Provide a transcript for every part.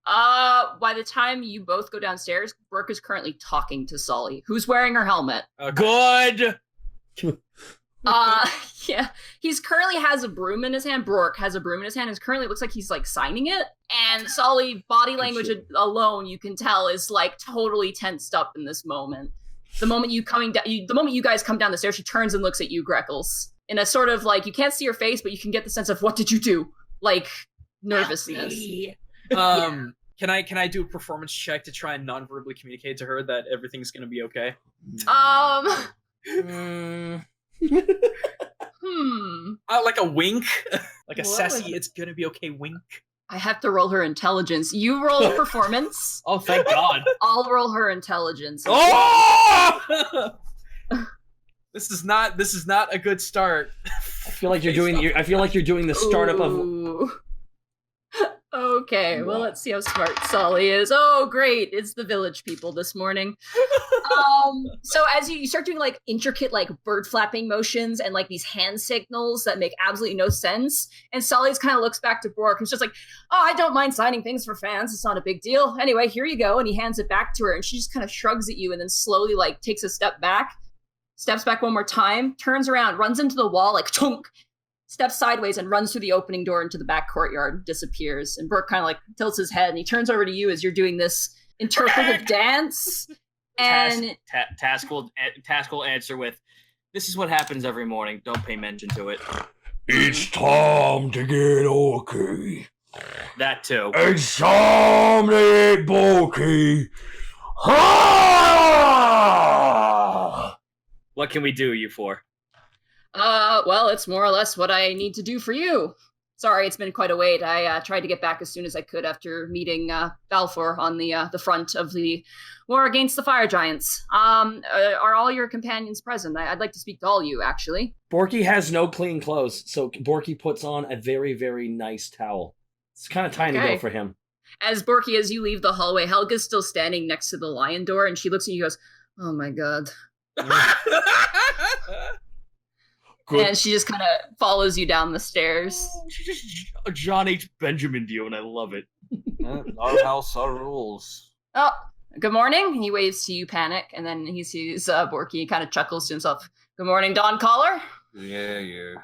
By the time you both go downstairs, Brooke is currently talking to Sully, who's wearing her helmet. Good! Yeah. He's currently has a broom in his hand. Brooke has a broom in his hand, and currently looks like he's, like, signing it. And Sully, body language alone, you can tell, is, like, totally tensed up in this moment. The moment you guys come down the stairs, she turns and looks at you, Greckles. In a sort of, like, you can't see her face, but you can get the sense of, what did you do? Like, nervousness. Can I do a performance check to try and non-verbally communicate to her that everything's gonna be okay? Like a wink? Like a sassy, it's gonna be okay wink? I have to roll her intelligence. You roll performance. Oh, thank God. I'll roll her intelligence. Oh! This is not a good start. I feel like you're doing the startup of. Okay, well, let's see how smart Sully is. Oh, great. It's the village people this morning. So as you start doing, like, intricate, like, bird flapping motions and, like, these hand signals that make absolutely no sense, and Sully's kind of looks back to Bork, who's just like, oh, I don't mind signing things for fans. It's not a big deal. Anyway, here you go. And he hands it back to her, and she just kind of shrugs at you and then slowly, like, takes a step back, steps back one more time, turns around, runs into the wall, like, chunk, steps sideways and runs through the opening door into the back courtyard, disappears. And Burke kind of, like, tilts his head, and he turns over to you as you're doing this interpretive dance. And Task will answer with, "This is what happens every morning. Don't pay mention to it." It's time to get okay. That too. It's time to get bulky. Ah! What can we do you for? Well, it's more or less what I need to do for you. Sorry, it's been quite a wait. I tried to get back as soon as I could after meeting Balfour on the front of the war against the fire giants. Are all your companions present? I'd like to speak to all you, actually. Borky has no clean clothes, so Borky puts on a very, very nice towel. It's kind of tiny, though, for him. As you leave the hallway, Helga's still standing next to the lion door, and she looks at you and goes, "Oh my god." Good. And she just kind of follows you down the stairs. She just John H. Benjamin to you, and I love it. Our house, our rules. Oh, good morning. He waves to you, Panic, and then he sees Borky. He kind of chuckles to himself. Good morning, Don Collar. Yeah.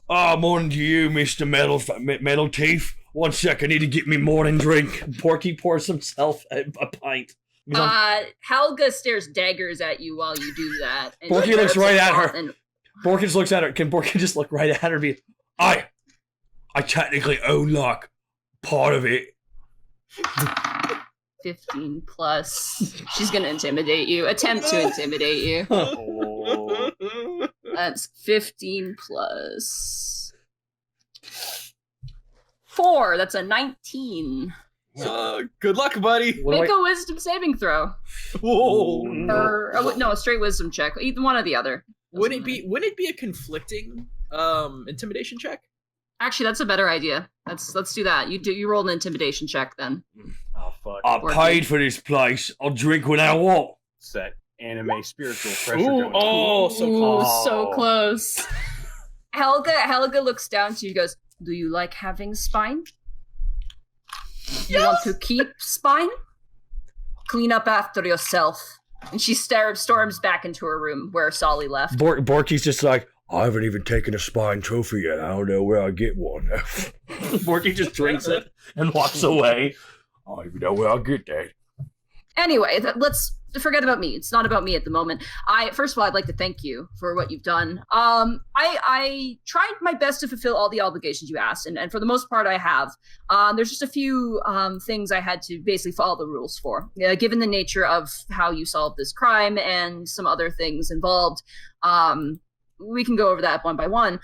Morning to you, Mr. Metal Teeth. 1 sec, I need to get me morning drink. Borky pours himself a pint. Helga stares daggers at you while you do that. Borky looks right at her. Borky just looks at her. Can Borky just look right at her and be, I technically own, like, part of it. 15 plus. She's gonna intimidate you. Attempt to intimidate you. Oh. That's 15 plus 4. That's a 19. Good luck, buddy. Make a wisdom saving throw. Whoa. No, a straight wisdom check. Either one or the other. Wouldn't it be a conflicting intimidation check? Actually, that's a better idea. Let's do that. You roll an intimidation check then. Oh fuck! I paid for this place. I'll drink when I want. It's that anime spiritual pressure. So close. Helga looks down to you and goes, "Do you like having spine? Yes! You want to keep spine? Clean up after yourself." And she storms back into her room where Sully left. Borky's just like, I haven't even taken a spine trophy yet. I don't know where I get one. Borky just drinks it and walks away. I don't even know where I'll get that. Anyway, let's forget about me. It's not about me at the moment. First of all, I'd like to thank you for what you've done. I tried my best to fulfill all the obligations you asked, and for the most part, I have. There's just a few things I had to basically follow the rules for, given the nature of how you solved this crime and some other things involved. We can go over that one by one.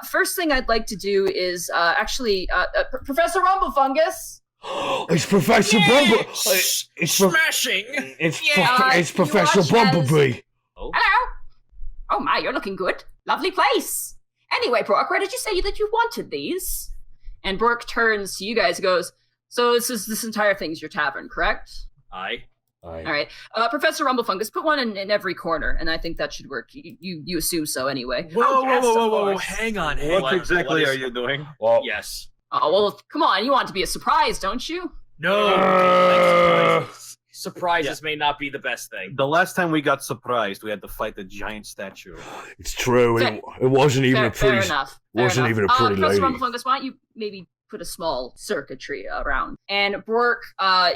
First thing I'd like to do is Professor Rumblefungus. It's Professor Bumblebee. Smashing. It's Professor Bumblebee. Hello. Oh my, you're looking good. Lovely place. Anyway, Brooke, where did you say that you wanted these? And Brooke turns to you guys and goes, "So this entire thing's your tavern, correct?" Aye. All right. Professor Rumblefungus, put one in every corner, and I think that should work. You assume so anyway. Whoa. Hang on. What exactly are you doing? Well, yes. Oh, well, come on. You want it to be a surprise, don't you? No. Surprises may not be the best thing. The last time we got surprised, we had to fight the giant statue. It's true. Fair- It wasn't even a Fair pretty. enough. Wasn't even a pretty Professor lady. Rumblefungus, why don't you maybe put a small circuitry around? And Bork,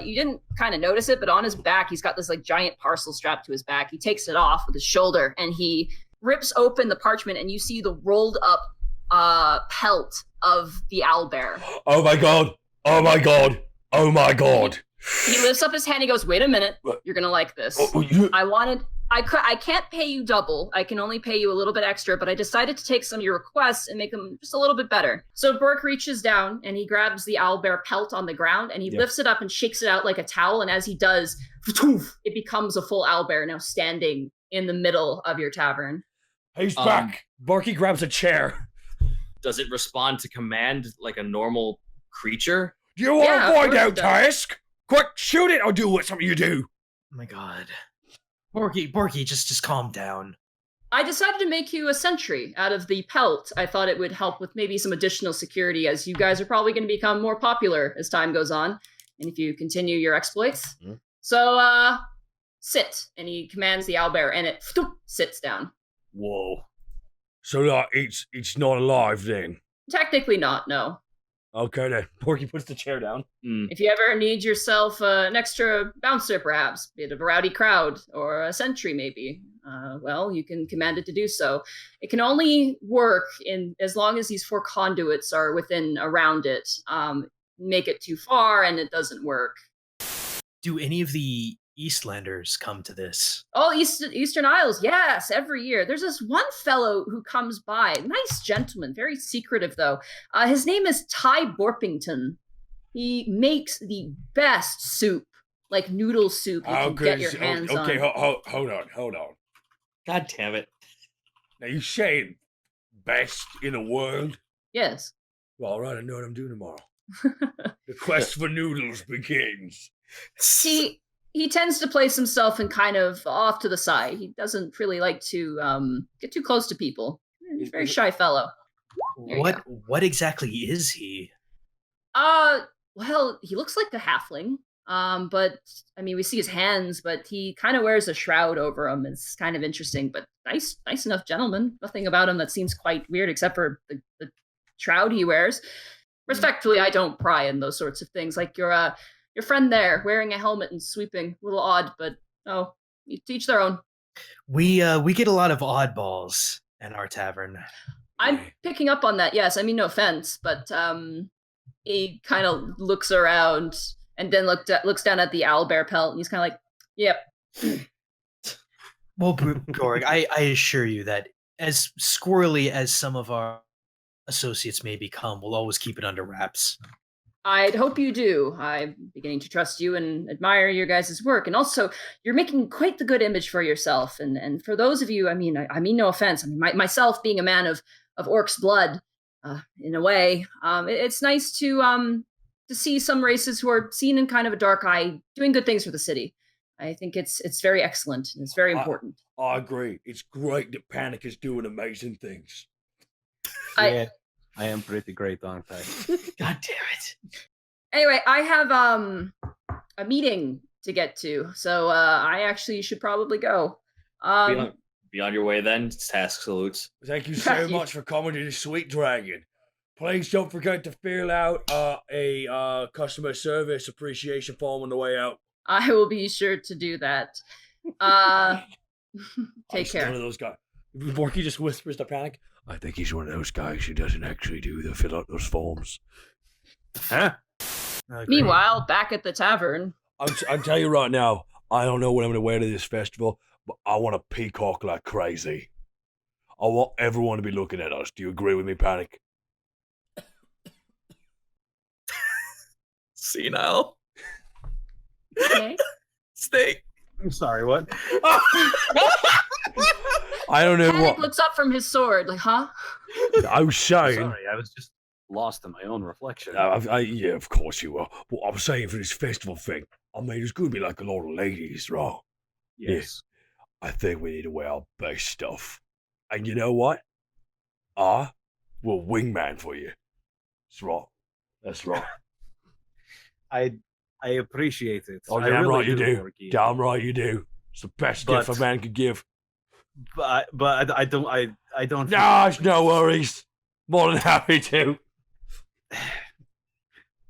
you didn't kind of notice it, but on his back, he's got this like giant parcel strapped to his back. He takes it off with his shoulder, and he rips open the parchment, and you see the rolled up pelt of the owlbear. Oh my god! Oh my god! Oh my god! He lifts up his hand. He goes, "Wait a minute. You're gonna like this. I can't pay you double. I can only pay you a little bit extra, but I decided to take some of your requests and make them just a little bit better." So Bork reaches down and he grabs the owlbear pelt on the ground and he lifts it up and shakes it out like a towel. And as he does, it becomes a full owlbear now standing in the middle of your tavern. He's back. Borky grabs a chair. Does it respond to command like a normal creature? Do you want to of find course out, it does. Task? Quick, shoot it! I'll do what something you do. Oh my god. Borky, just calm down. I decided to make you a sentry out of the pelt. I thought it would help with maybe some additional security, as you guys are probably going to become more popular as time goes on, and if you continue your exploits. Mhm. So, sit. And he commands the owlbear, and it sits down. Whoa. So like, it's not alive then. Technically not, no. Okay then. Borky puts the chair down. If you ever need yourself an extra bouncer, perhaps, be it a rowdy crowd or a sentry, maybe, well, you can command it to do so. It can only work in as long as these 4 conduits are around it. Make it too far, and it doesn't work. Do any of the Eastlanders come to this? Oh, Eastern Isles, yes, every year. There's this one fellow who comes by, nice gentleman, very secretive though. His name is Tai Borpington. He makes the best soup, like noodle soup you can get your hands on. Okay, hold on. God damn it. Now you saying best in the world? Yes. Well, all right, I know what I'm doing tomorrow. The quest for noodles begins. He tends to place himself in kind of off to the side. He doesn't really like to get too close to people. He's a very shy fellow. There you go. What exactly is he? Well, he looks like the halfling. But I mean, we see his hands, but he kind of wears a shroud over him. It's kind of interesting, but nice enough gentleman. Nothing about him that seems quite weird except for the shroud he wears. Respectfully, I don't pry in those sorts of things. Like your friend there wearing a helmet and sweeping, a little odd, but to each their own. We get a lot of oddballs in our tavern. I'm picking up on that. Yes, I mean no offense, but he kind of looks around and then looks down at the owlbear pelt, and he's kind of like, "Yep." Well, Gorg, I assure you that as squirrely as some of our associates may become, we'll always keep it under wraps. I'd hope you do. I'm beginning to trust you and admire your guys' work. And also, you're making quite the good image for yourself. And for those of you, I mean no offense. I mean, myself being a man of orc's blood, in a way, it's nice to see some races who are seen in kind of a dark eye doing good things for the city. I think it's very excellent and it's very important. I agree. It's great that Panic is doing amazing things. Yeah, I am pretty great, aren't I? God damn it. Anyway, I have a meeting to get to, so I actually should probably go. Be on your way then. Task salutes. Thank you so much for coming to the Sweet Dragon. Please don't forget to fill out a customer service appreciation form on the way out. I will be sure to do that. Take care. One of those guys. Borky just whispers to Panic. I think he's one of those guys who doesn't actually fill out those forms. Huh? Meanwhile, back at the tavern. I'm telling you right now, I don't know what I'm going to wear to this festival, but I want to peacock like crazy. I want everyone to be looking at us. Do you agree with me, Panic? Senile. Okay. Steak. I'm sorry, what? I don't know Panic what. looks up from his sword, like, huh? I was saying. Sorry, I was just lost in my own reflection. Yeah, of course you were. But I'm saying for this festival thing, I mean, it's going to be like a lot of ladies, right? Yes. I think we need to wear our best stuff. And you know what? I will wingman for you. That's right. That's right. I appreciate it. Oh, I damn really right you do. Borky. Damn right you do. It's the best gift a man could give. But I don't. No, no worries. More than happy to.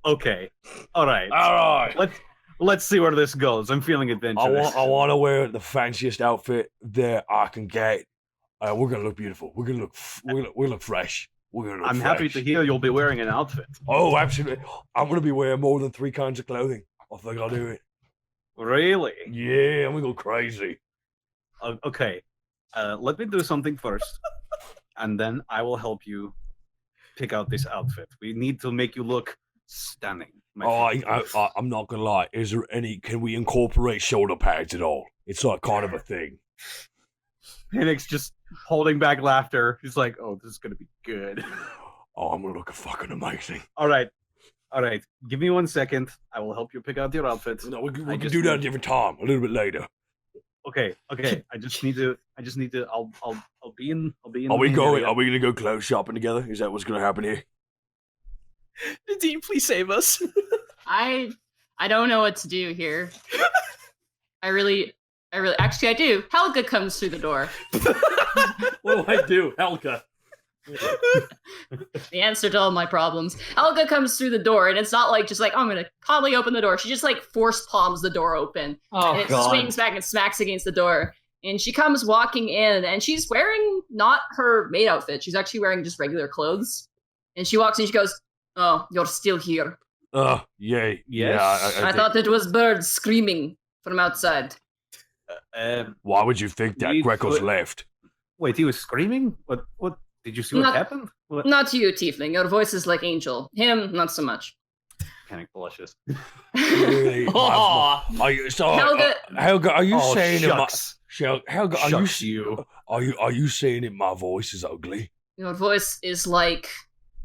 Okay. All right. All right. Let's see where this goes. I'm feeling adventurous. I want to wear the fanciest outfit that I can get. We're gonna look beautiful. We're gonna look fresh. I'm happy to hear you'll be wearing an outfit. Oh, absolutely. I'm gonna be wearing more than 3 kinds of clothing. I think I'll do it. Really? Yeah, I'm gonna go crazy. Okay. Let me do something first, and then I will help you pick out this outfit. We need to make you look stunning. I'm not gonna lie. Is there any? Can we incorporate shoulder pads at all? It's like kind of a thing. Panic's just holding back laughter. He's like, "Oh, this is gonna be good." Oh, I'm gonna look fucking amazing. All right. Give me 1 second. I will help you pick out your outfit. No, we can do that at a different time, a little bit later. Okay. I just need to. I'll be in. Are we gonna go clothes shopping together? Is that what's gonna happen here? Nadine, please save us. I don't know what to do here. I really actually I do. Helga comes through the door. What do I do, Helga? The answer to all my problems. Helga comes through the door, and it's not like just like, oh, I'm gonna calmly open the door. She just like force palms the door open. Oh, and it God. swings back and smacks against the door. And she comes walking in, and she's wearing not her maid outfit. She's actually wearing just regular clothes. And she walks in, she goes, "Oh, you're still here. Yeah. Yes. Yeah. I thought it was birds screaming from outside." Why would you think that? Greckles left. Wait, he was screaming? What? Did you see what happened? What? Not you, Tiefling. Your voice is like Angel. Him, not so much. Panic blushes. Really? Helga, are you saying shucks. Helga, Shucks are you saying that my voice is ugly? Your voice is like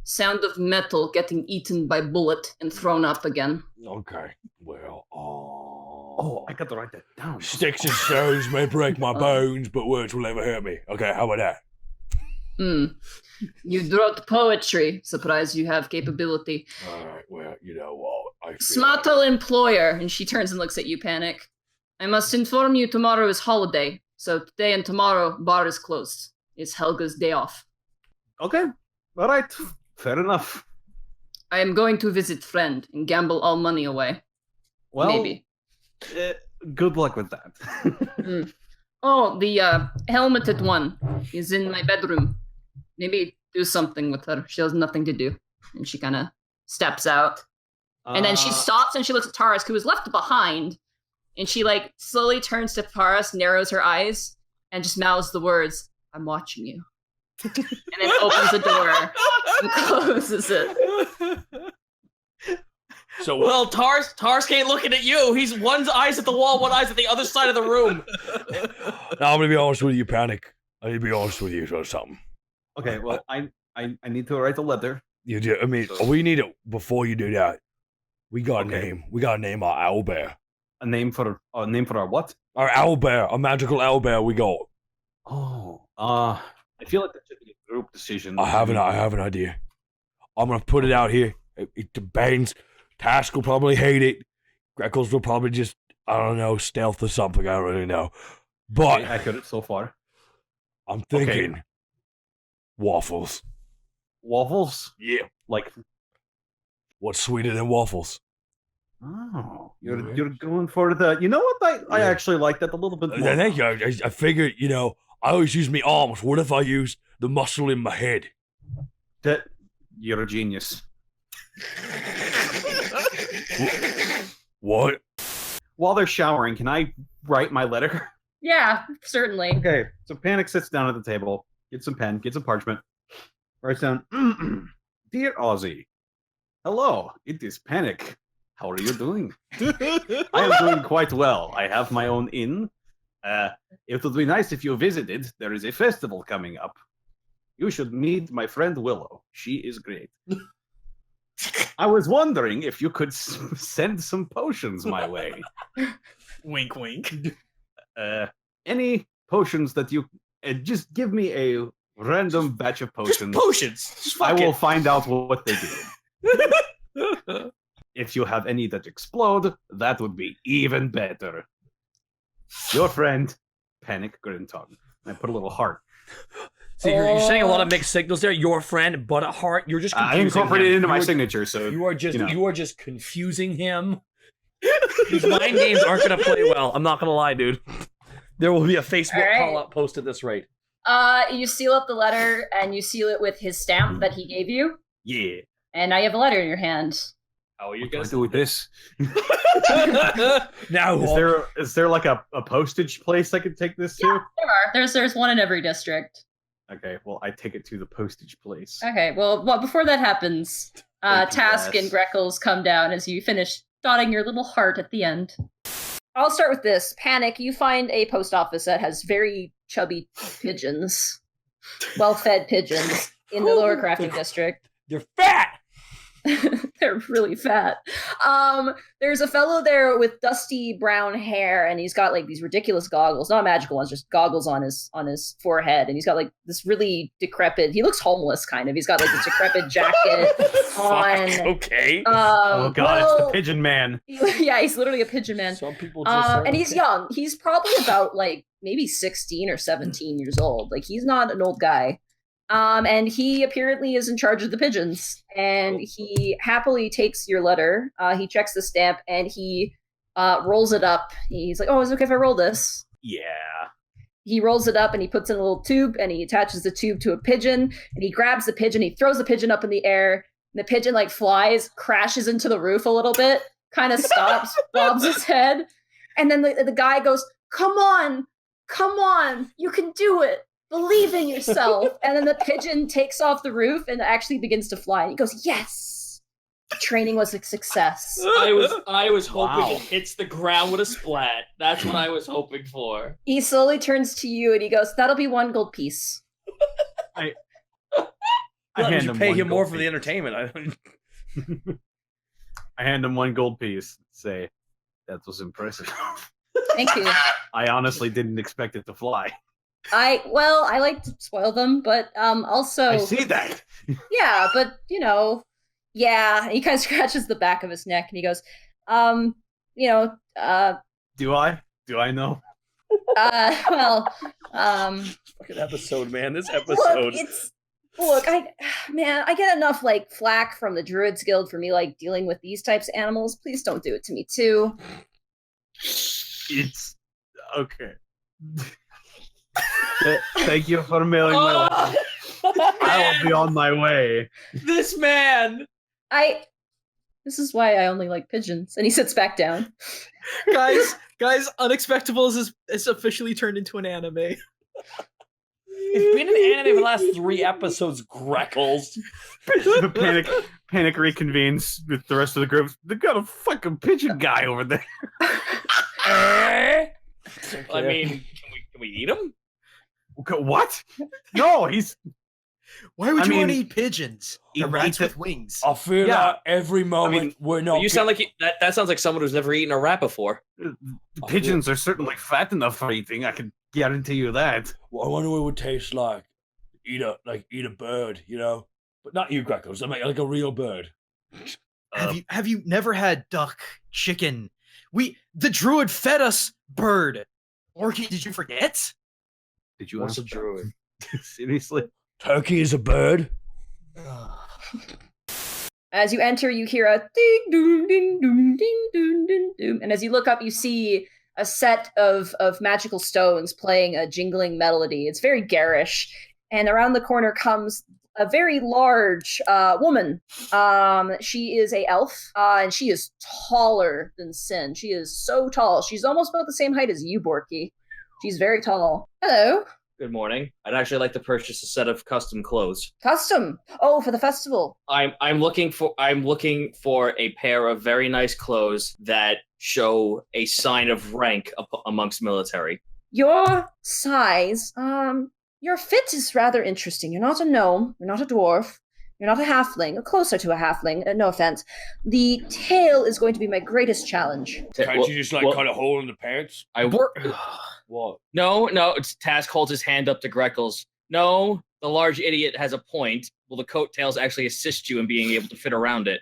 sound of metal getting eaten by bullet and thrown up again. Okay. Well, I got to write that down. Sticks and stones may break my bones, but words will never hurt me. Okay, how about that? You wrote poetry. Surprised you have capability. All right, well, you know what? Smartle employer. And she turns and looks at you, Panic. I must inform you tomorrow is holiday. So today and tomorrow, bar is closed. It's Helga's day off. Okay. All right. Fair enough. I am going to visit friend and gamble all money away. Well, maybe. Good luck with that. Oh, the helmeted one is in my bedroom. Maybe do something with her. She has nothing to do. And she kind of steps out. And then she stops and she looks at Taras, who was left behind. And she like slowly turns to Taras, narrows her eyes, and just mouths the words, "I'm watching you." And then opens the door and closes it. So well, Tars ain't looking at you. He's one's eyes at the wall, one eye's at the other side of the room. Now, I'm gonna be honest with you, Panic. I need to be honest with you or something. Okay, well, I need to write a letter. You do. I mean, we need it before you do that. We got a name. We got to name our owlbear. A name for our what? Our owlbear, a magical owlbear. We got. Oh, I feel like that should be a group decision. I have an idea. I'm gonna put it out here. It depends. Task will probably hate it. Greckles will probably just, I don't know, stealth or something. I don't really know. But I heard it so far. I'm thinking waffles. Waffles? Yeah. Like, what's sweeter than waffles? Oh, you're going for the. You know what? I actually like that a little bit more. Thank you. I figured, I always use my arms. What if I use the muscle in my head? That you're a genius. What? While they're showering, can I write my letter? Yeah, certainly. Okay, so Panic sits down at the table, gets some pen, gets some parchment, writes down, "Dear Ozzy, hello, it is Panic. How are you doing? I am doing quite well. I have my own inn. It would be nice if you visited. There is a festival coming up. You should meet my friend Willow. She is great. I was wondering if you could send some potions my way." Wink, wink. Any potions that you... just give me a random batch of potions. Just potions. Just I will find out what they do. If you have any that explode, that would be even better. Your friend, Panic Grinton. I put a little heart. So you're saying a lot of mixed signals there. Your friend, but a heart. You're just I confusing incorporated it him. into my signature, so You are just confusing him. These mind games aren't going to play well. I'm not going to lie, dude. There will be a Facebook call-out post at this rate. You seal up the letter, and you seal it with his stamp that he gave you. yeah. And now you have a letter in your hand. How are you What do I guys do with this? Now, Is there like a postage place I could take this to? There are. There's one in every district. Okay, well, I take it to the postage place. Okay, well, before that happens, Thank you, Task guys. and Greckles come down as you finish dotting your little heart at the end. I'll start with this. Panic, you find a post office that has very chubby pigeons. Well-fed pigeons in the lower crafting district. they're fat. They're really fat. There's a fellow there with dusty brown hair, and he's got like these ridiculous goggles, not magical ones, just goggles on his forehead, and he's got like this really decrepit. He looks homeless, kind of. He's got like this decrepit jacket on. Okay. Oh god, it's the pigeon man. Yeah, he's literally a pigeon man. Some people just And he's young. He's probably about like maybe 16 or 17 years old. Like he's not an old guy. And he apparently is in charge of the pigeons, and he happily takes your letter. He checks the stamp, and he rolls it up. He's like, "Oh, is it okay if I roll this?" Yeah. He rolls it up, and he puts in a little tube, and he attaches the tube to a pigeon, and he grabs the pigeon. He throws the pigeon up in the air, and the pigeon like flies, crashes into the roof a little bit, kind of stops, bobs his head, and then the guy goes, come on, you can do it. Believe in yourself." And then the pigeon takes off the roof and actually begins to fly. And he goes, "Yes, training was a success." I was hoping Wow. it hits the ground with a splat. That's what I was hoping for. He slowly turns to you and he goes, "That'll be 1 gold piece." I Why hand did you him pay one him more gold for the piece. entertainment? I hand him 1 gold piece. Say, that was impressive. Thank you. I honestly didn't expect it to fly. I like to spoil them, but also I see that. yeah, but yeah. He kind of scratches the back of his neck and he goes, Do I? Do I know? Fucking episode, man. This episode. I get enough like flack from the Druids Guild for me like dealing with these types of animals. Please don't do it to me too. It's okay. Thank you for mailing my letter. I will be on my way. This man. This is why I only like pigeons. And he sits back down. guys, Unexpectables is officially turned into an anime. It's been an anime for the last 3 episodes, Greckles. Panic reconvenes with the rest of the group. They got a fucking pigeon guy over there. I mean, can we eat him? What? No, he's. Why would I you want to mean, eat pigeons? he The rats eats with it- wings. I feel Yeah. like every moment we're not. You sound like that sounds like someone who's never eaten a rat before. Pigeons are certainly fat enough for eating. I can guarantee you that. I wonder what it would taste like. Eat a bird, but not you, Greckles. I mean, like a real bird. Have you never had duck, chicken? The druid fed us bird. Borky, did you forget? Did you What's a ask? druid? Seriously? Turkey is a bird. As you enter, you hear a ding doom ding doom ding doom ding doom. And as you look up, you see a set of magical stones playing a jingling melody. It's very garish. And around the corner comes a very large woman. She is a elf, and she is taller than Sin. She is so tall. She's almost about the same height as you, Borky. She's very tall. Hello. Good morning. I'd actually like to purchase a set of custom clothes. Custom. Oh, for the festival. I'm looking for a pair of very nice clothes that show a sign of rank amongst military. Your size, your fit is rather interesting. You're not a gnome. You're not a dwarf. You're not a halfling. Closer to a halfling. No offense. The tail is going to be my greatest challenge. Can't you just cut a hole in the pants? What? No. Task holds his hand up to Greckles. No, the large idiot has a point. Will the coattails actually assist you in being able to fit around it?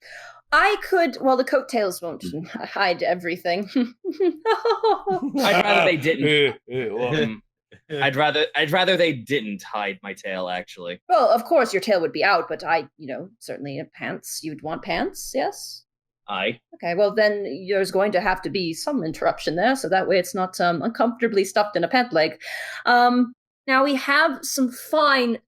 I could. Well, the coattails won't hide everything. I'd rather they didn't. I'd rather they didn't hide my tail. Actually. Well, of course your tail would be out, but certainly pants. You'd want pants, yes? Aye. Okay, well then there's going to have to be some interruption there, so that way it's not uncomfortably stuffed in a pant leg. Now we have some fine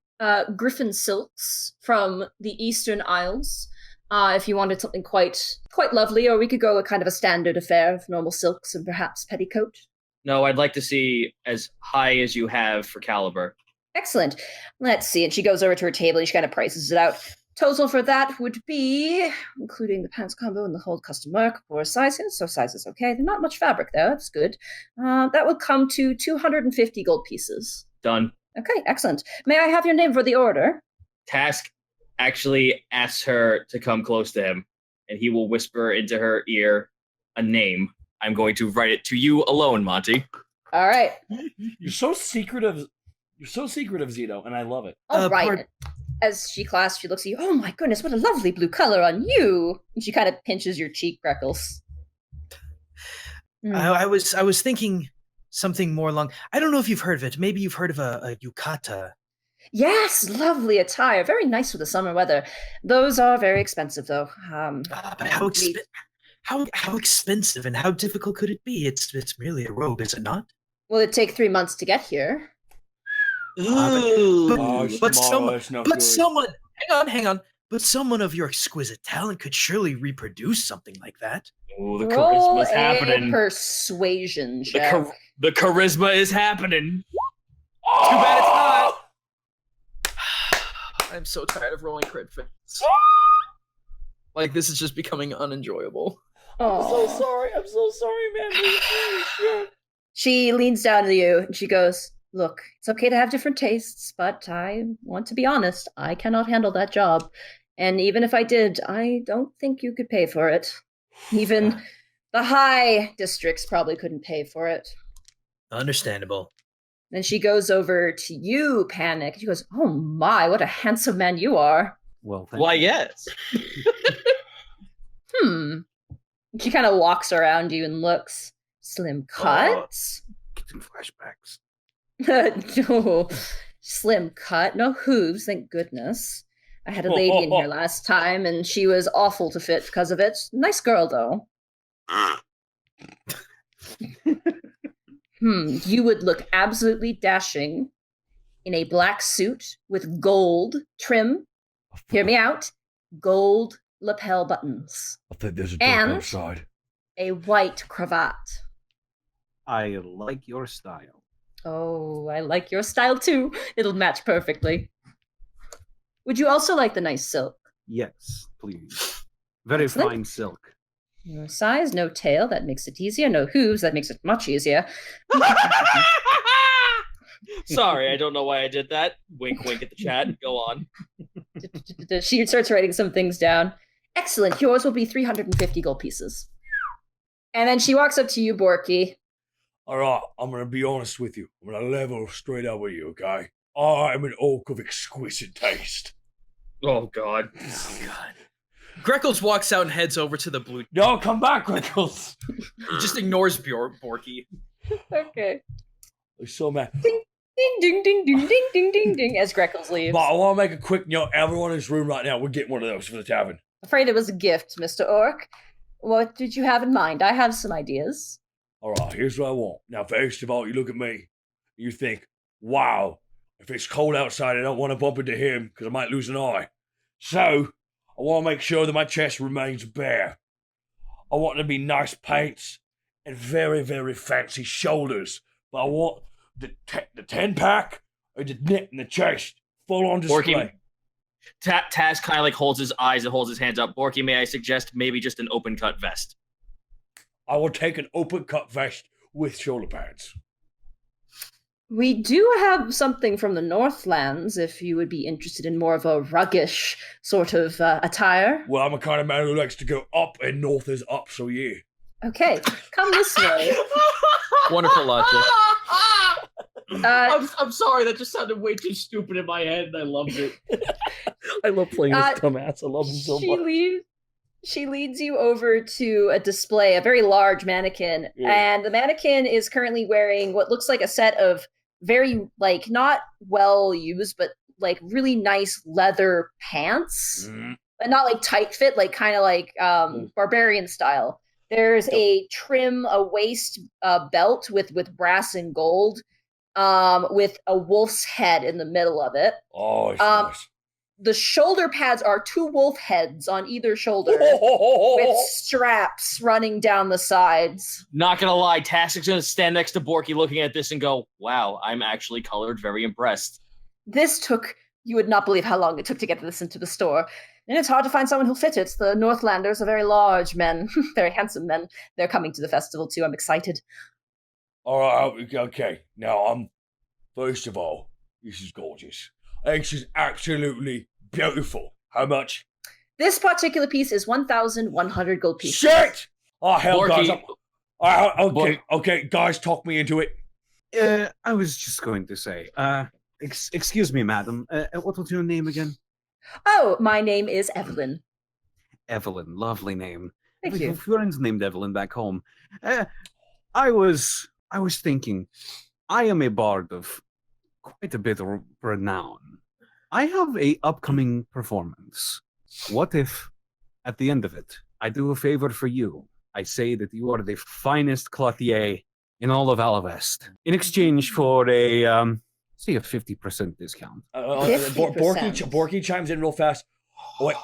griffin silks from the Eastern Isles. If you wanted something quite lovely, or we could go a kind of a standard affair of normal silks and perhaps petticoat. No, I'd like to see as high as you have for caliber. Excellent. Let's see. And she goes over to her table and she kind of prices it out. Total for that would be, including the pants combo and the whole custom work, for sizes. So size is okay. There's not much fabric there. That's good. That would come to 250 gold pieces. Done. Okay, excellent. May I have your name for the order? Task actually asks her to come close to him, and he will whisper into her ear a name. I'm going to write it to you alone, Monty. All right. You're so secretive. You're so secretive, Zito, and I love it. All right. As she clasps, she looks at you. Oh my goodness, what a lovely blue color on you! And she kind of pinches your cheek, Greckles. I was thinking something more along. I don't know if you've heard of it. Maybe you've heard of a yukata. Yes, lovely attire. Very nice for the summer weather. Those are very expensive, though. But how expensive and how difficult could it be? It's merely a robe, is it not? Will it take 3 months to get here? But someone, hang on. But someone of your exquisite talent could surely reproduce something like that. Oh, the charisma's happening. Persuasion check. The charisma is happening. Too bad it's not. I'm so tired of rolling crit fails. Like, this is just becoming unenjoyable. Oh. I'm so sorry, man. She leans down to you and she goes, look, it's okay to have different tastes, but I want to be honest. I cannot handle that job. And even if I did, I don't think you could pay for it. Even the high districts probably couldn't pay for it. Understandable. Then she goes over to you, Panic. She goes, oh my, what a handsome man you are. Well, why, yes. She kind of walks around you and looks. Slim cut. Getting flashbacks. No, slim cut. No hooves, thank goodness. I had a lady in here last time, and she was awful to fit because of it. Nice girl, though. You would look absolutely dashing in a black suit with gold trim. Hear me out. Gold lapel buttons. I think there's a door outside. A white cravat. I like your style. Oh, I like your style too. It'll match perfectly. Would you also like the nice silk? Yes, please. Very Excellent. fine silk. No size, no tail. That makes it easier. No hooves. That makes it much easier. Sorry, I don't know why I did that. Wink, wink at the chat. Go on. She starts writing some things down. Excellent. Yours will be 350 gold pieces. And then she walks up to you, Borky. All right, I'm going to be honest with you. I'm going to level straight up with you, okay? I'm an orc of exquisite taste. Oh, God. Oh, God. Greckles walks out and heads over to the blue. No, come back, Greckles. He just ignores Borky. Okay. I'm so mad. Ding, ding, ding, ding, ding, ding, ding, ding, as Greckles leaves. But I want to make a quick note. Everyone in this room right now, we're getting one of those for the tavern. Afraid it was a gift, Mr. Orc. What did you have in mind? I have some ideas. All right, here's what I want. Now, first of all, you look at me. You think, wow, if it's cold outside, I don't want to bump into him because I might lose an eye. So, I want to make sure that my chest remains bare. I want it to be nice paints and very, very fancy shoulders. But I want the 10-pack or the neck and the chest full on display. Taz kind of like holds his eyes and holds his hands up. Borky, may I suggest maybe just an open cut vest? I will take an open cut vest with shoulder pads. We do have something from the Northlands, if you would be interested in more of a ruggish sort of attire. Well, I'm a kind of man who likes to go up, and north is up, so yeah. Okay, come this way. Wonderful logic. I'm sorry, that just sounded way too stupid in my head, and I loved it. I love playing this dumbass. I love him so much. She leads you over to a display, a very large mannequin, and the mannequin is currently wearing what looks like a set of very, like, not well used, but like really nice leather pants, but not like tight fit, like kind of like barbarian style. There's a waist belt with brass and gold, with a wolf's head in the middle of it. Oh, it's nice. The shoulder pads are 2 wolf heads on either shoulder with straps running down the sides. Not gonna lie, Tassik's gonna stand next to Borky looking at this and go, wow, I'm actually colored, very impressed. You would not believe how long it took to get this into the store. And it's hard to find someone who'll fit it. The Northlanders are very large men, very handsome men. They're coming to the festival too. I'm excited. All right, okay. Now, first of all, this is gorgeous. This is absolutely beautiful. How much? This particular piece is 1,100 gold pieces. Shit! Oh, hell, Borky, guys. Okay, guys, talk me into it. I was just going to say, excuse me, madam. What was your name again? Oh, my name is Evelyn. Evelyn, lovely name. Thank you. Friends named Evelyn back home. I was thinking, I am a bard of quite a bit of renown. I have a upcoming performance. What if, at the end of it, I do a favor for you? I say that you are the finest clothier in all of Alavest, in exchange for a 50% discount. 50%. Borky chimes in real fast. Wait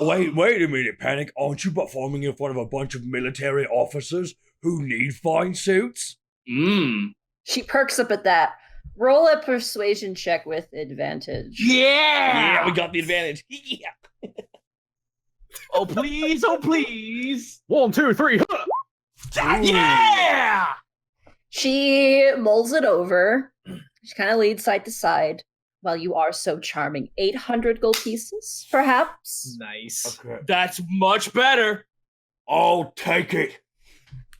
a minute, Panic. Aren't you performing in front of a bunch of military officers who need fine suits? She perks up at that. Roll a persuasion check with advantage. Yeah, we got the advantage. Yeah. Oh, please, oh, please. 1, 2, 3. Yeah! She mulls it over. She kind of leads side to side. Well, you are so charming. 800 gold pieces, perhaps? Nice. Okay. That's much better. I'll take it.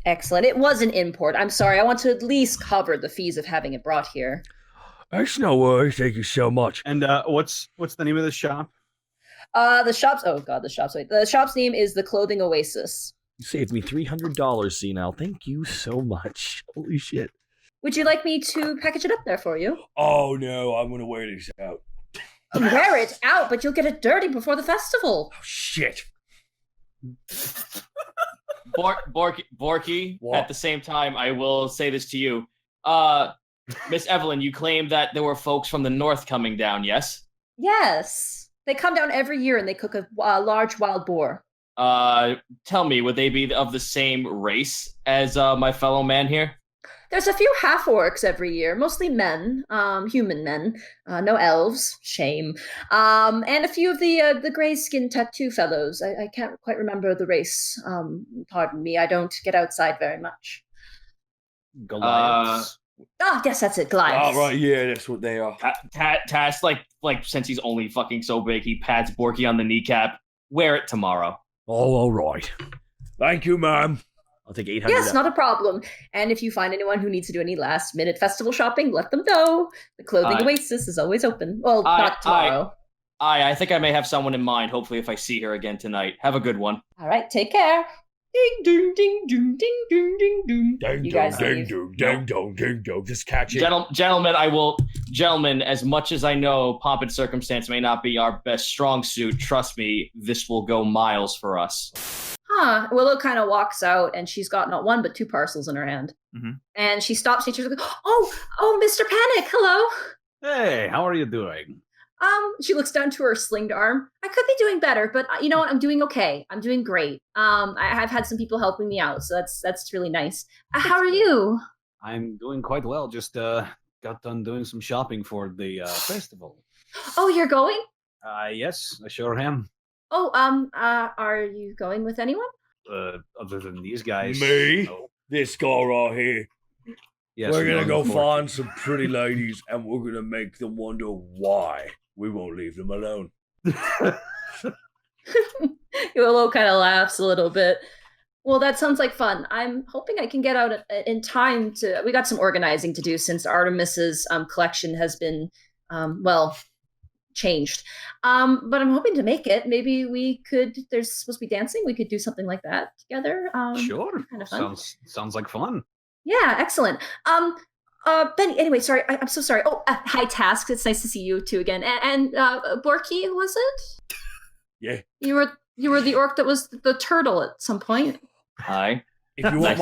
Excellent. It was an import. I'm sorry. I want to at least cover the fees of having it brought here. That's no worries. Thank you so much. And what's the name of the shop? The shop's name is the Clothing Oasis. You saved me $300, Senile. Thank you so much. Holy shit. Would you like me to package it up there for you? Oh, no, I'm going to wear this out. Wear it out, but you'll get it dirty before the festival. Oh, shit. Borky, What? at the same time, I will say this to you. Miss Evelyn, you claimed that there were folks from the north coming down, yes? Yes. They come down every year and they cook a large wild boar. Tell me, would they be of the same race as my fellow man here? There's a few half-orcs every year, mostly men, human men, no elves, shame, and a few of the gray-skinned tattoo fellows. I can't quite remember the race. Pardon me, I don't get outside very much. Goliaths. Yes, that's it, Goliaths. Oh, right, yeah, that's what they are. Tass, like since he's only fucking so big, he pats Borky on the kneecap. Wear it tomorrow. Oh, all right. Thank you, ma'am. I'll take 800. Yes, not a problem. And if you find anyone who needs to do any last-minute festival shopping, let them know. The Clothing Oasis is always open. Well, not tomorrow. I think I may have someone in mind, hopefully if I see her again tonight. Have a good one. All right, take care. Ding, ding, ding, ding, ding, ding, ding, ding. Ding, You dong, guys ding, leave. dong, ding, dong, ding, dong. Just catch it. Gentlemen, as much as I know pomp and circumstance may not be our best strong suit, trust me, this will go miles for us. Willow kind of walks out, and she's got not one but 2 parcels in her hand. Mm-hmm. And she stops, and she's like, oh, Mr. Panic, hello. Hey, how are you doing? She looks down to her slinged arm. I could be doing better, but you know what? I'm doing okay. I'm doing great. I've had some people helping me out, so that's really nice. How are you? I'm doing quite well. Just got done doing some shopping for the festival. Oh, you're going? Yes, I sure am. Oh, are you going with anyone? Other than these guys. Me? No. This guy right here. Yes, We're going to go more. find some pretty ladies, and we're going to make them wonder why we won't leave them alone. Willow kind of laughs a little bit. Well, that sounds like fun. I'm hoping I can get out in time to... We got some organizing to do since Artemis's collection has been, changed. But I'm hoping to make it. Maybe we could. There's supposed to be dancing. We could do something like that together. Sure. Kind of fun. Sounds like fun. Yeah, excellent. Benny. Anyway, sorry. I'm so sorry. Oh, hi, Task. It's nice to see you two again. And Borky, was it? Yeah. You were the orc that was the turtle at some point. Hi. If you want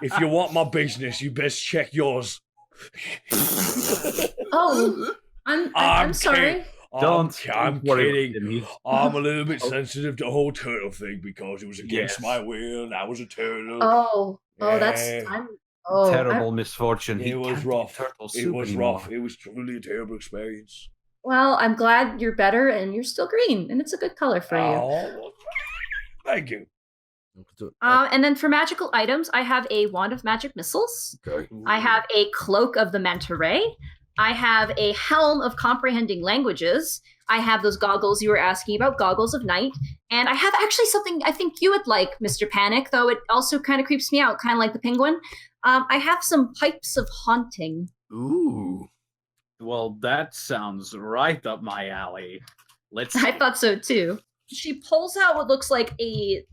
if you want my business, you best check yours. Oh, I'm sorry. I'm kidding. I'm a little bit sensitive to the whole turtle thing because it was against my will and I was a turtle. Oh, Terrible misfortune. It was rough. It was rough. It was truly a terrible experience. Well, I'm glad you're better and you're still green, and it's a good color for you. Oh, thank you. And then for magical items, I have a wand of magic missiles. Okay. I have a cloak of the manta ray. I have a helm of comprehending languages. I have those goggles you were asking about, goggles of night. And I have actually something I think you would like, Mr. Panic, though it also kind of creeps me out, kind of like the penguin. I have some pipes of haunting. Ooh. Well, that sounds right up my alley. Let's. I thought so too. She pulls out what looks like a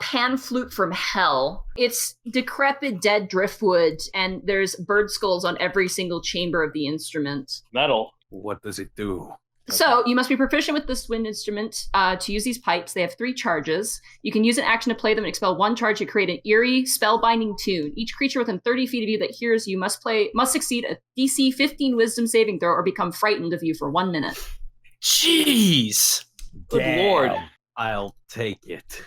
pan flute from hell. It's decrepit dead driftwood, and there's bird skulls on every single chamber of the instrument. Metal. What does it do? So you must be proficient with this wind instrument to use these pipes. They have 3 charges. You can use an action to play them and expel 1 charge to create an eerie, spellbinding tune. Each creature within 30 feet of you that hears you must succeed a DC 15 Wisdom saving throw or become frightened of you for 1 minute. Jeez. Good lord. I'll take it.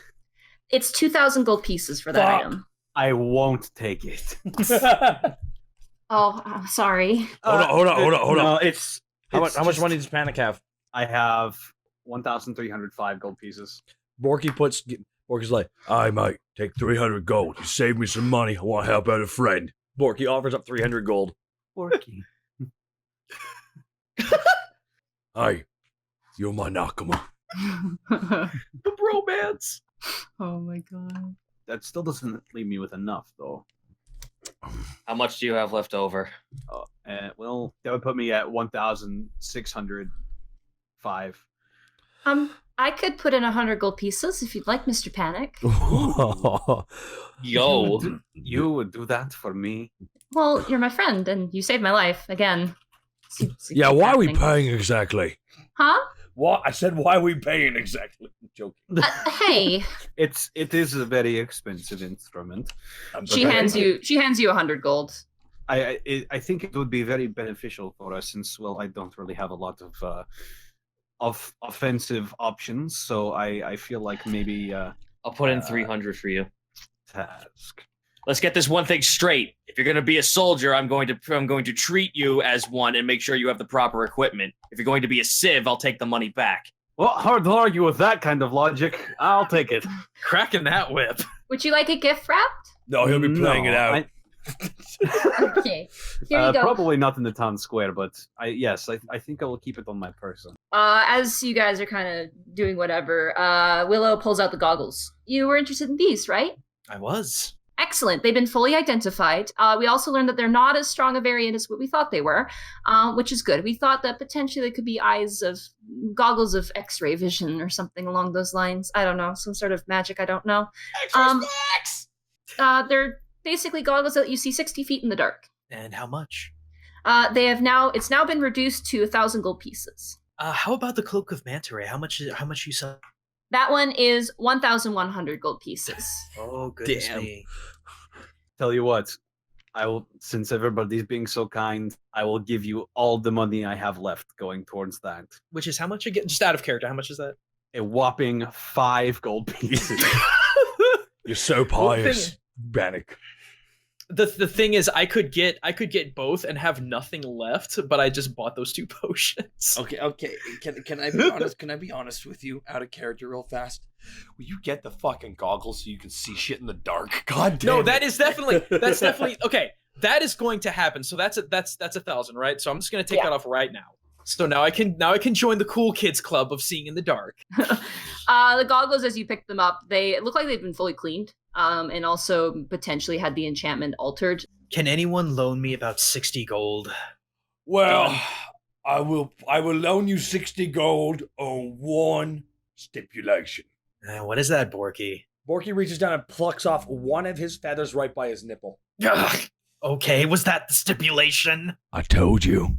It's 2,000 gold pieces for that item. I won't take it. Oh, I'm sorry. Hold on. No, How much money does Panic have? I have 1,305 gold pieces. Borky's like, "Aye, mate, take 300 gold. You save me some money. I want to help out a friend." Borky offers up 300 gold. Borky. Aye, you're my Nakama. The bromance. Oh my god. That still doesn't leave me with enough, though. How much do you have left over? Well, that would put me at 1,605. I could put in 100 gold pieces if you'd like, Mr. Panic. Yo. You would do that for me? Well, you're my friend, and you saved my life again. Yeah, why are we paying exactly? Huh? What? I said, why are we paying exactly? I'm joking. Hey. It is a very expensive instrument. She hands you 100 gold. I think it would be very beneficial for us since, well, I don't really have a lot of offensive options, so I feel like maybe I'll put in 300 for you. Task. Let's get this one thing straight. If you're going to be a soldier, I'm going to treat you as one and make sure you have the proper equipment. If you're going to be a civ, I'll take the money back. Well, hard to argue with that kind of logic. I'll take it. Cracking that whip. Would you like a gift wrapped? No, he'll be playing it out. Okay. Here you go. Probably not in the town square, but I think I will keep it on my person. As you guys are kind of doing whatever, Willow pulls out the goggles. You were interested in these, right? I was. Excellent. They've been fully identified. We also learned that they're not as strong a variant as what we thought they were, which is good. We thought that potentially they could be goggles of X-ray vision or something along those lines. I don't know, some sort of magic. I don't know. They're basically goggles that you see 60 feet in the dark. And how much? It's now been reduced to 1,000 gold pieces. How about the cloak of manta ray? How much you sell? That one is 1,100 gold pieces. Oh, goodness Damn. me. Tell you what, I will, since everybody's being so kind, I will give you all the money I have left going towards that. Which is how much again? Just out of character, how much is that? A whopping 5 gold pieces. You're so pious, Panic. The thing is, I could get both and have nothing left, but I just bought those 2 potions. Okay. Can I be honest? Can I be honest with you, out of character, real fast? Will you get the fucking goggles so you can see shit in the dark? God damn. No, it. that's definitely okay. That is going to happen. So that's 1,000, right? So I'm just gonna take that off right now. So now I can join the cool kids club of seeing in the dark. The goggles, as you pick them up, they look like they've been fully cleaned, and also potentially had the enchantment altered. Can anyone loan me about 60 gold? Well, I will loan you 60 gold on one stipulation. What is that, Borky? Borky reaches down and plucks off one of his feathers right by his nipple. Ugh. Okay, was that the stipulation? I told you.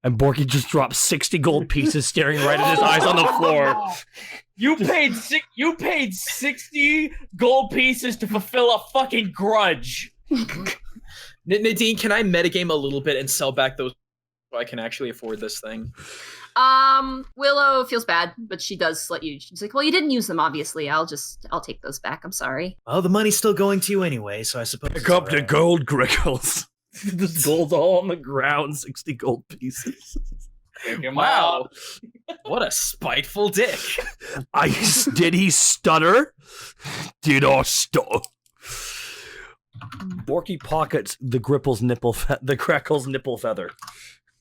And Borky just drops 60 gold pieces, staring right at his eyes on the floor. You paid 60 gold pieces to fulfill a fucking grudge. Nadine, can I metagame a little bit and sell back those so I can actually afford this thing? Willow feels bad, but she does let you. She's like, well, you didn't use them, obviously. I'll take those back. I'm sorry. Well, the money's still going to you anyway, so I suppose. Pick up the gold, Greckles. This gold's all on the ground, 60 gold pieces. Wow. What a spiteful dick. Did he stutter? Did I stutter? Borky pockets the Greckles nipple feather.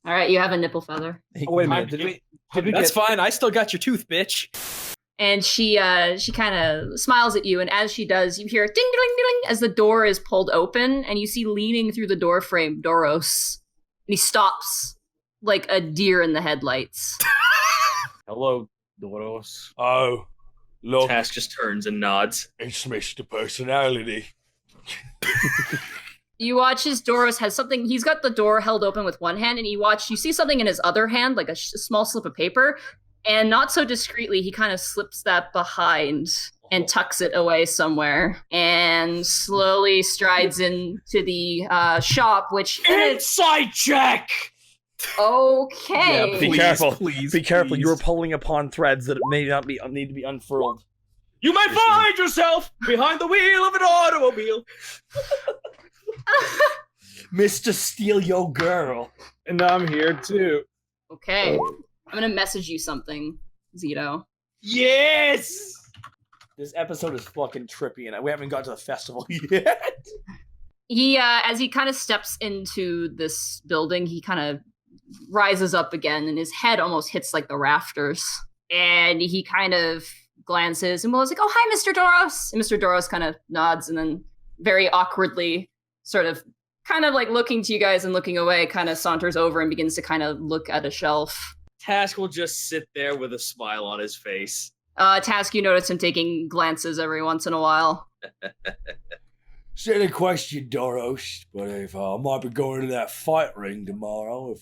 All right, you have a nipple feather. Oh, wait a minute. Did we That's fine. I still got your tooth, bitch. And she kind of smiles at you, and as she does, you hear ding ding ding as the door is pulled open, and you see leaning through the door frame Doros, and he stops like a deer in the headlights. Hello, Doros. Oh, look, Task just turns and nods. it's Mr. Personality. You watch as Doros has something. He's got the door held open with one hand, and you see something in his other hand, like a small slip of paper. And not so discreetly, he kind of slips that behind and tucks it away somewhere, and slowly strides into the shop. Which Insight check. Okay. Yeah, be careful. Please, Be careful. please. You are pulling upon threads that may not be need to be unfurled. You might find yourself behind the wheel of an automobile. Mr. Steal Your Girl. And I'm here too. Okay. I'm gonna message you something, Zito. Yes. This episode is fucking trippy, and we haven't got to the festival yet. He, as he kind of steps into this building, he kind of rises up again, and his head almost hits like the rafters. And he kind of glances, and Willow's like, "Oh, hi, Mr. Doros." And Mr. Doros kind of nods, and then very awkwardly, sort of, kind of like looking to you guys and looking away, kind of saunters over and begins to kind of look at a shelf. Task will just sit there with a smile on his face. Task, you notice him taking glances every once in a while. Silly question, Doros, but if I might be going to that fight ring tomorrow,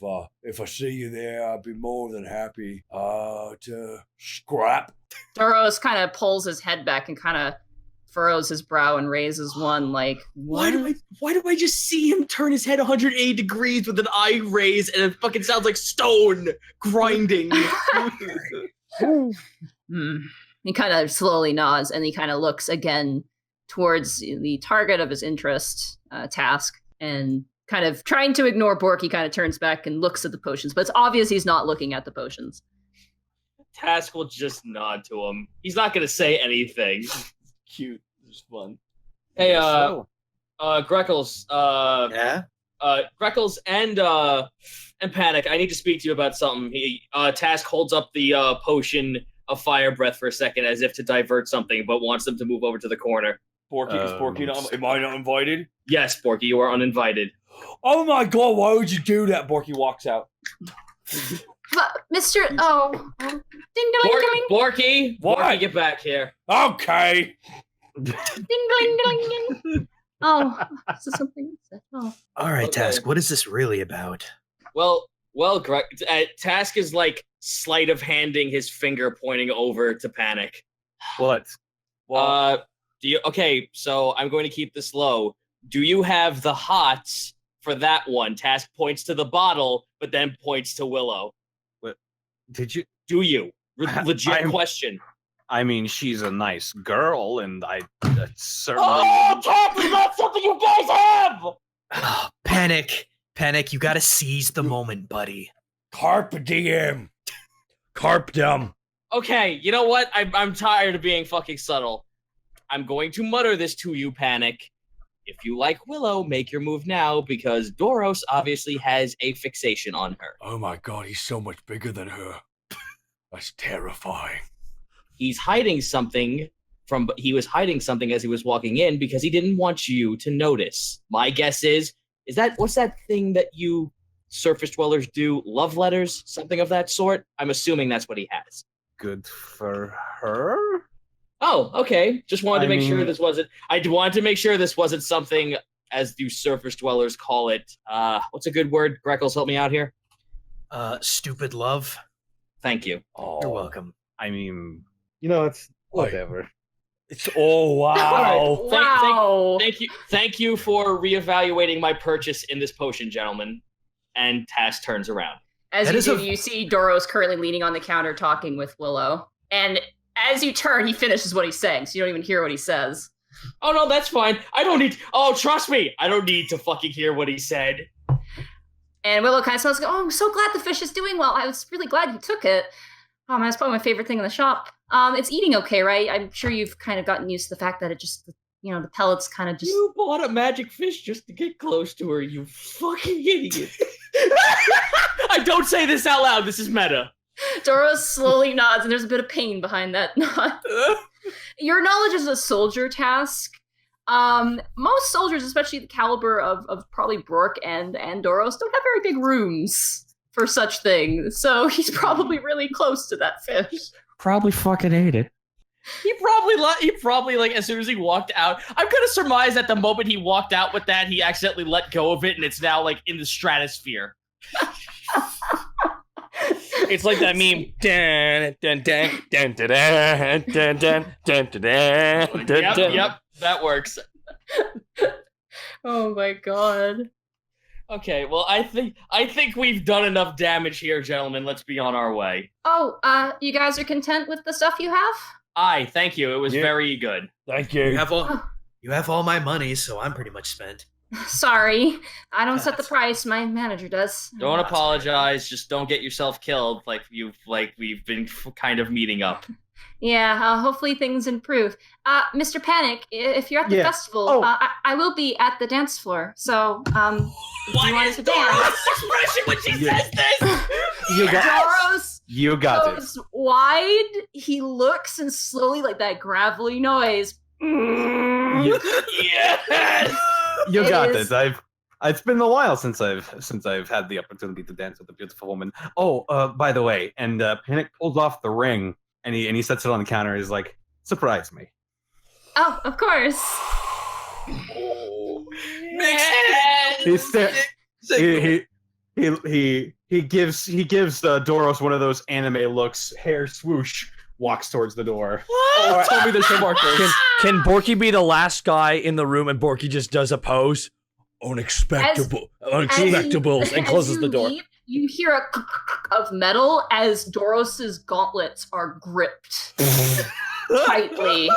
if I see you there, I'd be more than happy to scrap. Doros kind of pulls his head back and kind of furrows his brow and raises one, like, what? Why do I just see him turn his head 180 degrees with an eye raise, and it fucking sounds like stone grinding? He kind of slowly nods, and he kind of looks again towards the target of his interest, Task, and kind of trying to ignore Bork, he kind of turns back and looks at the potions, but it's obvious he's not looking at the potions. Task will just nod to him. He's not going to say anything. Cute. It's fun. Hey, Greckles. Yeah? Greckles and Panic, I need to speak to you about something. Task holds up the potion of fire breath for a second as if to divert something, but wants them to move over to the corner. Am I not invited? Yes, Borky, you are uninvited. Oh my god, why would you do that? Borky walks out. But, Mr. Oh. Ding-a-ling-a-ling. Borky, What? get back here. Okay. Ding-a-ling-a-ling. Oh, is this something? Oh. All right, Okay. Task, what is this really about? Well, Task is like sleight of handing his finger pointing over to Panic. What? Okay, so I'm going to keep this low. Do you have the hots for that one? Task points to the bottle, but then points to Willow. Did you? Do you? Legit question. I mean, she's a nice girl, and I certainly. Oh, Task is not something you guys have! Panic, you gotta seize the moment, buddy. Carpe diem. Carpe diem. Okay, you know what? I'm tired of being fucking subtle. I'm going to mutter this to you, Panic. If you like Willow, make your move now, because Doros obviously has a fixation on her. Oh my god, he's so much bigger than her. That's terrifying. He was hiding something as he was walking in because he didn't want you to notice. My guess is that what's that thing that you surface dwellers do love letters, something of that sort. I'm assuming that's what he has. Good for her. Oh, okay. Just wanted to make sure this wasn't. I wanted to make sure this wasn't something, as do surface dwellers call it. What's a good word? Greckles, help me out here. Stupid love. Thank you. Oh, You're welcome. I mean, it's whatever. It's wow. Wow. Thank you for reevaluating my purchase in this potion, gentlemen. And Tass turns around. As you see Doros currently leaning on the counter talking with Willow. And as you turn, he finishes what he's saying, so you don't even hear what he says. Oh, no, that's fine. I don't need... Oh, trust me. I don't need to fucking hear what he said. And Willow kind of smells, oh, I'm so glad the fish is doing well. I was really glad you took it. Oh, man, it's probably my favorite thing in the shop. It's eating okay, right? I'm sure you've kind of gotten used to the fact that it just, the pellets kind of just... You bought a magic fish just to get close to her, you fucking idiot. I don't say this out loud. This is meta. Doros slowly nods, and there's a bit of pain behind that nod. Your knowledge is a soldier task. Most soldiers, especially the caliber of probably Brooke and Doros, don't have very big rooms for such things. So he's probably really close to that fish. Probably fucking ate it. He probably like as soon as he walked out. I'm gonna surmise that the moment he walked out with that, he accidentally let go of it, and it's now like in the stratosphere. It's like that meme. Dun, dun, dun, dun, dun, dun, dun, dun, dun, dun, dun. Yep, that works. Oh my god. Okay, well, I think we've done enough damage here, gentlemen. Let's be on our way. Oh, you guys are content with the stuff you have? Aye, thank you. It was very good. Thank you. You have all my money, so I'm pretty much spent. Sorry, I don't set the price. My manager does. Don't apologize. Just don't get yourself killed. We've been kind of meeting up. Yeah, hopefully things improve. Mr. Panic, if you're at the festival, I will be at the dance floor. So, if you want to dance, expression when she says this. You got goes wide. He looks and slowly, like that gravelly noise. Yes. You got this. It's been a while since I've had the opportunity to dance with a beautiful woman. Oh, by the way, and Panic pulls off the ring and he sets it on the counter. He's like, "Surprise me." Oh, of course. He gives Doros one of those anime looks. Hair swoosh. Walks towards the door. Oh, tell me there's no more kills. Can Borky be the last guy in the room and Borky just does a pose? Unexpectables, and closes the door. You hear a of metal as Doros's gauntlets are gripped tightly.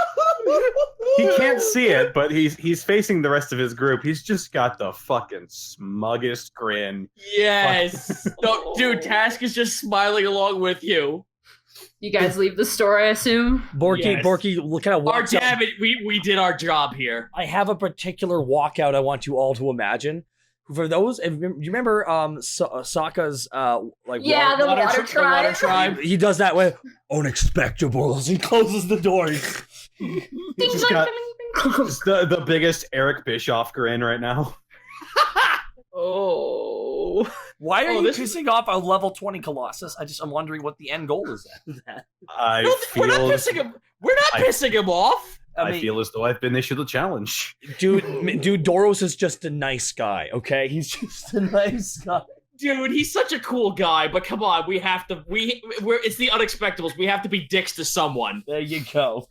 He can't see it, but he's facing the rest of his group. He's just got the fucking smuggest grin. Yes. No, dude, Task is just smiling along with you. You guys leave the store, I assume? Borky kind of walks out. Damn it, we did our job here. I have a particular walkout I want you all to imagine. For those, you remember Sokka's the water tribe. The water tribe. He does that with Unexpectables. He closes the door. He's just got the biggest Eric Bischoff grin right now. Oh. Why are you pissing off a level 20 Colossus? I'm wondering what the end goal is at that. We're not pissing him off. I feel as though I've been issued a challenge. Dude, Doros is just a nice guy, okay? He's just a nice guy. Dude, he's such a cool guy, but come on, it's the Unexpectables. We have to be dicks to someone. There you go.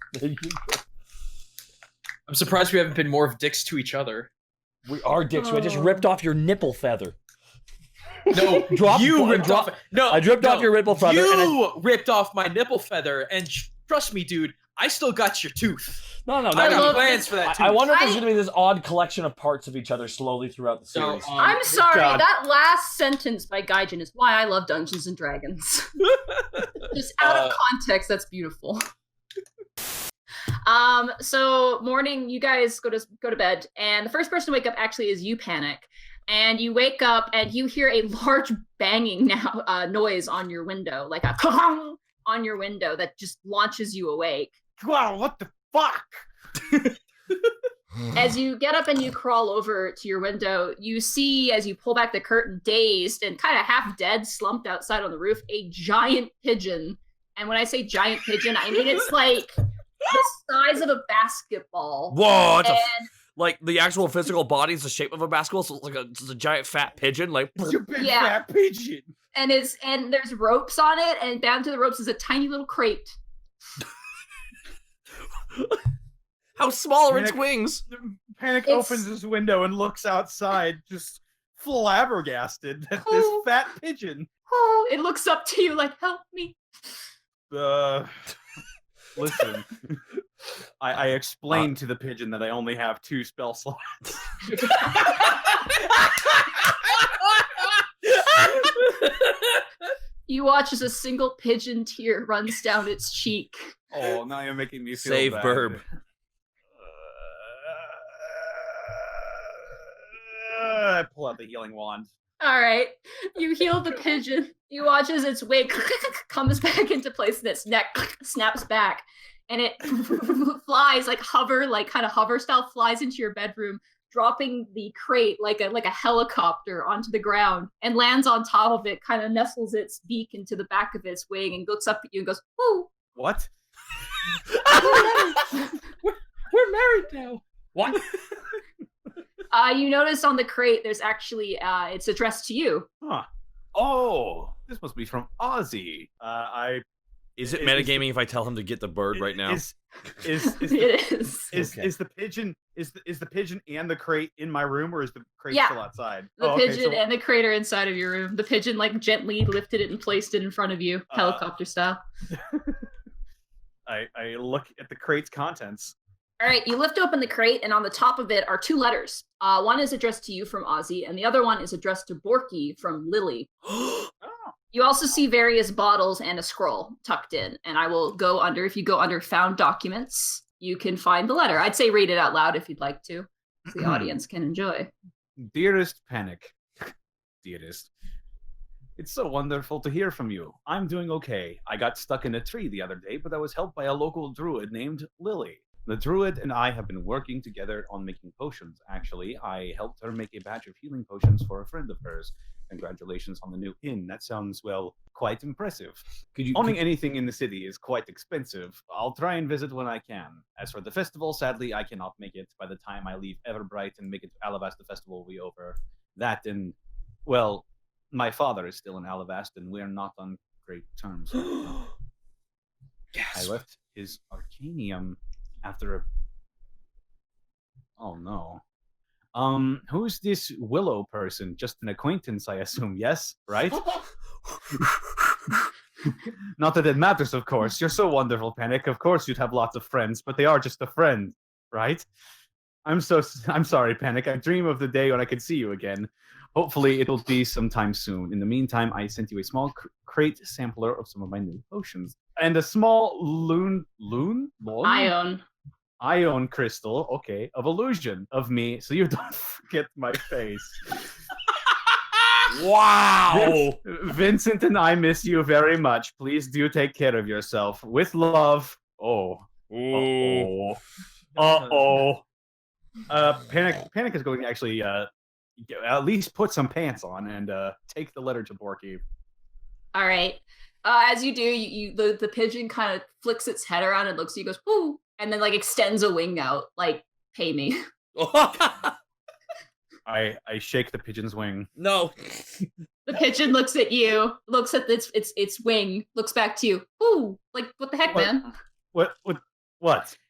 I'm surprised we haven't been more of dicks to each other. We are dicks. I just ripped off your nipple feather. No, ripped off. No, I ripped off your nipple feather. You ripped off my nipple feather, and trust me, dude, I still got your tooth. No. I got plans for that tooth. I wonder if there's going to be this odd collection of parts of each other slowly throughout the series. I'm sorry, that last sentence by Gaijin is why I love Dungeons and Dragons. Just out of context, that's beautiful. So morning, you guys go to bed, and the first person to wake up actually is you, Panic. And you wake up and you hear a large banging noise on your window, like a on your window that just launches you awake. Wow, what the fuck? As you get up and you crawl over to your window, you see, as you pull back the curtain, dazed and kind of half dead, slumped outside on the roof, a giant pigeon. And when I say giant pigeon, I mean it's like the size of a basketball. Whoa! Like the actual physical body is the shape of a basketball, so it's like it's a giant fat pigeon. Like it's a big fat pigeon. And there's ropes on it, and bound to the ropes is a tiny little crate. How small are its wings? Panic opens his window and looks outside, just flabbergasted at this fat pigeon. Oh, it looks up to you like, help me. Listen, I explained to the pigeon that I only have 2 spell slots. You watch as a single pigeon tear runs down its cheek. Oh, now you're making me feel Save bad. Burb. I pull out the healing wand. All right, you heal the pigeon. You watch as its wig comes back into place and its neck snaps back, and it flies kind of hover style, flies into your bedroom, dropping the crate like a helicopter onto the ground, and lands on top of it, kind of nestles its beak into the back of its wing, and looks up at you and goes, "Ooh, what? We're married now." What? You notice on the crate there's actually it's addressed to you. Huh. Oh, this must be from Ozzy. Is it metagaming if I tell him to get the bird right now? It is. Is the pigeon the pigeon and the crate in my room, or is the crate still outside? The pigeon and the crate are inside of your room. The pigeon gently lifted it and placed it in front of you, helicopter style. I look at the crate's contents. All right, you lift open the crate, and on the top of it are 2 letters. One is addressed to you from Ozzy, and the other one is addressed to Borky from Lily. You also see various bottles and a scroll tucked in, and I will go under, if you go under Found Documents, you can find the letter. I'd say read it out loud if you'd like to, so the audience can enjoy. Dearest Panic, dearest, it's so wonderful to hear from you. I'm doing okay. I got stuck in a tree the other day, but I was helped by a local druid named Lily. The druid and I have been working together on making potions. Actually, I helped her make a batch of healing potions for a friend of hers. Congratulations on the new inn. That sounds, well, quite impressive. Owning anything in the city is quite expensive. I'll try and visit when I can. As for the festival, sadly, I cannot make it. By the time I leave Everbright and make it to Alabast, the festival will be over. That and, well, my father is still in Alabast, and we're not on great terms. Yes. I left his Arcanium after a... Oh, no. Who's this Willow person? Just an acquaintance, I assume, yes? Right? Not that it matters, of course. You're so wonderful, Panic. Of course you'd have lots of friends, but they are just a friend, right? I'm sorry, Panic. I dream of the day when I can see you again. Hopefully it'll be sometime soon. In the meantime, I sent you a small crate sampler of some of my new potions. And a small ion crystal, okay, of illusion of me, so you don't forget my face. Wow! Vincent and I miss you very much. Please do take care of yourself. With love. Panic is going to actually at least put some pants on and take the letter to Borky. All right. As you do, the pigeon kind of flicks its head around and looks at you, goes, "Woo!" and then extends a wing out, pay me. I shake the pigeon's wing. No. The pigeon looks at you, looks at its wing, looks back to you. Ooh, what the heck, man? What?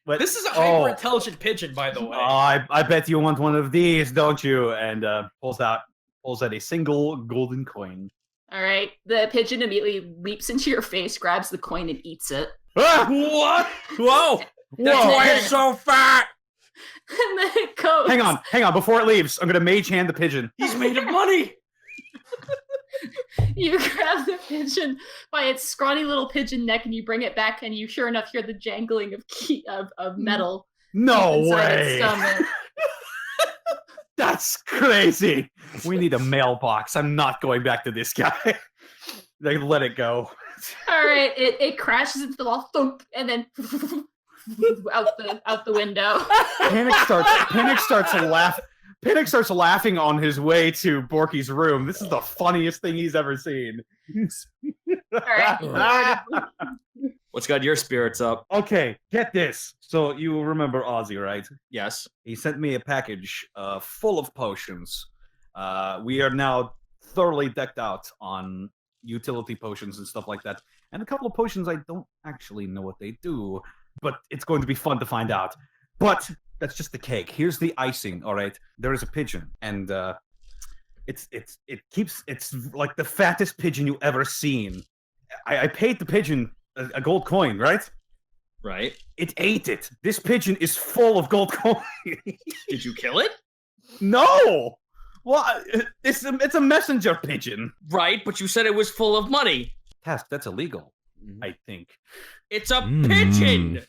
This is a hyper-intelligent pigeon, by the way. I bet you want one of these, don't you? And pulls out a single golden coin. All right. The pigeon immediately leaps into your face, grabs the coin, and eats it. Ah! What? Whoa! That's why it's so fat! And then it goes. Hang on. Before it leaves, I'm going to mage hand the pigeon. He's made of money! You grab the pigeon by its scrawny little pigeon neck and you bring it back, and you sure enough hear the jangling of metal. No inside its way! stomach. That's crazy. We need a mailbox. I'm not going back to this guy. Let it go. All right, it crashes into the wall, thunk, and then out the window. Panic starts laughing on his way to Borky's room. This is the funniest thing he's ever seen. All right. What's got your spirits up? Okay, get this. So you remember Ozzy, right? Yes. He sent me a package full of potions. We are now thoroughly decked out on utility potions and stuff like that. And a couple of potions I don't actually know what they do, but it's going to be fun to find out. But that's just the cake. Here's the icing, all right? There is a pigeon, and it's like the fattest pigeon you ever seen. I paid the pigeon a gold coin, right? Right. It ate it. This pigeon is full of gold coins. Did you kill it? No! Well, it's a messenger pigeon. Right, but you said it was full of money. Task, that's illegal, I think. It's a pigeon!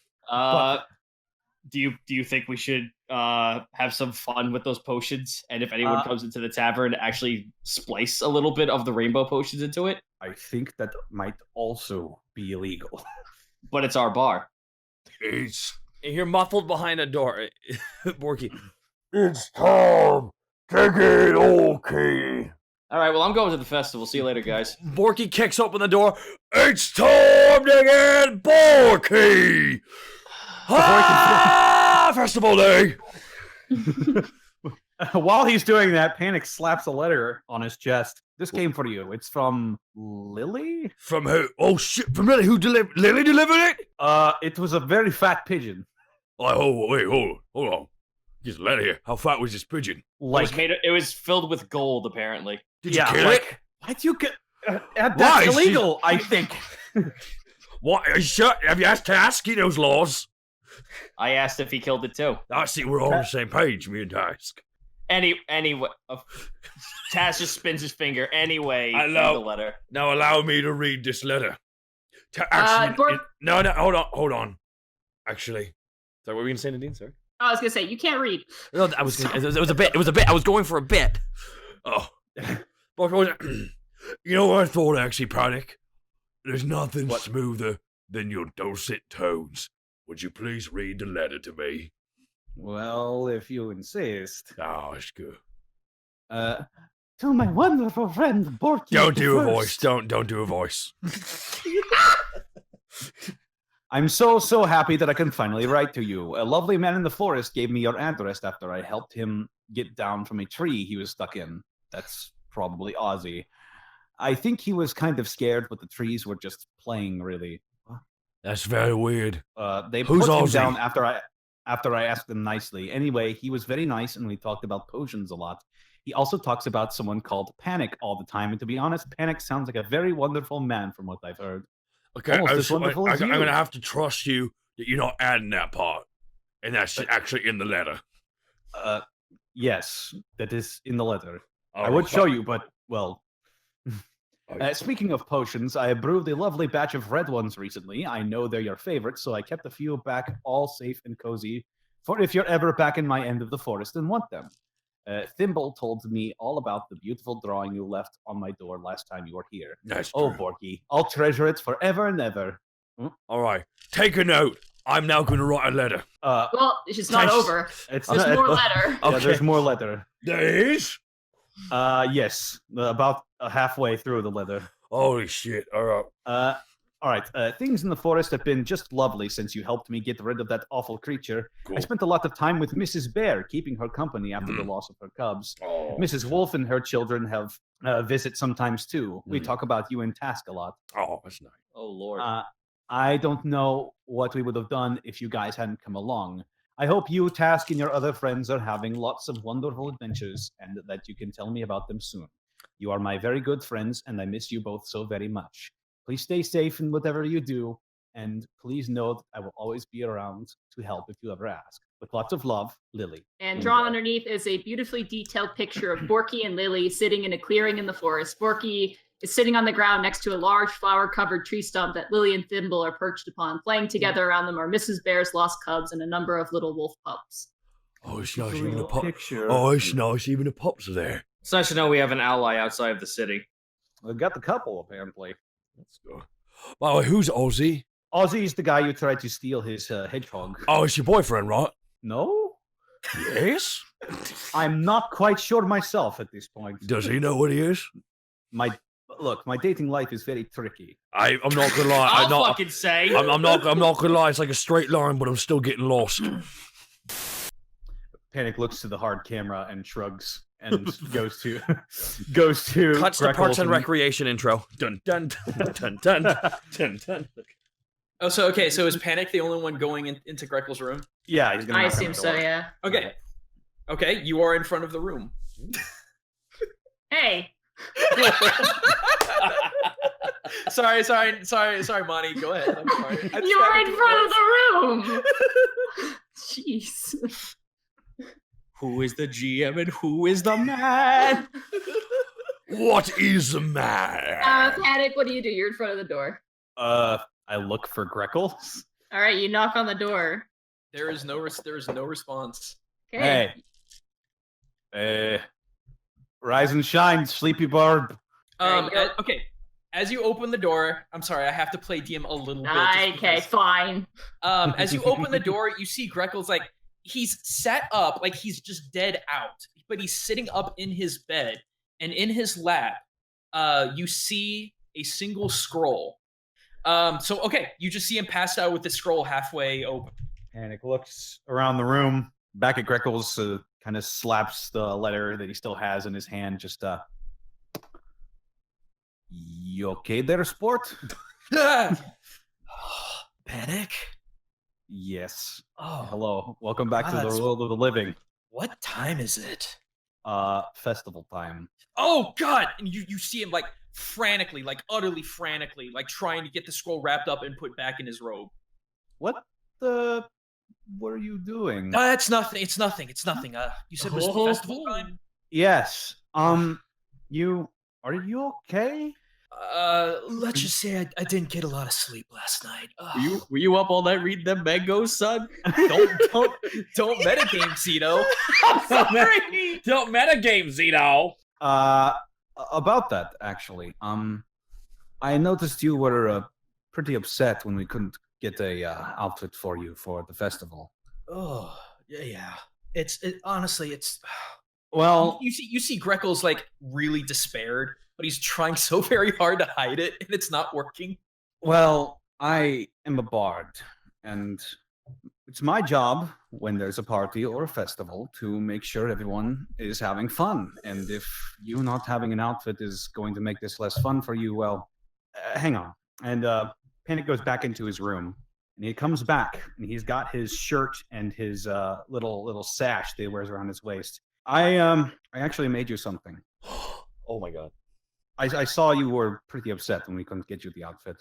Do you think we should have some fun with those potions? And if anyone comes into the tavern, actually splice a little bit of the rainbow potions into it? I think that might also be illegal. But it's our bar. You're muffled behind a door. Borky. It's time. Take it, okay. All right, well, I'm going to the festival. See you later, guys. Borky kicks open the door. It's time to get Borky! Festival day! While he's doing that, Panic slaps a letter on his chest. This came for you. It's from Lily? From who? Oh, shit. From Lily? Lily delivered it? It was a very fat pigeon. Hold on. Just a letter here. How fat was this pigeon? It was filled with gold, apparently. Did you kill it? Why'd you get... that's illegal, I think. What? Are you sure? Have you asked Task? He knows laws. I asked if he killed it, too. I see we're all on the same page, me and Task. Anyway, Taz just spins his finger. Anyway, I know. the letter. Now allow me to read this letter. No, hold on. Actually, Sorry, what were we gonna say, Nadine? Sorry. I was gonna say you can't read. No, I was. It was a bit. I was going for a bit. Oh, but you know what I thought? Actually, Panic. There's nothing smoother than your dulcet tones. Would you please read the letter to me? Well, if you insist. Oh, it's good. To my wonderful friend Borky. Don't do a voice. Don't do a voice. I'm so happy that I can finally write to you. A lovely man in the forest gave me your address after I helped him get down from a tree he was stuck in. That's probably Ozzy. I think he was kind of scared, but the trees were just playing, really. That's very weird. They Who's put him Ozzy? down after I asked them nicely. Anyway, he was very nice, and we talked about potions a lot. He also talks about someone called Panic all the time, and to be honest, Panic sounds like a very wonderful man from what I've heard. Okay, Almost as wonderful as I'm you. going to have to trust you that you're not adding that part. And that's actually in the letter. Yes, that is in the letter. Oh, I would show you, but, well... speaking of potions, I brewed a lovely batch of red ones recently. I know they're your favorite, so I kept a few back all safe and cozy for if you're ever back in my end of the forest and want them. Thimble told me all about the beautiful drawing you left on my door last time you were here. That's Oh, true. Borky, I'll treasure it forever and ever. All right, take a note. I'm now going to write a letter. Well, it's just not over. There's There's more letter. Yeah, there's more letter. There is? Yes, about halfway through the letter. Holy shit, all right. All right, things in the forest have been just lovely since you helped me get rid of that awful creature. Cool. I spent a lot of time with Mrs. Bear, keeping her company after the loss of her cubs. Oh. Mrs. Wolf and her children have visit sometimes too. We talk about you and Task a lot. Oh, that's nice. Oh, Lord. I don't know what we would have done if you guys hadn't come along. I hope you, Task, and your other friends are having lots of wonderful adventures and that you can tell me about them soon. You are my very good friends, and I miss you both so very much. Please stay safe in whatever you do, and please know that I will always be around to help if you ever ask. With lots of love, Lily. And drawn underneath is a beautifully detailed picture of Borky and Lily sitting in a clearing in the forest. Borky is sitting on the ground next to a large flower-covered tree stump that Lily and Thimble are perched upon. Playing together around them are Mrs. Bear's lost cubs and a number of little wolf pups. Oh, it's nice. Even the pups. Picture. Oh, it's nice. Even the pups are there. It's nice to know we have an ally outside of the city. We got the couple, apparently. Let's go. By the way, who's Ozzy? Ozzy's the guy you tried to steal his hedgehog. Oh, it's your boyfriend, right? No? Yes. I'm not quite sure myself at this point. Does he know what he is? My dating life is very tricky. I'm not gonna lie. I'll fucking say. I'm not gonna lie. It's like a straight line, but I'm still getting lost. Panic looks to the hard camera and shrugs and goes to Cuts the Parks and Greckles Recreation intro. Dun dun dun dun dun dun dun. Oh, so is Panic the only one going into Greckles' room? Yeah, he's gonna. I knock on assume the so, door. yeah. Okay, you are in front of the room. Hey. sorry, Monty. Go ahead. I'm sorry. You are in front of the room. Jeez. Who is the GM and who is the man? What is the man? Panic, what do? You're in front of the door. I look for Greckles. All right, you knock on the door. There is no response. Okay. Hey. Rise and shine, sleepy barb. Okay. As you open the door, I'm sorry, I have to play DM a little bit. Okay, fine. As you open the door, you see Greckles like he's sat up, like he's just dead out, but he's sitting up in his bed, and in his lap, you see a single scroll. You just see him passed out with the scroll halfway open. Panic looks around the room, back at Greckles, kind of slaps the letter that he still has in his hand. Just, you okay there, sport? Panic? Yes. Oh, Hello. Welcome back to the that's- world of the living. what time is it? Festival time. Oh God! And you see him like frantically, like utterly frantically, like trying to get the scroll wrapped up and put back in his robe. What are you doing? It's nothing. You said it was festival time. Yes. Are you okay? Let's just say I didn't get a lot of sleep last night. Were you up all night reading them mangoes, son? Don't metagame, Zito. Sorry. Don't metagame, Zito. About that, actually. I noticed you were pretty upset when we couldn't get a outfit for you for the festival. Oh, yeah. Honestly, it's. Well, you see Greckles like really despaired, but he's trying so very hard to hide it, and it's not working. well, I am a bard, and it's my job when there's a party or a festival to make sure everyone is having fun. And if you not having an outfit is going to make this less fun for you, well, hang on. And Panic goes back into his room, and he comes back, and he's got his shirt and his little sash that he wears around his waist. I actually made you something. Oh my god. I saw you were pretty upset when we couldn't get you the outfit,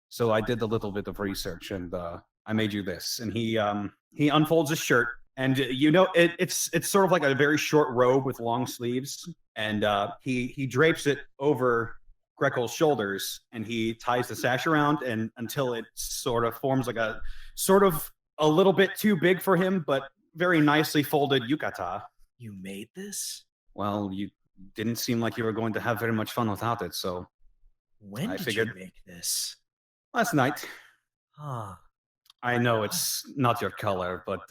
so I did a little bit of research, and I made you this. And he unfolds his shirt, and it's sort of like a very short robe with long sleeves, and he drapes it over Greckles' shoulders, and he ties the sash around, and until it sort of forms like a little bit too big for him, but very nicely folded yukata. You made this? Well, you didn't seem like you were going to have very much fun without it, so When I did figured- you make this? last night. Huh. I know it's not your color, but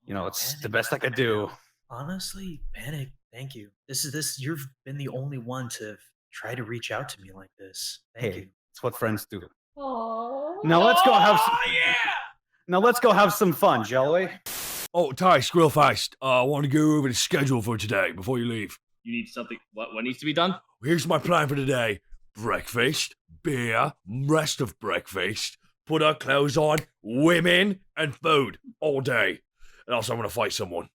it's the best I could do. Honestly, Panic, thank you. You've been the only one to try to reach out to me like this. Thank Hey, you. it's what friends do. Aww. Now let's go have some. Now let's go have some fun, shall we? Oh, Ty, real fast. I want to go over the schedule for today before you leave. You need something. What needs to be done? Here's my plan for today. Breakfast, beer, rest of breakfast, put our clothes on, women, and food all day. And also I'm going to fight someone.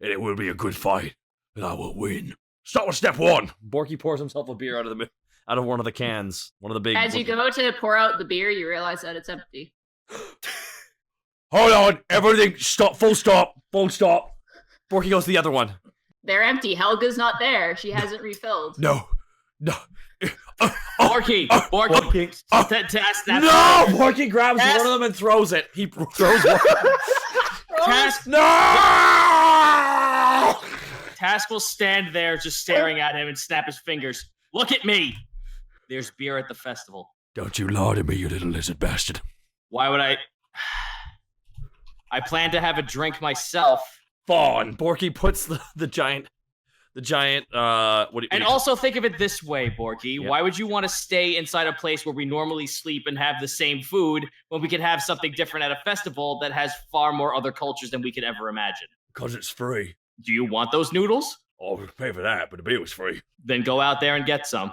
And it will be a good fight. And I will win. Start with step one. Borky pours himself a beer out of one of the cans. One of the big... As you go to pour out the beer, you realize that it's empty. Hold on. Everything. Stop. Full stop. Full stop. Borky goes to the other one. They're empty. Helga's not there. She hasn't refilled. No. Borky! To ask that. No! Borky grabs one of them and throws it. He throws one. Task, No! Task will stand there just staring at him and snap his fingers. Look at me! There's beer at the festival. Don't you lie to me, you little lizard bastard. Why would I? I plan to have a drink myself. Fine. Borky puts the giant. And also think of it this way, Borky. Yeah. Why would you want to stay inside a place where we normally sleep and have the same food when we could have something different at a festival that has far more other cultures than we could ever imagine? Because it's free. Do you want those noodles? Oh, we pay for that, but the beer was free. Then go out there and get some.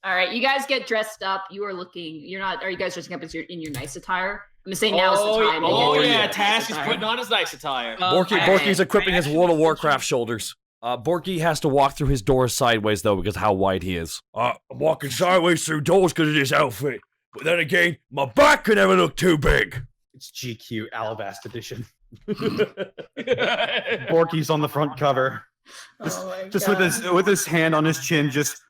All right, you guys get dressed up. You're not. Are you guys dressing up as in your nice attire? I'm gonna say now's the time. Oh yeah, Task is putting on his nice attire. Borky's equipping his World of Warcraft shoulders. Borky has to walk through his doors sideways, though, because of how wide he is. I'm walking sideways through doors because of this outfit. But then again, my back could never look too big. It's GQ Alabast edition. Borky's on the front cover. Just with his hand on his chin, just...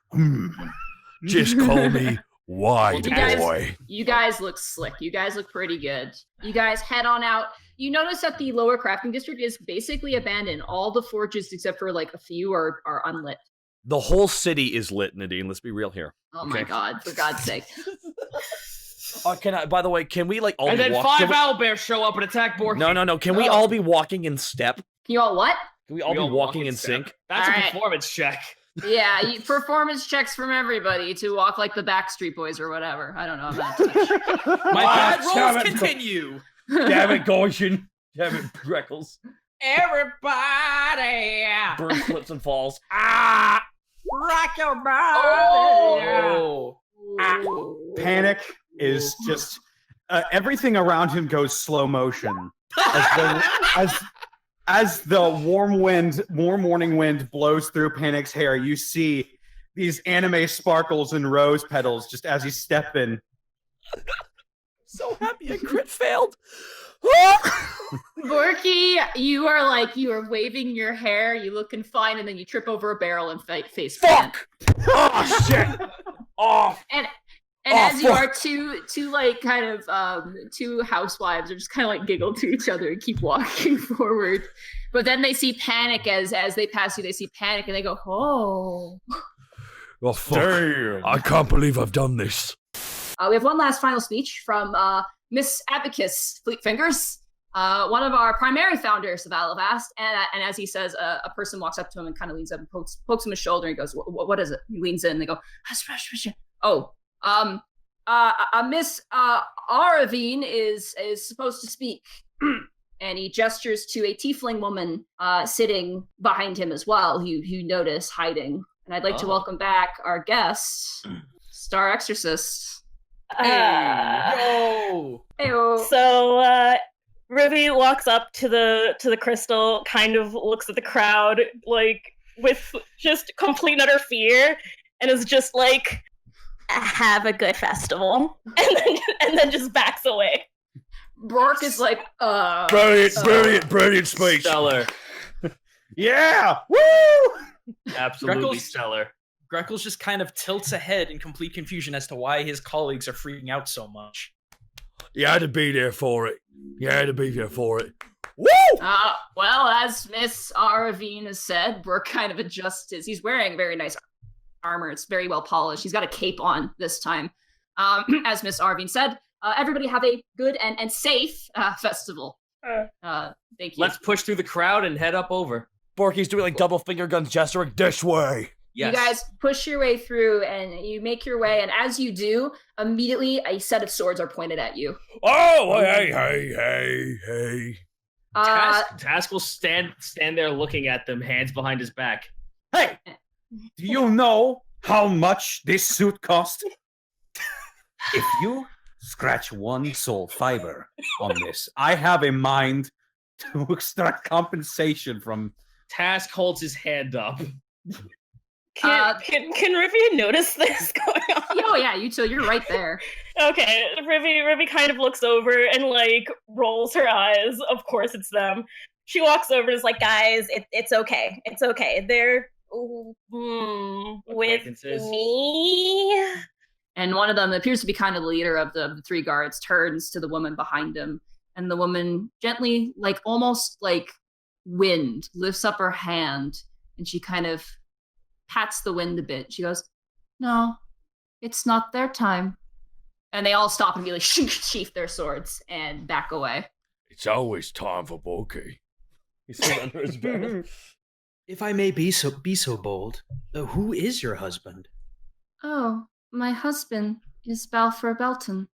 Just call me Wide Boy. You guys look slick. You guys look pretty good. You guys head on out. You notice that the lower crafting district is basically abandoned. All the forges, except for like a few, are unlit. The whole city is lit, Nadine. Let's be real here. Oh my god! For God's sake! By the way, can we like all? And then walk? 5 owlbears show up and attack Borky. No. Can we all be walking in step? Can you all what? Can we all be walking in sync? That's All a right. performance check. Yeah, performance checks from everybody to walk like the Backstreet Boys or whatever. I don't know about that. My bad damn rolls it. continue. Damn it, Goshen. Damn it, Greckles. Everybody, Bird flips and falls. rock your body. Oh. Panic is just everything around him goes slow motion as the warm morning wind blows through Panic's hair. You see these anime sparkles and rose petals just as you step in. So happy a crit failed. Borky, you are waving your hair, you looking fine, and then you trip over a barrel and face plant. Fuck! Oh, shit! Oh! And as you are two housewives are just kind of like giggle to each other and keep walking forward. But then they see Panic as they pass you. They see Panic and they go, "Oh!" Oh, fuck. Damn. I can't believe I've done this. We have one last final speech from Miss Abacus Fleetfingers, one of our primary founders of Alavast. And as he says, a person walks up to him and kind of leans up and pokes him in the shoulder and goes, "What is it?" He leans in and they go, "Oh, Miss Airivine is supposed to speak." And he gestures to a tiefling woman sitting behind him as well, who you notice hiding. And I'd like to welcome back our guest, Star Exorcist. Yo. Heyo. So Ruby walks up to the crystal, kind of looks at the crowd like with just complete and utter fear, and is just like, "Have a good festival," and then just backs away. Bork is like, Brilliant speech. Stellar. Yeah! Woo! Absolutely Greckles- stellar. Greckles just kind of tilts ahead in complete confusion as to why his colleagues are freaking out so much. You had to be there for it. Woo! well, as Miss Airivine has said, Bork kind of adjusts he's wearing very nice armor. It's very well polished. He's got a cape on this time. As Miss Airivine said, everybody have a good and safe festival. Thank you. Let's push through the crowd and head up over. Borky's doing like double finger guns gesturing This way. Yes. You guys push your way through and you make your way, and as you do, immediately a set of swords are pointed at you. Oh, hey. Task will stand there looking at them, hands behind his back. Hey! Do you know how much this suit cost? If you scratch one soul fiber on this, I have a mind to extract compensation from... Task holds his hand up. Can Rivia notice this going on? Oh yeah, you're right there. Okay, Rivy kind of looks over and like rolls her eyes. Of course it's them. She walks over and is like, "Guys, it's okay. It's okay. They're with me." And one of them appears to be kind of the leader of the three guards, turns to the woman behind him, and the woman gently, like almost like wind, lifts up her hand, and she kind of pats the wind a bit. She goes, "No, it's not their time. And they all stop and be like, sheath their swords and back away. It's always time for Borky. He said under his breath. If I may be so bold, who is your husband? Oh, my husband is Balfour Belton.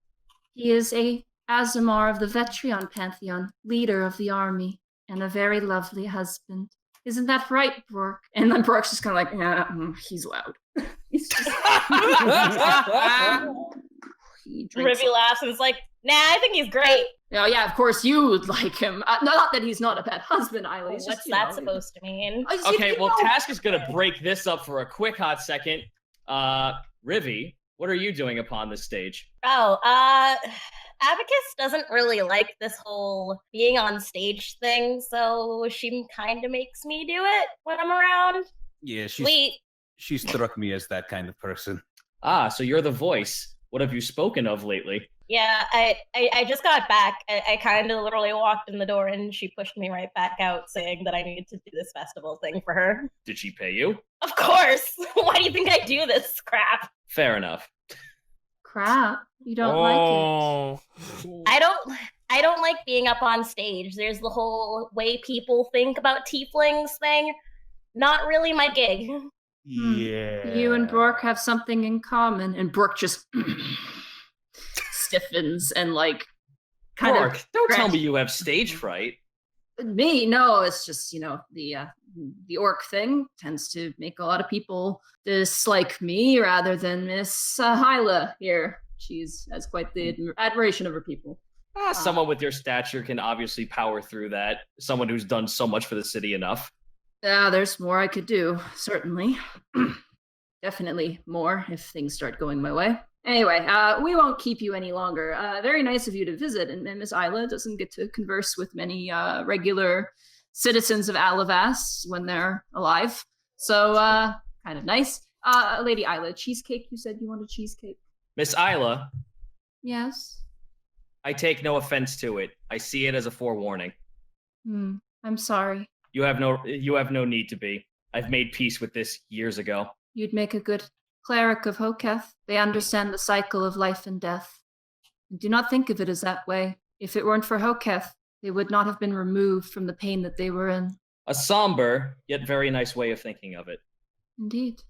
He is a Azamar of the Vetrion Pantheon, leader of the army, and a very lovely husband. Isn't that right, Brooke? And then Brooke's just kind of like, yeah, he's loud. He's just... Rivy laughs and is like, nah, I think he's great. Oh, yeah, of course you would like him. Not that he's not a bad husband, Aila. What's that supposed to mean? Okay, well, Task is going to break this up for a quick hot second. Rivy, what are you doing upon this stage? Oh, Abacus doesn't really like this whole being on stage thing, so she kind of makes me do it when I'm around. Yeah, Sweet. She struck me as that kind of person. Ah, so you're the voice. What have you spoken of lately? Yeah, I just got back. I kind of literally walked in the door and she pushed me right back out saying that I needed to do this festival thing for her. Did she pay you? Of course! Why do you think I do this crap? Fair enough. Crap. You don't like it. I don't like being up on stage. There's the whole way people think about tieflings thing. Not really my gig. Yeah. You and Brooke have something in common. And Brooke just stiffens and like kind Brooke, of... don't tell me you have stage fright. Me? No, it's just, the orc thing tends to make a lot of people dislike me rather than Miss Aila here. She's has quite the admiration of her people. Someone with your stature can obviously power through that. Someone who's done so much for the city enough. Yeah, there's more I could do, certainly. Definitely more if things start going my way. Anyway, we won't keep you any longer. Very nice of you to visit, and Miss Aila doesn't get to converse with many regular citizens of Alavast when they're alive. So, kind of nice. Lady Aila, cheesecake, you said you wanted cheesecake? Miss Aila? Yes? I take no offense to it. I see it as a forewarning. I'm sorry. You have no need to be. I've made peace with this years ago. You'd make a good cleric of Hoketh. They understand the cycle of life and death. And do not think of it as that way. If it weren't for Hoketh, they would not have been removed from the pain that they were in. A somber, yet very nice way of thinking of it. Indeed.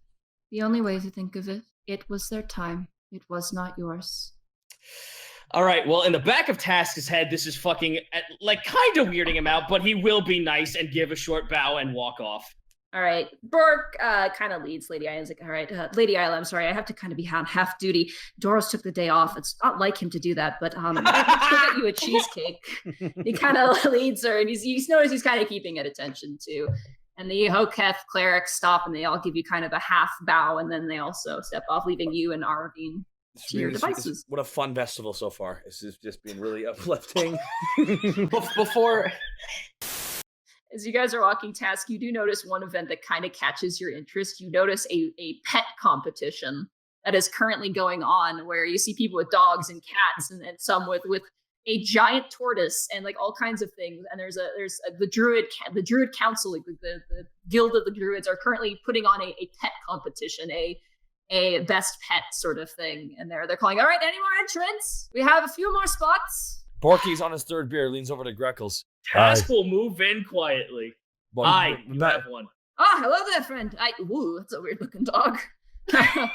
The only way to think of it. It was their time. It was not yours. All right, well, in the back of Task's head, this is fucking, kind of weirding him out, but he will be nice and give a short bow and walk off. All right, Bork kind of leads Lady Aila. Like, all right, Lady Aila, I'm sorry, I have to kind of be on half duty. Doros took the day off. It's not like him to do that, but I'll get you a cheesecake. He kind of leads her, and he's noticed he's kind of keeping at attention too. And the Hoketh clerics stop, and they all give you kind of a half bow, and then they also step off, leaving you and Airivine to your devices. What a fun festival so far. This has just been really uplifting. Before... As you guys are walking Task, you do notice one event that kind of catches your interest. You notice a pet competition that is currently going on where you see people with dogs and cats and some with a giant tortoise and like all kinds of things. And there's the Druid Council, like the Guild of the Druids are currently putting on a pet competition, a best pet sort of thing. And they're calling, all right, any more entrants? We have a few more spots. Borky's on his third beer, leans over to Greckles. Task will move in quietly. Hi, you have one. Oh, hello there, friend. Ooh, that's a weird looking dog. Hi,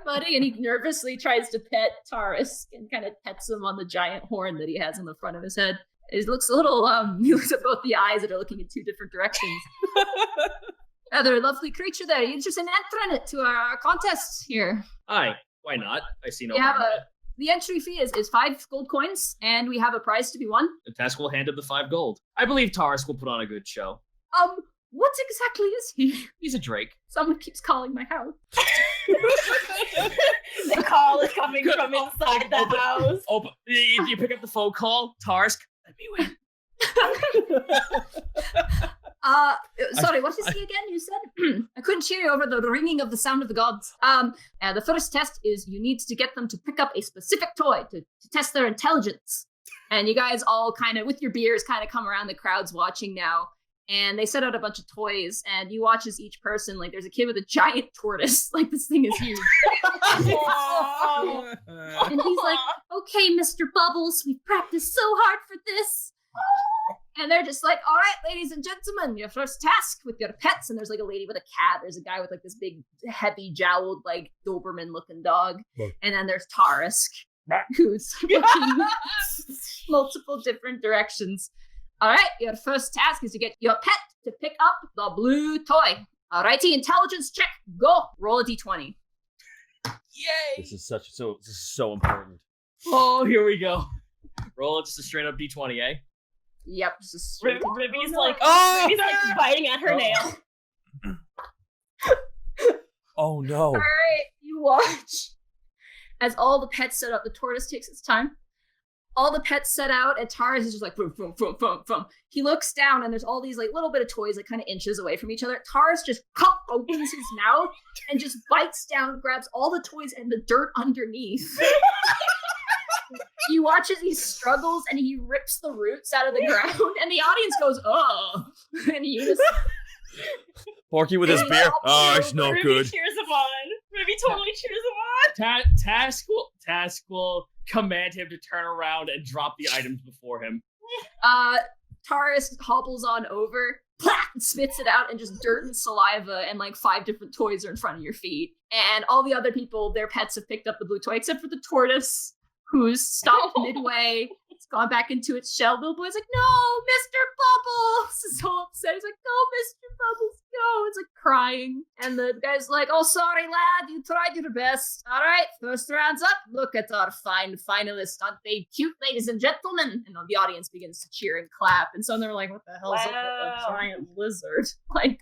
buddy. And he nervously tries to pet Taurus and kind of pets him on the giant horn that he has in the front of his head. He looks a little, he looks at both the eyes that are looking in two different directions. Another lovely creature there. Are you interested in entering it to our contest here? Hi, why not? I see no We have harm in it. The entry fee is 5 gold coins, and we have a prize to be won. The Task will hand him the 5 gold. I believe Taurus will put on a good show. What exactly is he? He's a drake. Someone keeps calling my house. The call is coming from inside the house. You pick up the phone call. Taurus, let me win. Sorry, what is he again? You said? I couldn't hear you over the ringing of the sound of the gods. The first test is you need to get them to pick up a specific toy to test their intelligence. And you guys all kind of, with your beers, kind of come around, the crowd's watching now. and they set out a bunch of toys, and you watch as each person, like, there's a kid with a giant tortoise. Like, this thing is huge. And he's like, okay, Mr. Bubbles, we've practiced so hard for this. And they're just like, all right, ladies and gentlemen, your first task with your pets. And there's like a lady with a cat. There's a guy with like this big, heavy, jowled, like Doberman-looking dog. And then there's Tarisk, who's looking multiple different directions. All right, your first task is to get your pet to pick up the blue toy. All righty, intelligence check, go. Roll a d20. Yay! This is so important. Oh, here we go. Roll just a straight up d20, eh? Yep, just a straight Ribby's like, Ribby's like biting at her nail. Oh no. All right, you watch as all the pets set up. The tortoise takes its time. All the pets set out, and Taurus is just like, vroom, vroom, vroom, vroom, vroom. He looks down, and there's all these like little bit of toys, like kind of inches away from each other. Taurus just opens his mouth and just bites down, grabs all the toys and the dirt underneath. You watch as he struggles, and he rips the roots out of the ground, and the audience goes, oh, in unison. Borky with his beer. Oh, it's no Ruby good. cheers him on. Ruby totally cheers him on. Task will command him to turn around and drop the items before him. Taurus hobbles on over, spits it out, and just dirt and saliva and like 5 different toys are in front of your feet. And all the other people, their pets have picked up the blue toy, except for the tortoise, who's stopped midway. It's gone back into its shell. Little boy's like, no, Mr. Bubbles! He's so upset. He's like, no, Mr. Bubbles, go! It's like crying. And the guy's like, oh, sorry, lad. You tried your best. All right, first round's up. Look at our fine finalists. Aren't they cute, ladies and gentlemen? And the audience begins to cheer and clap. And so they're like, what the hell is up with a giant lizard? Like,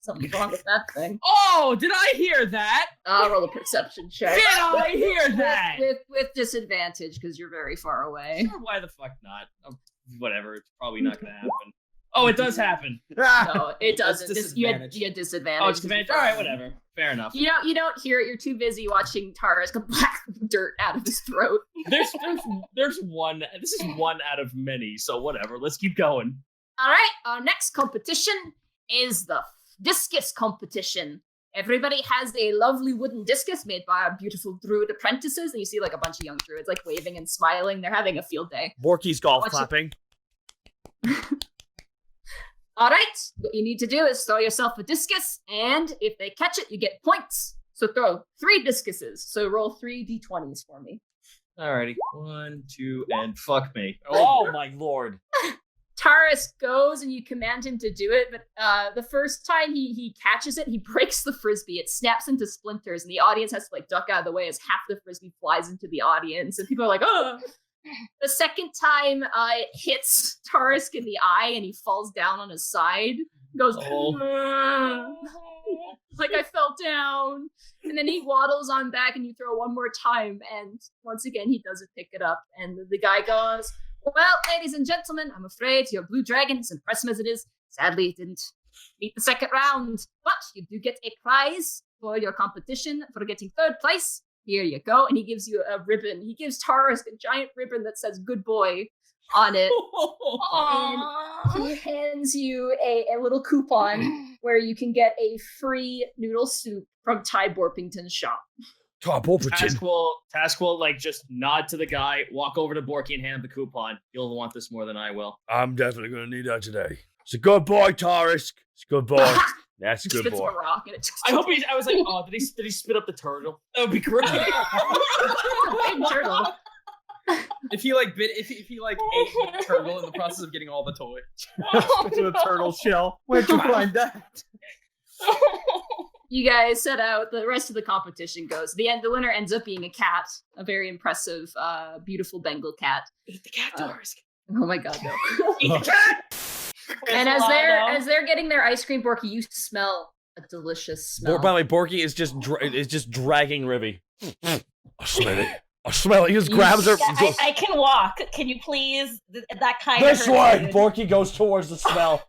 something's wrong with that thing. Oh, did I hear that? I'll roll a perception check. Did I hear that? With disadvantage, because you're very far away. Sure, why the fuck not? Oh, whatever, it's probably not gonna happen. Oh, it does happen. No, it doesn't. That's You had disadvantage. disadvantage. Oh, it's advantage. All right, whatever. Fair enough. You don't hear it. You're too busy watching Taurus come dirt out of his throat. There's one. This is one out of many. So whatever. Let's keep going. All right, our next competition is the discus competition. Everybody has a lovely wooden discus made by our beautiful druid apprentices, and you see like a bunch of young druids like waving and smiling. They're having a field day. Borky's golf clapping. All right, what you need to do is throw yourself a discus, and if they catch it, you get points. So throw 3 discuses. So roll 3 d20s for me. Alrighty. 1, 2, and fuck me. Oh my lord. Taurus goes and you command him to do it, but the first time he catches it, he breaks the frisbee. It snaps into splinters, and the audience has to like duck out of the way as half the frisbee flies into the audience, and people are like, oh. The second time it hits Taurus in the eye, and he falls down on his side. He goes, like I fell down. And then he waddles on back, and you throw one more time, and once again he doesn't pick it up. And the guy goes, well, ladies and gentlemen, I'm afraid your blue dragon, as impressive as it is, sadly it didn't meet the second round. But you do get a prize for your competition for getting 3rd place. Here you go. And he gives you a ribbon. He gives Taurus a giant ribbon that says good boy on it. And he hands you a little coupon where you can get a free noodle soup from Tai Borpington's shop. Tai Borpington. Task will like just nod to the guy, walk over to Borky and hand him the coupon. You'll want this more than I will. I'm definitely going to need that today. It's a good boy, Tarisk. It's a good boy. That's a good Spits boy. a rock and it just I was like, oh, did he spit up the turtle? That would be great. big turtle. If he like ate the turtle in the process of getting all the toys. To a turtle shell. Where'd you find that? You guys set out. The rest of the competition goes. The winner ends up being a cat, a very impressive, beautiful Bengal cat. Eat the cat, Doris. Oh my god, no! Eat the cat. And as they're getting their ice cream, Borky, you smell a delicious smell. By the way, Borky is just dragging Rivy. I smell it. I smell it. He just grabs her. I can walk. Can you please? That kind This of way. Borky goes towards the smell.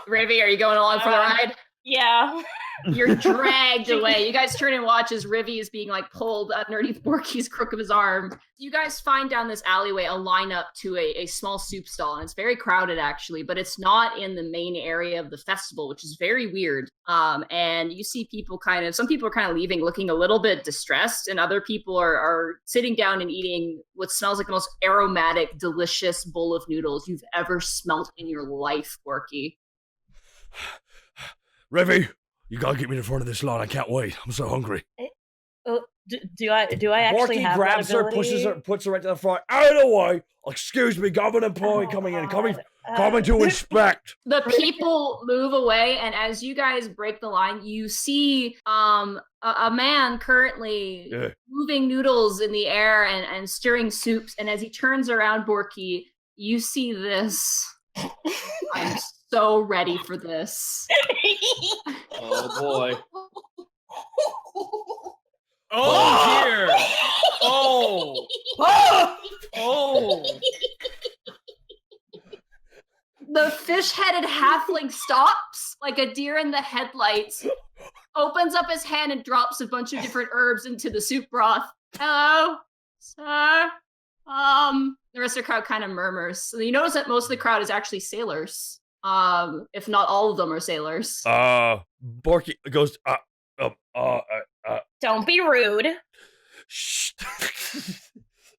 Rivy, are you going along for the ride? Yeah. You're dragged away. You guys turn and watch as Rivy is being like pulled underneath Borky's crook of his arm. You guys find down this alleyway a lineup to a small soup stall, and it's very crowded actually, but it's not in the main area of the festival, which is very weird. And you see people some people are kind of leaving looking a little bit distressed, and other people are sitting down and eating what smells like the most aromatic, delicious bowl of noodles you've ever smelt in your life, Borky. Revy, you gotta get me to the front of this line. I can't wait. I'm so hungry. Do I actually Borky have grabs that her, ability? puts her right to the front. Out of the way! Excuse me, government employee coming in. Coming to inspect. The people move away, and as you guys break the line, you see a man currently moving noodles in the air and stirring soups. And as he turns around, Borky, you see this. I'm so ready for this. Oh boy. Oh dear. Oh. Oh. The fish-headed halfling stops like a deer in the headlights, opens up his hand and drops a bunch of different herbs into the soup broth. Hello, sir. The rest of the crowd kind of murmurs. So you notice that most of the crowd is actually sailors. If not all of them are sailors. Borky goes, Don't be rude. Shh.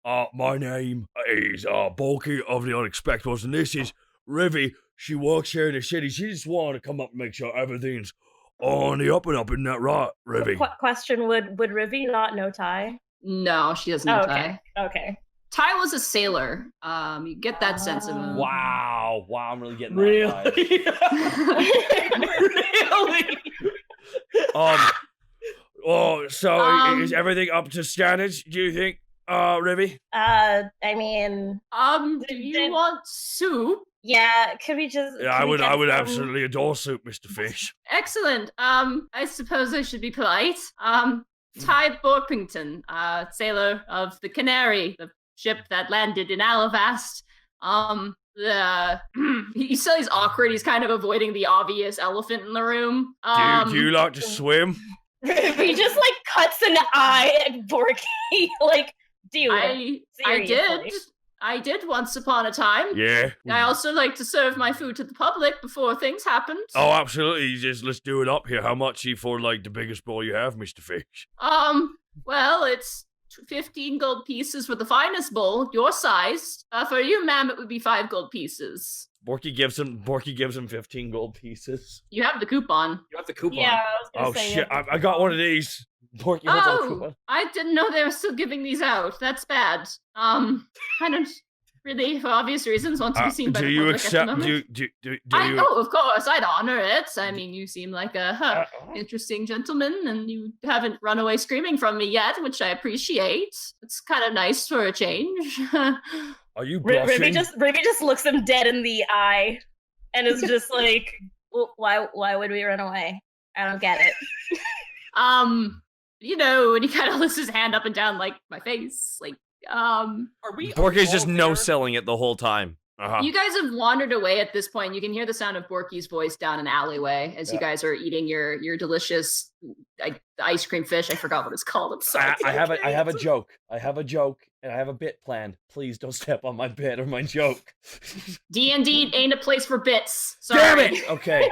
My name is Borky of the Unexpectables, and this is Rivy. She works here in the city. She just wanted to come up and make sure everything's on the up and up. Isn't that right, Rivy? Question: Would Rivy not know Tai? No, she doesn't know Tai. Okay. Tai was a sailor. You get that sense of him. Wow, I'm really getting that Really? So is everything up to standards, do you think, Rivy? I mean, do you want soup? Yeah, could we just? Yeah, I would absolutely adore soup, Mr. Fish. Excellent. I suppose I should be polite. Tai Borpington, sailor of the Canary, the ship that landed in Alavast. He's still awkward. He's kind of avoiding the obvious elephant in the room. Do you like to swim? He just like cuts an eye at Borky. Like, dude, I did once upon a time. Yeah. I also like to serve my food to the public before things happened. Oh, absolutely. Let's do it up here. How much for like the biggest bowl you have, Mr. Fish? Well, it's 15 gold pieces for the finest bowl, your size. For you, ma'am, it would be 5 gold pieces. Borky gives him 15 gold pieces. You have the coupon. You have the coupon. Yeah, I was gonna say. Shit! I got one of these. Borky holds out a coupon. I didn't know they were still giving these out. That's bad. I don't really, for obvious reasons, want to be seen by the public at the moment. Do you? Of course, I'd honor it. I mean, you seem like a interesting gentleman, and you haven't run away screaming from me yet, which I appreciate. It's kind of nice for a change. Are you blushing? Rivy just looks him dead in the eye, and is just like, "Why would we run away? I don't get it." And he kind of lifts his hand up and down, like my face, like. Are we? Borky's just no-selling it the whole time. You guys have wandered away at this point. You can hear the sound of Borky's voice down an alleyway as you guys are eating your delicious ice cream fish. I forgot what it's called. I'm sorry. I have a joke. I have a joke, and I have a bit planned. Please don't step on my bit or my joke. D&D ain't a place for bits. Sorry. Damn it! Okay.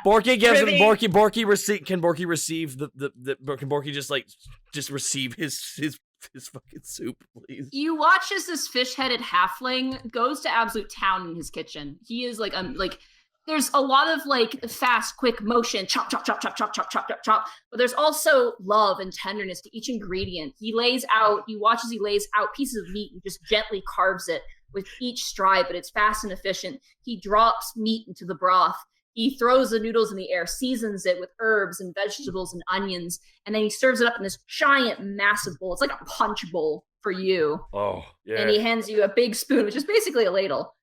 Borky gives him Borky receive. Can Borky receive can Borky just receive his fucking soup, please? You watch as this fish-headed halfling goes to absolute town in his kitchen. He is like there's a lot of like fast, quick motion, chop, chop, chop, chop, chop, chop, chop, chop, chop. But there's also love and tenderness to each ingredient. You watch as he lays out pieces of meat and just gently carves it with each stride, but it's fast and efficient. He drops meat into the broth. He throws the noodles in the air, seasons it with herbs and vegetables and onions, and then he serves it up in this giant, massive bowl. It's like a punch bowl for you. Oh, yeah. And he hands you a big spoon, which is basically a ladle.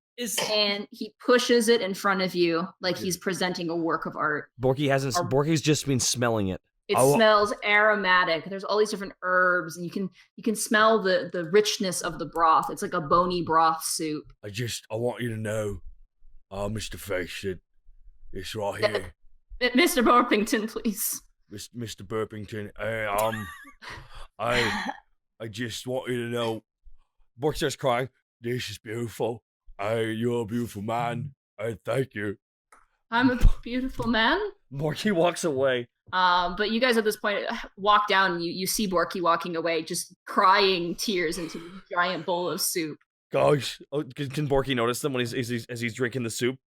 And he pushes it in front of you like he's presenting a work of art. Borky's just been smelling it. It smells aromatic. There's all these different herbs, and you can smell the richness of the broth. It's like a bony broth soup. I want you to know, Mr. Fish, that it's right here. Mr. Borpington, please. Mr. Burpington. I just want you to know. Bork starts crying. This is beautiful. You're a beautiful man. Thank you. I'm a beautiful man. Borky walks away. But you guys at this point walk down and you see Borky walking away, just crying tears into the giant bowl of soup. Guys, Can Borky notice them when as he's drinking the soup?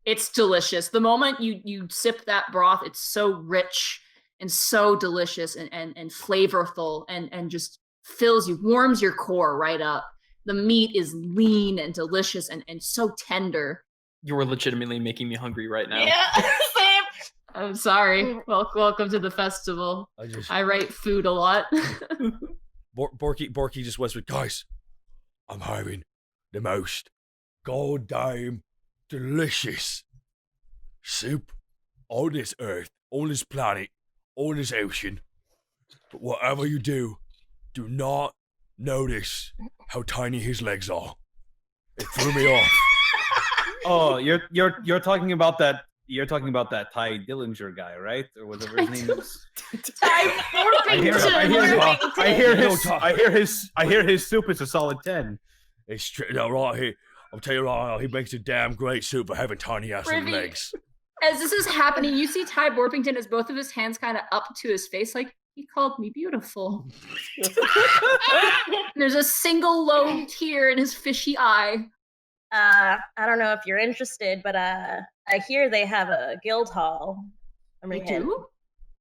It's delicious. The moment you sip that broth, it's so rich and so delicious and flavorful and just fills you, warms your core right up. The meat is lean and delicious and so tender. You are legitimately making me hungry right now. Yeah, same. I'm sorry. Welcome to the festival. I write food a lot. Borky just whispered, guys, I'm having the most goddamn delicious soup on this earth, on this planet, on this ocean. But whatever you do not notice how tiny his legs are. It threw me off. Oh, you're talking about that. You're talking about that Ty Dillinger guy, right? Or whatever his name is. Tai Borpington. I hear his soup is a solid 10. It's true. No, right here. I'll tell you right now, he makes a damn great soup for having tiny ass legs. As this is happening, you see Tai Borpington as both of his hands kind of up to his face, like, he called me beautiful. There's a single low tear in his fishy eye. I don't know if you're interested, but I hear they have a guild hall. They do?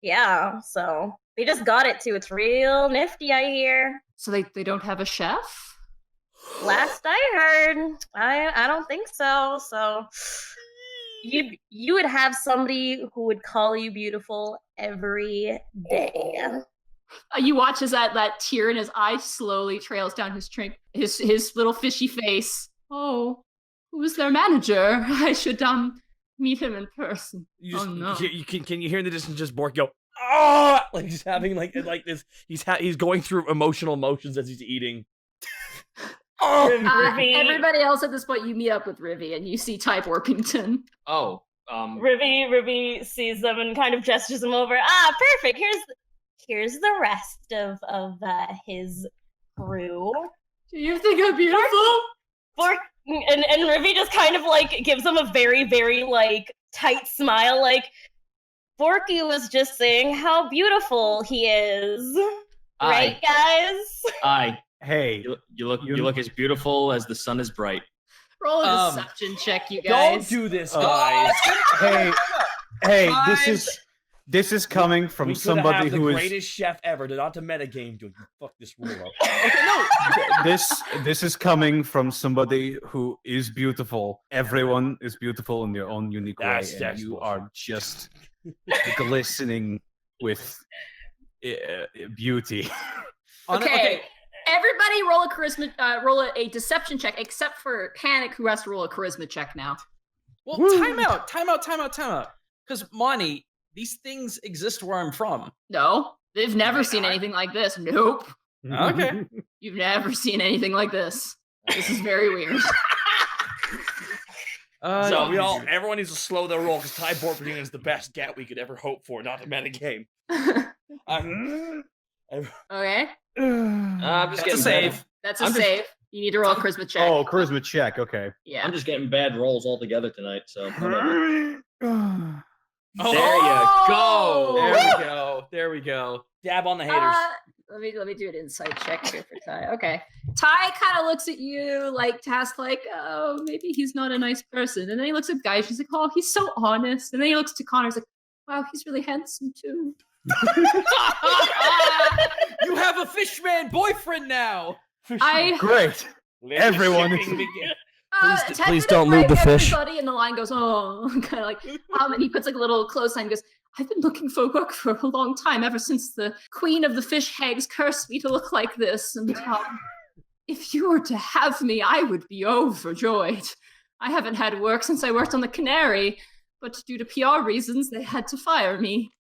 Yeah, so they just got it too. It's real nifty, I hear. So they don't have a chef? Last I heard, I don't think so. So you would have somebody who would call you beautiful every day. You watch as that tear in his eye slowly trails down his little fishy face. Oh, who's their manager? I should meet him in person. No. Can you hear in the distance just Bork go, ah, like he's having like this. He's going through emotional emotions as he's eating. Everybody else at this point, you meet up with Rivy and you see Tai Borpington. Oh, Rivy sees them and kind of gestures them over. Perfect. Here's the rest of his crew. Do you think I'm beautiful? And Rivy just kind of like gives him a very, very like tight smile, like Borky was just saying how beautiful he is. Right, guys? Aye. Hey, you look as beautiful as the sun is bright. Roll a deception check, you guys. Don't do this, guys. hey, this is coming from somebody who is the greatest chef ever. Not to metagame, dude. Fuck this rule up. Okay, no. This is coming from somebody who is beautiful. Everyone is beautiful in their own unique way, and you are just glistening with beauty. Okay. Everybody roll a deception check, except for Panic, who has to roll a charisma check now. Well, time out. Because Monty, these things exist where I'm from. No, they've never seen anything like this. Nope. Okay. You've never seen anything like this. This is very weird. So everyone needs to slow their roll because Tai Borpington is the best get we could ever hope for, not a metagame. Okay. I'm just getting save. That's a save. You need to roll a charisma check. Oh, charisma check. Okay. Yeah. I'm just getting bad rolls altogether tonight. So There we go. Dab on the haters. Let me do an insight check here for Ty. Okay. Ty kind of looks at you like task like, oh, maybe he's not a nice person. And then he looks at Guy, she's like, oh, he's so honest. And then he looks to Connor's like, wow, he's really handsome too. You have a fishman boyfriend now. Great. Everyone. Please don't move the fish. Everybody in the line goes, oh, kind of like, and he puts like a little close sign and goes, I've been looking for work for a long time, ever since the queen of the fish hags cursed me to look like this. And if you were to have me, I would be overjoyed. I haven't had work since I worked on the Canary, but due to PR reasons, they had to fire me.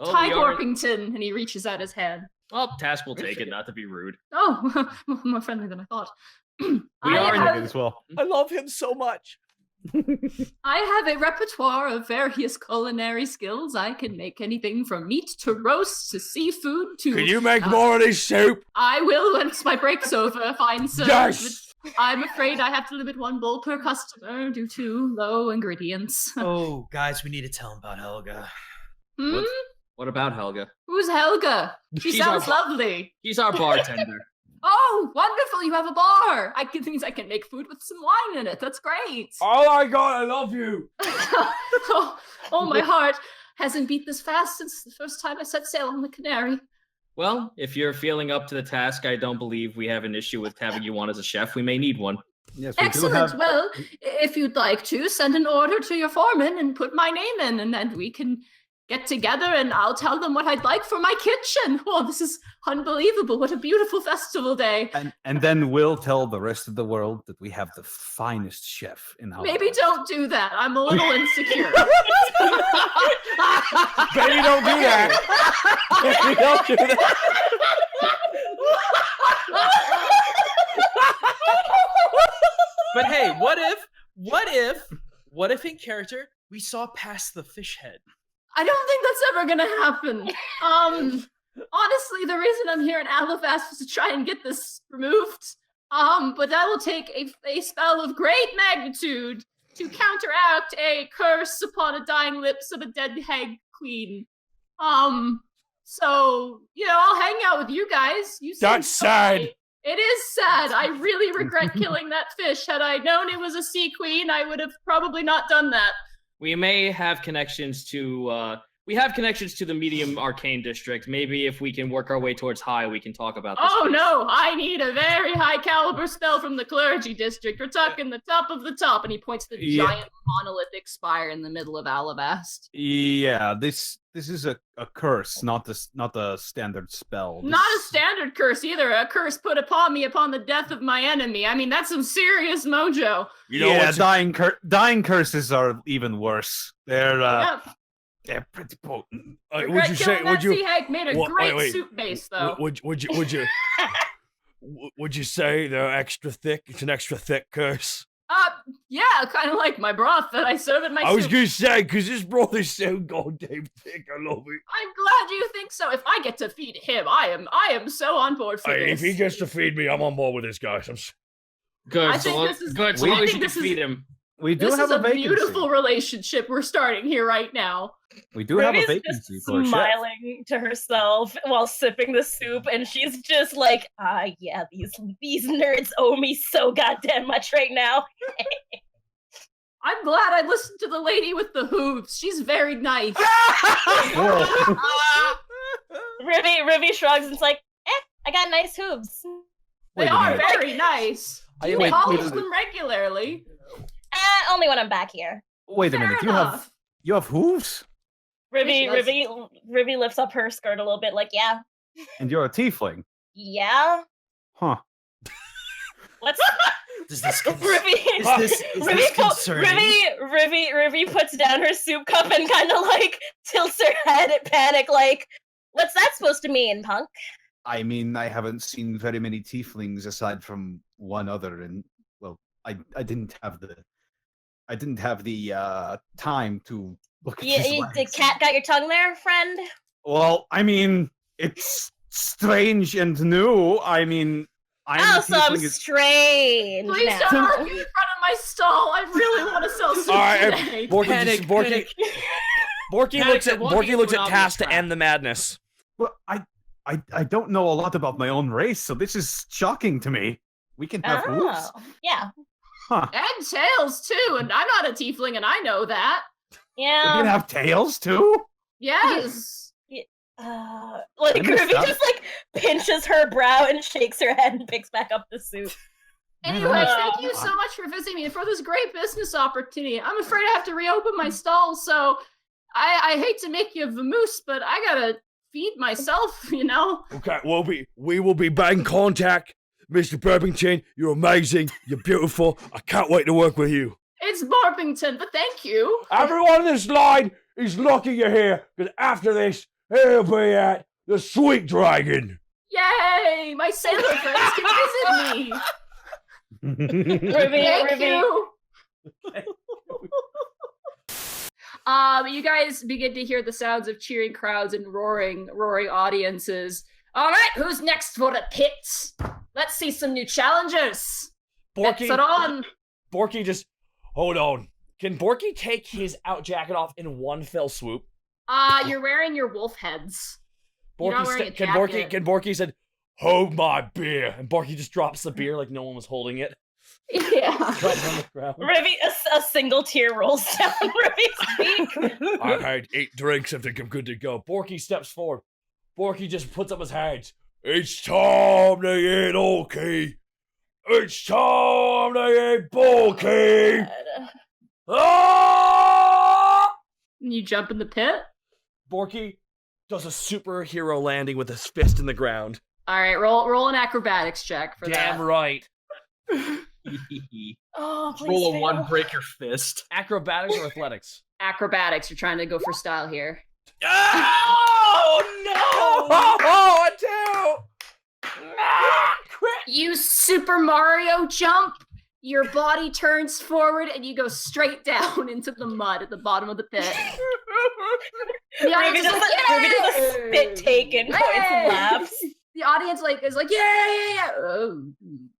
Tai Borpington, and he reaches out his hand. Well, Task will take it, not to be rude. Oh, more friendly than I thought. We are as well. I love him so much. I have a repertoire of various culinary skills. I can make anything from meat to roast to seafood to... Can you make more of this soup? I will once my break's over, fine sir. Yes! But I'm afraid I have to limit 1 bowl per customer due to low ingredients. Oh, guys, we need to tell him about Helga. What about Helga? Who's Helga? She She's sounds our- lovely. He's our bartender. Oh, wonderful! You have a bar. I can make food with some wine in it. That's great. Oh my god, I love you! oh, my heart hasn't beat this fast since the first time I set sail on the Canary. Well, if you're feeling up to the task, I don't believe we have an issue with having you on as a chef. We may need one. Yes, we Excellent. do have. Well, if you'd like to, send an order to your foreman and put my name in, and then we can get together and I'll tell them what I'd like for my kitchen. Oh, this is unbelievable. What a beautiful festival day. And then we'll tell the rest of the world that we have the finest chef in our Maybe don't do that. I'm a little insecure. Baby, don't do that. Baby, don't do that. But hey, what if in character we saw past the fish head? I don't think that's ever gonna happen. Honestly, the reason I'm here in Alifast was to try and get this removed. But that will take a spell of great magnitude to counteract a curse upon the dying lips of a dead hag queen. So, I'll hang out with you guys. You seem That's sad. funny. It is sad. I really regret killing that fish. Had I known it was a sea queen, I would have probably not done that. We may have connections to the medium arcane district. Maybe if we can work our way towards high, we can talk about this. Oh no, I need a very high caliber spell from the clergy district. We're talking the top of the top. And he points to the giant monolithic spire in the middle of Alabast. Yeah, this is a curse, not a standard spell. Not a standard curse either. A curse put upon me upon the death of my enemy. I mean, that's some serious mojo. You know dying curses are even worse. They're pretty potent. Would you say? Would you? Sea hag made a great soup base, though. Would you? Would you say they're extra thick? It's an extra thick curse. Yeah, kind of like my broth that I serve in my soup. I was gonna say, because this broth is so goddamn thick. I love it. I'm glad you think so. If I get to feed him, I am so on board for this. If he gets to feed me, I'm on board with this, guys. Good. So long as you can feed him. We do have a vacancy. Beautiful relationship we're starting here right now. We do have a Ruby's vacancy just for a chef. smiling to herself while sipping the soup, and she's just like, yeah, these nerds owe me so goddamn much right now. I'm glad I listened to the lady with the hooves. She's very nice. Ruby shrugs and's like, I got nice hooves. They are very nice. You polish them regularly. Only when I'm back here. Wait a minute, you have hooves? Ruby lifts up her skirt a little bit, like, yeah. And you're a tiefling? Yeah. Huh. Let's. Is this Ruby puts down her soup cup and kind of like tilts her head at Panic, like, what's that supposed to mean, punk? I mean, I haven't seen very many tieflings aside from one other, and well, I didn't have the time to look at The cat got your tongue there, friend? Well, I mean, it's strange and new. I mean, I'm strange. Please now. don't argue in front of my stall. I really want to sell soup today. Borky looks at Cass to end the madness. Well, I don't know a lot about my own race, so this is shocking to me. We can have hooves. Yeah. Huh. And tails too, and I'm not a tiefling, and I know that. Yeah. We can have tails too? Yes. Ruby just like pinches her brow and shakes her head and picks back up the soup. Anyway, thank you so much for visiting me and for this great business opportunity. I'm afraid I have to reopen my stall, so I hate to make you vamoose, but I gotta feed myself, Okay, we will be back in contact. Mr. Borpington, you're amazing. You're beautiful. I can't wait to work with you. It's Borpington, but thank you. Everyone in this line is lucky you're here, because after this, he'll be at the Sweet Dragon. Yay! My sailor friends can visit me. Ruby. Thank you. You guys begin to hear the sounds of cheering crowds and roaring audiences. All right, who's next for the pits? Let's see some new challengers. Bets are on. Borky just hold on. Can Borky take his out jacket off in one fell swoop? You're wearing your wolf heads. Borky can Borky said, "Hold my beer," and Borky just drops the beer like no one was holding it. Yeah. Drops on the ground. Rivy, a single tear rolls down Rivy's cheek. I've had 8 drinks. I think I'm good to go. Borky steps forward. Borky just puts up his hands. It's time to eat Orky. It's time to eat Borky. Ah! You jump in the pit? Borky does a superhero landing with his fist in the ground. All right, roll an acrobatics check for that. Damn right. Oh, please Roll a fail. 1, break your fist. Acrobatics or athletics? Acrobatics, you're trying to go for style here. Oh no! Oh, a 2! You Super Mario jump, your body turns forward, and you go straight down into the mud at the bottom of the pit. The Rivy audience is does like, a spit take and points and laughs. The audience is like, yeah. Oh,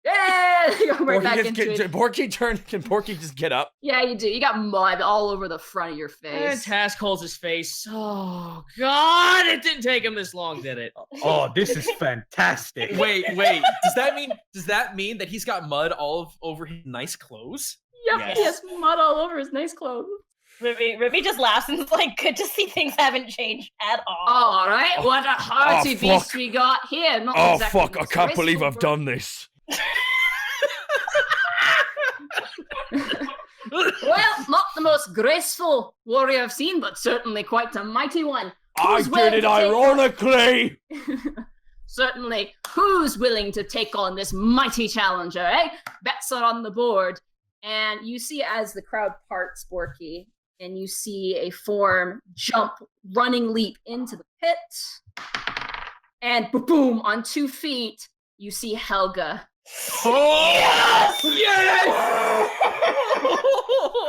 yeah. You go right back into it. Can Borky just get up? Yeah, you do. You got mud all over the front of your And face. Task holds his face. Oh God! It didn't take him this long, did it? Oh, this is fantastic. Wait. Does that mean that he's got mud all over his nice clothes? Yep, Yes. he has mud all over his nice clothes. Rivy just laughs and is like, good to see things haven't changed at all. All right, what a hearty Oh, beast fuck. we got here. Not Oh exactly fuck! I can't believe graceful, I've done this. Well, not the most graceful warrior I've seen, but certainly quite a mighty one. I Who's willing did it to take on- ironically. Certainly. Who's willing to take on this mighty challenger, eh? Bets are on the board. And you see as the crowd parts, Borky, and you see a form jump, running leap into the pit. And boom, on 2 feet, you see Helga. Oh yes!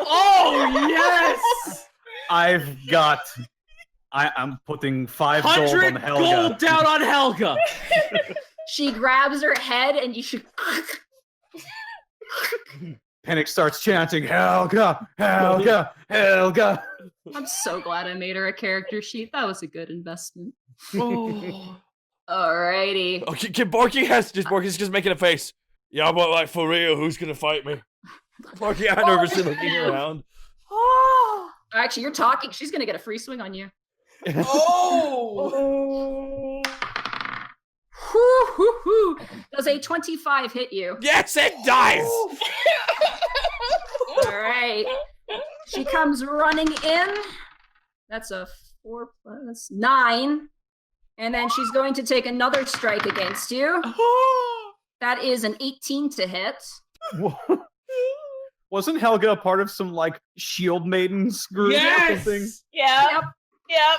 Oh yes! I'm putting 5 gold on 100 Helga. gold down on Helga. She grabs her head and you should... Panic starts chanting, Helga, Helga, Helga. I'm so glad I made her a character sheet. That was a good investment. Oh. Alrighty. Okay, Borky's just making a face. Yeah, but like for real, who's gonna fight me? Borky nervously looking around. Actually, you're talking. She's gonna get a free swing on you. Oh! Hoo, hoo, hoo. Does a 25 hit you? Yes, it does. All right. She comes running in. That's a 4 plus 9. And then she's going to take another strike against you. That is an 18 to hit. Wasn't Helga a part of some like shield maidens group or something? Yeah. Yep.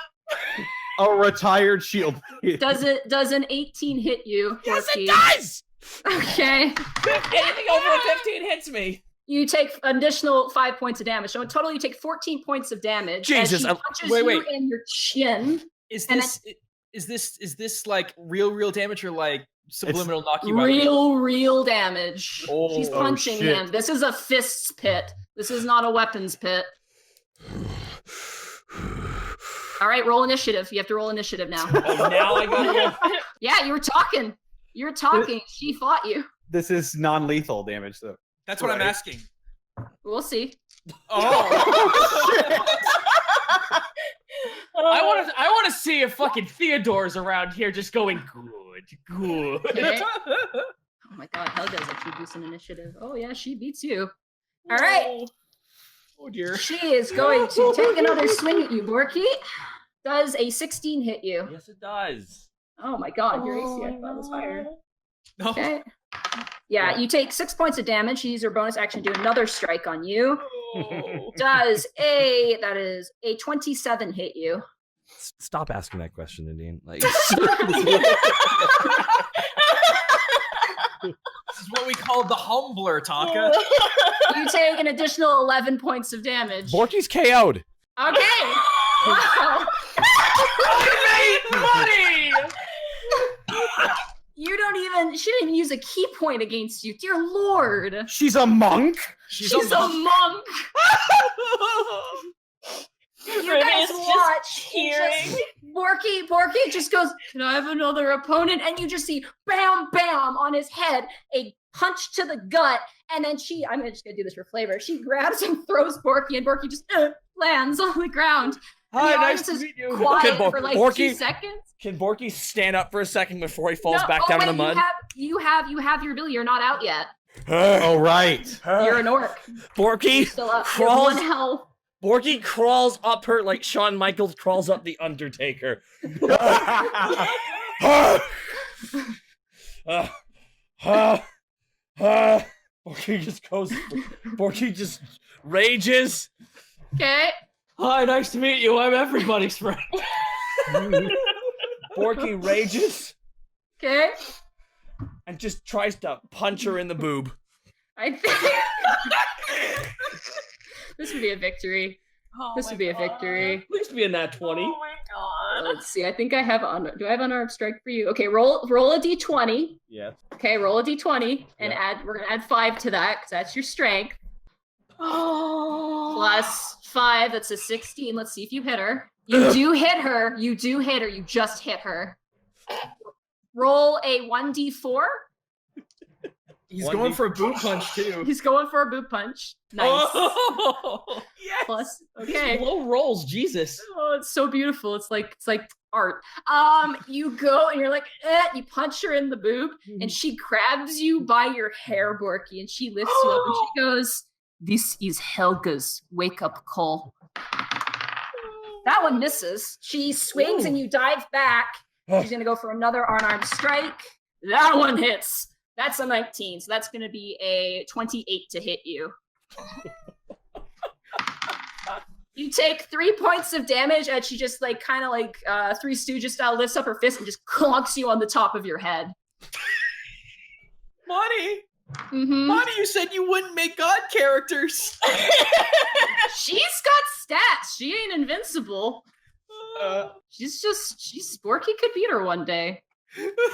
A retired shield maiden. Does an 18 hit you? Yes, Borky? it does. Okay. Anything over a 15 hits me. You take additional 5 points of damage. So in total, you take 14 points of damage. Jesus, As she punches you in your chin. Is And this like real damage or like subliminal knock you out? Real damage. Oh, She's punching shit. him. This is a fists pit. This is not a weapons pit. All right, roll initiative. You have to roll initiative now. Oh, now I got you. Yeah, you were talking. You were talking. She fought you. This is non-lethal damage though. That's what I'm Right. asking. We'll see. Oh. I want to see if fucking Theodore's around here just going good. Okay. Oh my god, Helga's actually boosting initiative. Oh yeah, she beats you. All right. Oh dear. She is going to take another swing at you, Borky. Does a 16 hit you? Yes, it does. Oh my god, your AC I thought was higher. No. Okay. Yeah, you take 6 points of damage. She uses her bonus action to do another strike on you. Does that is a 27 hit you? Stop asking that question, Indian. Like, This is what we call the humbler, Taka. You take an additional 11 points of damage. Borky's KO'd. Okay. Wow. I made money! She didn't even use a key point against you. Dear Lord. She's a monk? She's a monk. You guys watch. Borky just goes, can I have another opponent? And you just see bam, bam on his head, a punch to the gut. And then I'm just going to do this for flavor. She grabs and throws Borky, and Borky just lands on the ground. Hi, nice to meet you. Quiet for like 2 seconds. Can Borky stand up for a second before he falls back down in the mud? You have your ability. You're not out yet. Oh, right. You're an orc. Borky Still up. crawls. One health. Borky crawls up her like Shawn Michaels crawls up the Undertaker. Borky just rages. Okay. Hi, nice to meet you. I'm everybody's friend. Borky rages. Okay. And just tries to punch her in the boob. I think this would be a victory. This would be a victory. At least be in that 20. Oh my god. Let's see. I think I have do I have unarmed strike for you? Okay, roll a d20. Yeah. Okay, roll a d20 and we're gonna add 5 to that because that's your strength. Plus 5, that's a 16. Let's see if you hit her. You do hit her. You just hit her. Roll a 1d4. He's going for a boot punch, too. He's going for a boot punch. Nice. Oh, yes. Plus, okay. These low rolls, Jesus. Oh, it's so beautiful. It's like art. You go and you're like, you punch her in the boob, and she grabs you by your hair, Borky, and she lifts you up, and she goes, "This is Helga's wake-up call." That one misses. She swings and you dive back. She's gonna go for another unarmed strike. That one hits. That's a 19, so that's gonna be a 28 to hit you. You take 3 points of damage as she just kind of Three Stooges style lifts up her fist and just clunks you on the top of your head. Money! Mm-hmm. Money, you said you wouldn't make god characters. She's got stats. She ain't invincible. She's Borky could beat her one day.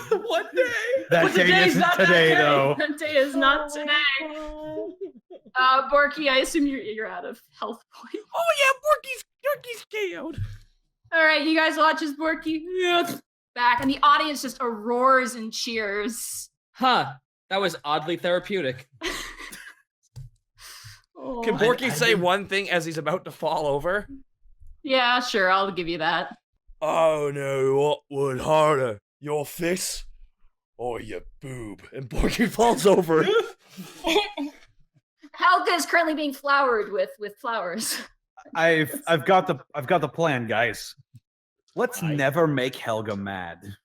One day. That day isn't today, though. That day is not today. Borky, I assume you're out of health points. Oh yeah, Borky's KO'd. All right, you guys watch as Borky back, and the audience just roars and cheers. Huh. That was oddly therapeutic. Can Borky say one thing as he's about to fall over? Yeah, sure, I'll give you that. Oh no, what would harder? Your fist or your boob? And Borky falls over. Helga is currently being flowered with flowers. I've got the plan, guys. Let's never make Helga mad.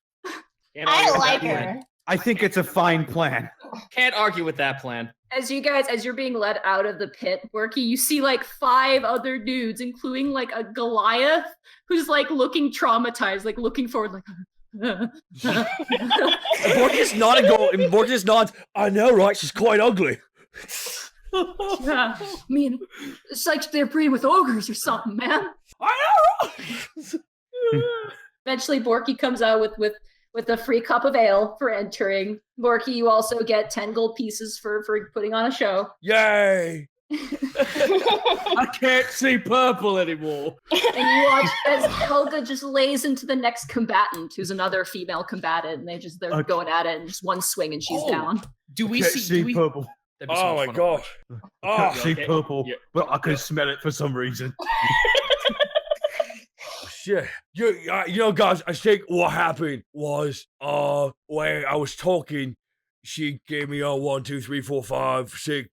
I like her. I think it's a fine plan. Can't argue with that plan. As you're being led out of the pit, Borky, you see 5 other dudes, including a Goliath who's looking traumatized, looking forward, Borky's not a goal. And Borky just nods. I know, right? She's quite ugly. Yeah, I mean, it's like they're breeding with ogres or something, man. I know. Eventually, Borky comes out with a free cup of ale for entering. Borky, you also get 10 gold pieces for putting on a show. Yay! I can't see purple anymore. And you watch as Helga just lays into the next combatant, who's another female combatant, and they're going at it, and just one swing and she's down. Do we Can't see purple. Oh my god! I can't see purple, but I can smell it for some reason. Shit. You know, guys, I think what happened was, when I was talking, she gave me 1, 2, 3, 4, 5, 6,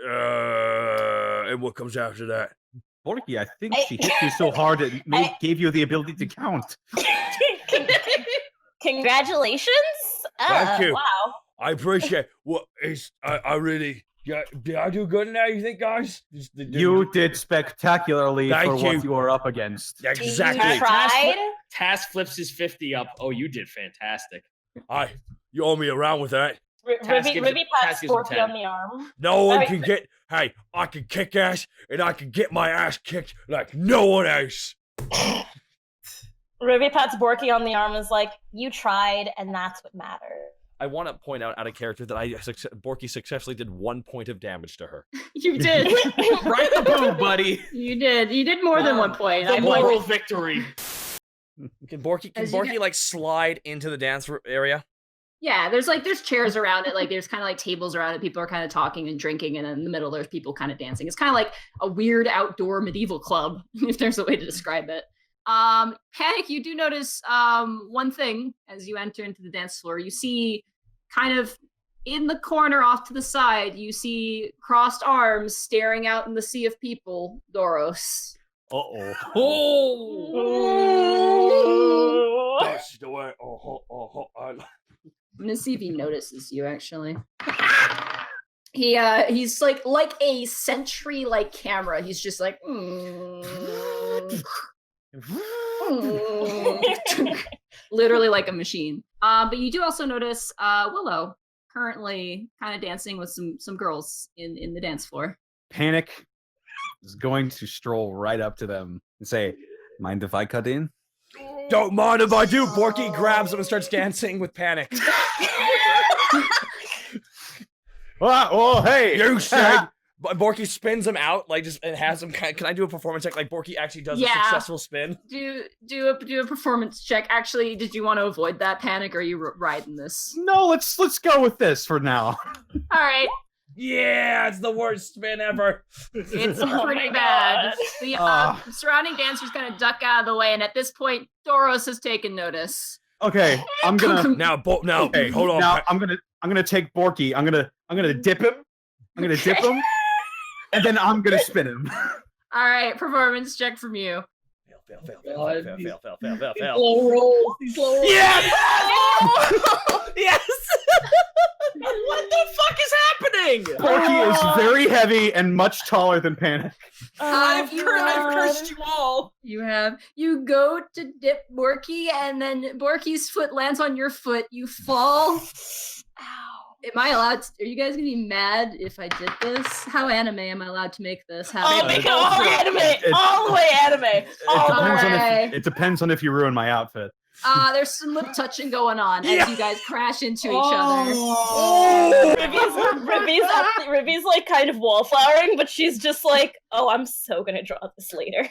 and what comes after that? Borky, I think she hit you so hard it gave you the ability to count. Congratulations! Thank you. Wow. I appreciate what is. I really. Yeah, did I do good in that? You think, guys? You did spectacularly Thank for you. what you were up against. Exactly. You tried? Task flips his 50 up. Oh, you did fantastic. You owe me around with that. Ribby pats gives him Borky 10. on the arm. No one Alright. can get. Hey, I can kick ass, and I can get my ass kicked like no one else. Ribby pats Borky on the arm and is like, you tried, and that's what matters. I want to point out a character that Borky successfully did 1 point of damage to her. You did. Right the boob, buddy. You did. You did more than 1 point. The I'm moral like, victory. Can Borky like slide into the dance area? yeah, there's chairs around it. Like there's kind of like tables around it. People are kind of talking and drinking, and in the middle there's people kind of dancing. It's kind of like a weird outdoor medieval club, if there's a way to describe it. Panic, you do notice one thing as you enter into the dance floor. You see kind of in the corner off to the side, you see crossed arms staring out in the sea of people, Doros. Uh-oh. Oh. That's the way. I'm gonna see if he notices you actually. He's like a sentry like camera. He's just like literally like a machine. But you do also notice Willow currently kind of dancing with some girls in the dance floor. Panic is going to stroll right up to them and say, mind if I cut in? Don't mind if I do. Borky grabs him and starts dancing with Panic. Oh, hey! You said. Borky spins him out, like just and has him. Can I do a performance check? Like Borky actually does a successful spin. Do a performance check. Actually, did you want to avoid that, Panic, or are you riding this? No, let's go with this for now. All right, Yeah, it's the worst spin ever. it's Oh pretty my bad. God. The surrounding dancers kind of duck out of the way, and at this point, Doros has taken notice. Okay, I'm gonna Now, okay, hold on. Now I'm gonna take Borky. I'm gonna dip him. I'm gonna dip him, and then I'm gonna spin him. All right, performance check from you. Fail. Slow rolls. These slow rolls. Yes! Yes! What the fuck is happening? Borky is very heavy and much taller than Panic. I've you cursed you all. You go to dip Borky, and then Borky's foot lands on your foot. You fall. Ow. Am I allowed to, are you guys gonna be mad if I did this? How anime am I allowed to make this? Oh, make it all anime! All the way anime! It depends on if you ruin my outfit. There's some lip touching going on as you guys crash into each other. Ribby's like kind of wallflowering, but she's just like, oh, I'm so gonna draw this later.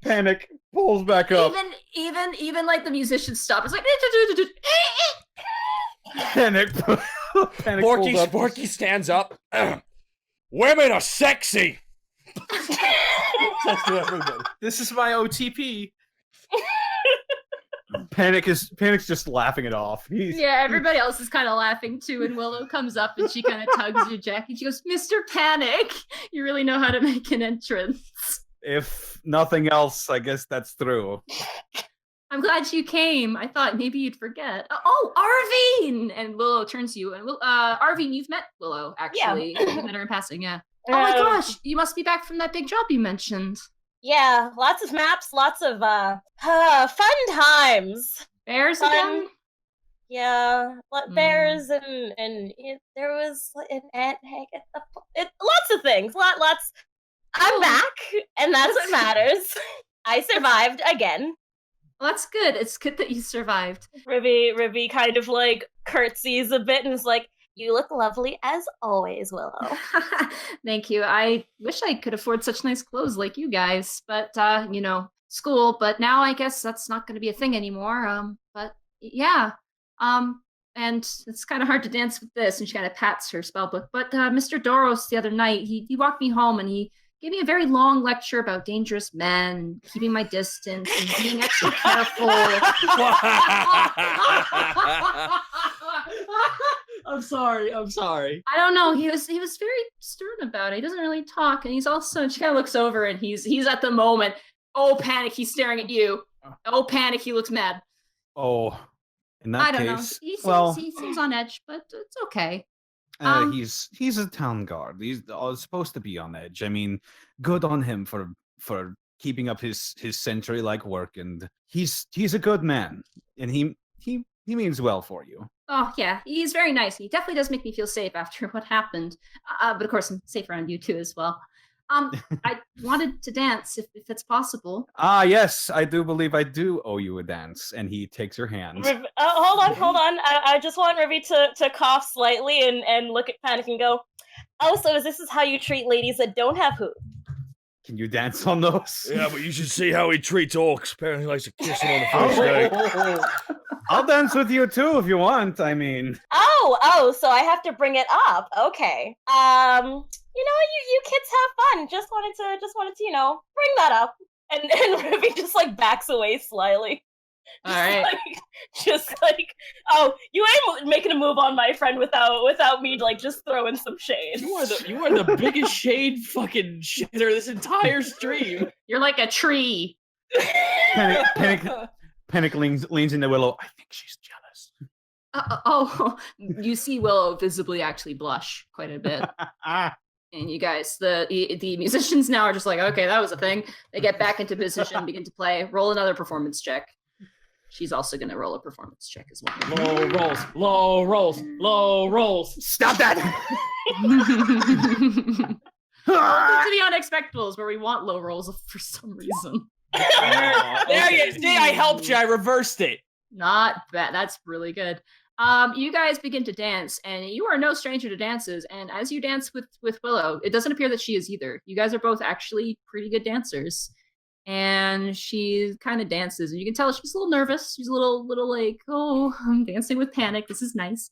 Panic pulls back up. Even like the musicians stop. It's like Panic pulls up. Borky stands up. Women are sexy. That's to everybody. This is my OTP. Panic's just laughing it off. Yeah, everybody else is kind of laughing too, and Willow comes up and she kind of tugs your jacket. She goes, "Mr. Panic, you really know how to make an entrance." If nothing else, I guess that's true. I'm glad you came. I thought maybe you'd forget. Oh, Arvine! And Willow turns to you, and Arvine, you've met Willow actually. Yeah. You met her in passing, yeah. Oh my gosh, you must be back from that big job you mentioned. Yeah, lots of maps, lots of fun times. Bears Fun. again? Yeah, bears and there was an ant egg. Lots of things. Lots. I'm back, and that's what matters. I survived again. Well, that's good. It's good that you survived. Ribby kind of like curtsies a bit and is like, "You look lovely as always, Willow." Thank you. I wish I could afford such nice clothes like you guys, but school. But now I guess that's not going to be a thing anymore. But yeah. And it's kind of hard to dance with this. And she kind of pats her spell book. But Mr. Doros the other night, he walked me home and he gave me a very long lecture about dangerous men and keeping my distance and being extra careful. I'm sorry. I don't know. He was very stern about it. He doesn't really talk, and he's also, she kind of looks over and he's at the moment. Oh, Panic! He's staring at you. Oh, Panic! He looks mad. Oh, in that I don't case, know. He seems on edge, but it's okay. he's a town guard. He's supposed to be on edge. I mean, good on him for keeping up his sentry like work, and he's a good man, and he He means well for you. Oh, yeah, he's very nice. He definitely does make me feel safe after what happened. But of course, I'm safe around you too as well. I wanted to dance if it's possible. Ah, yes, I do believe I do owe you a dance. And he takes your hand. Hold on. I just want Rivy to cough slightly and look at Panic and go, oh, so this is how you treat ladies that don't have hoops. Can you dance on those? Yeah, but you should see how he treats orcs. Apparently, he likes to kiss them on the first day. I'll dance with you too if you want. I mean. Oh, so I have to bring it up. Okay. You kids have fun. Just wanted to, bring that up. And Rivy just like backs away slyly. All right. Oh, you ain't making a move on my friend without me like just throwing some shade. You are the biggest shade fucking shitter this entire stream. You're like a tree. Panic leans into Willow. I think she's jealous. You see Willow visibly actually blush quite a bit. And you guys, the musicians now are just like, okay, that was a thing. They get back into position, begin to play. Roll another performance check. She's also going to roll a performance check as well. Low rolls. Stop that! Welcome to the Unexpectables, where we want low rolls for some reason. There you see, I helped you. I reversed it. Not bad. That's really good. You guys begin to dance, and you are no stranger to dances. And as you dance with Willow, it doesn't appear that she is either. You guys are both actually pretty good dancers. And she kind of dances, and you can tell she's a little nervous. She's a little like, oh, I'm dancing with Panic. This is nice.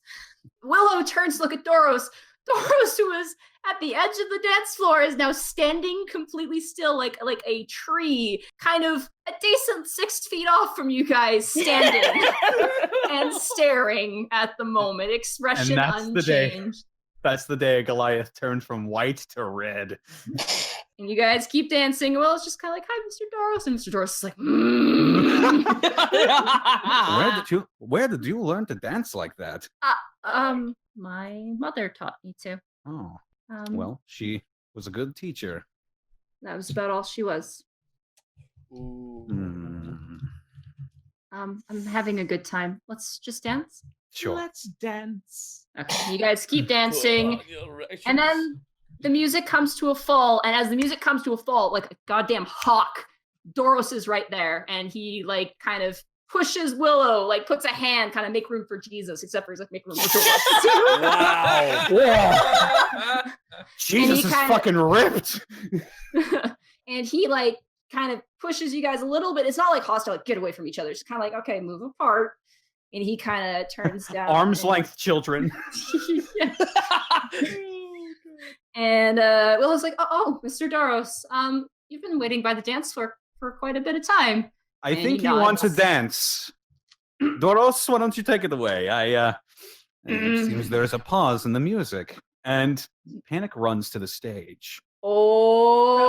Willow turns to look at Doros. Doros, who is at the edge of the dance floor, is now standing completely still, like a tree, kind of a decent 6 feet off from you guys, standing and staring at the moment. Expression unchanged. That's the day Goliath turned from white to red. And you guys keep dancing. Well, it's just kind of like, hi, Mr. Doros. And Mr. Doros is like, Where did you learn to dance like that? My mother taught me to. Oh, well, she was a good teacher. That was about all she was. I'm having a good time. Let's just dance. Sure. Let's dance. Okay, you guys keep dancing. And then the music comes to a fall. And as the music comes to a fall, like a goddamn hawk, Doros is right there. And he like kind of pushes Willow, like puts a hand, kind of make room for Jesus, except for he's like, make room for Doros. Wow. Yeah. Jesus is fucking ripped. And he like kind of pushes you guys a little bit. It's not like hostile, like get away from each other. It's kind of like, okay, move apart. And he kind of turns down. Arm's length children. And Willow's like, oh, Mr. Doros, you've been waiting by the dance floor for quite a bit of time. I think you want to dance. Doros, why don't you take it away? It seems there's a pause in the music. And Panic runs to the stage. Oh,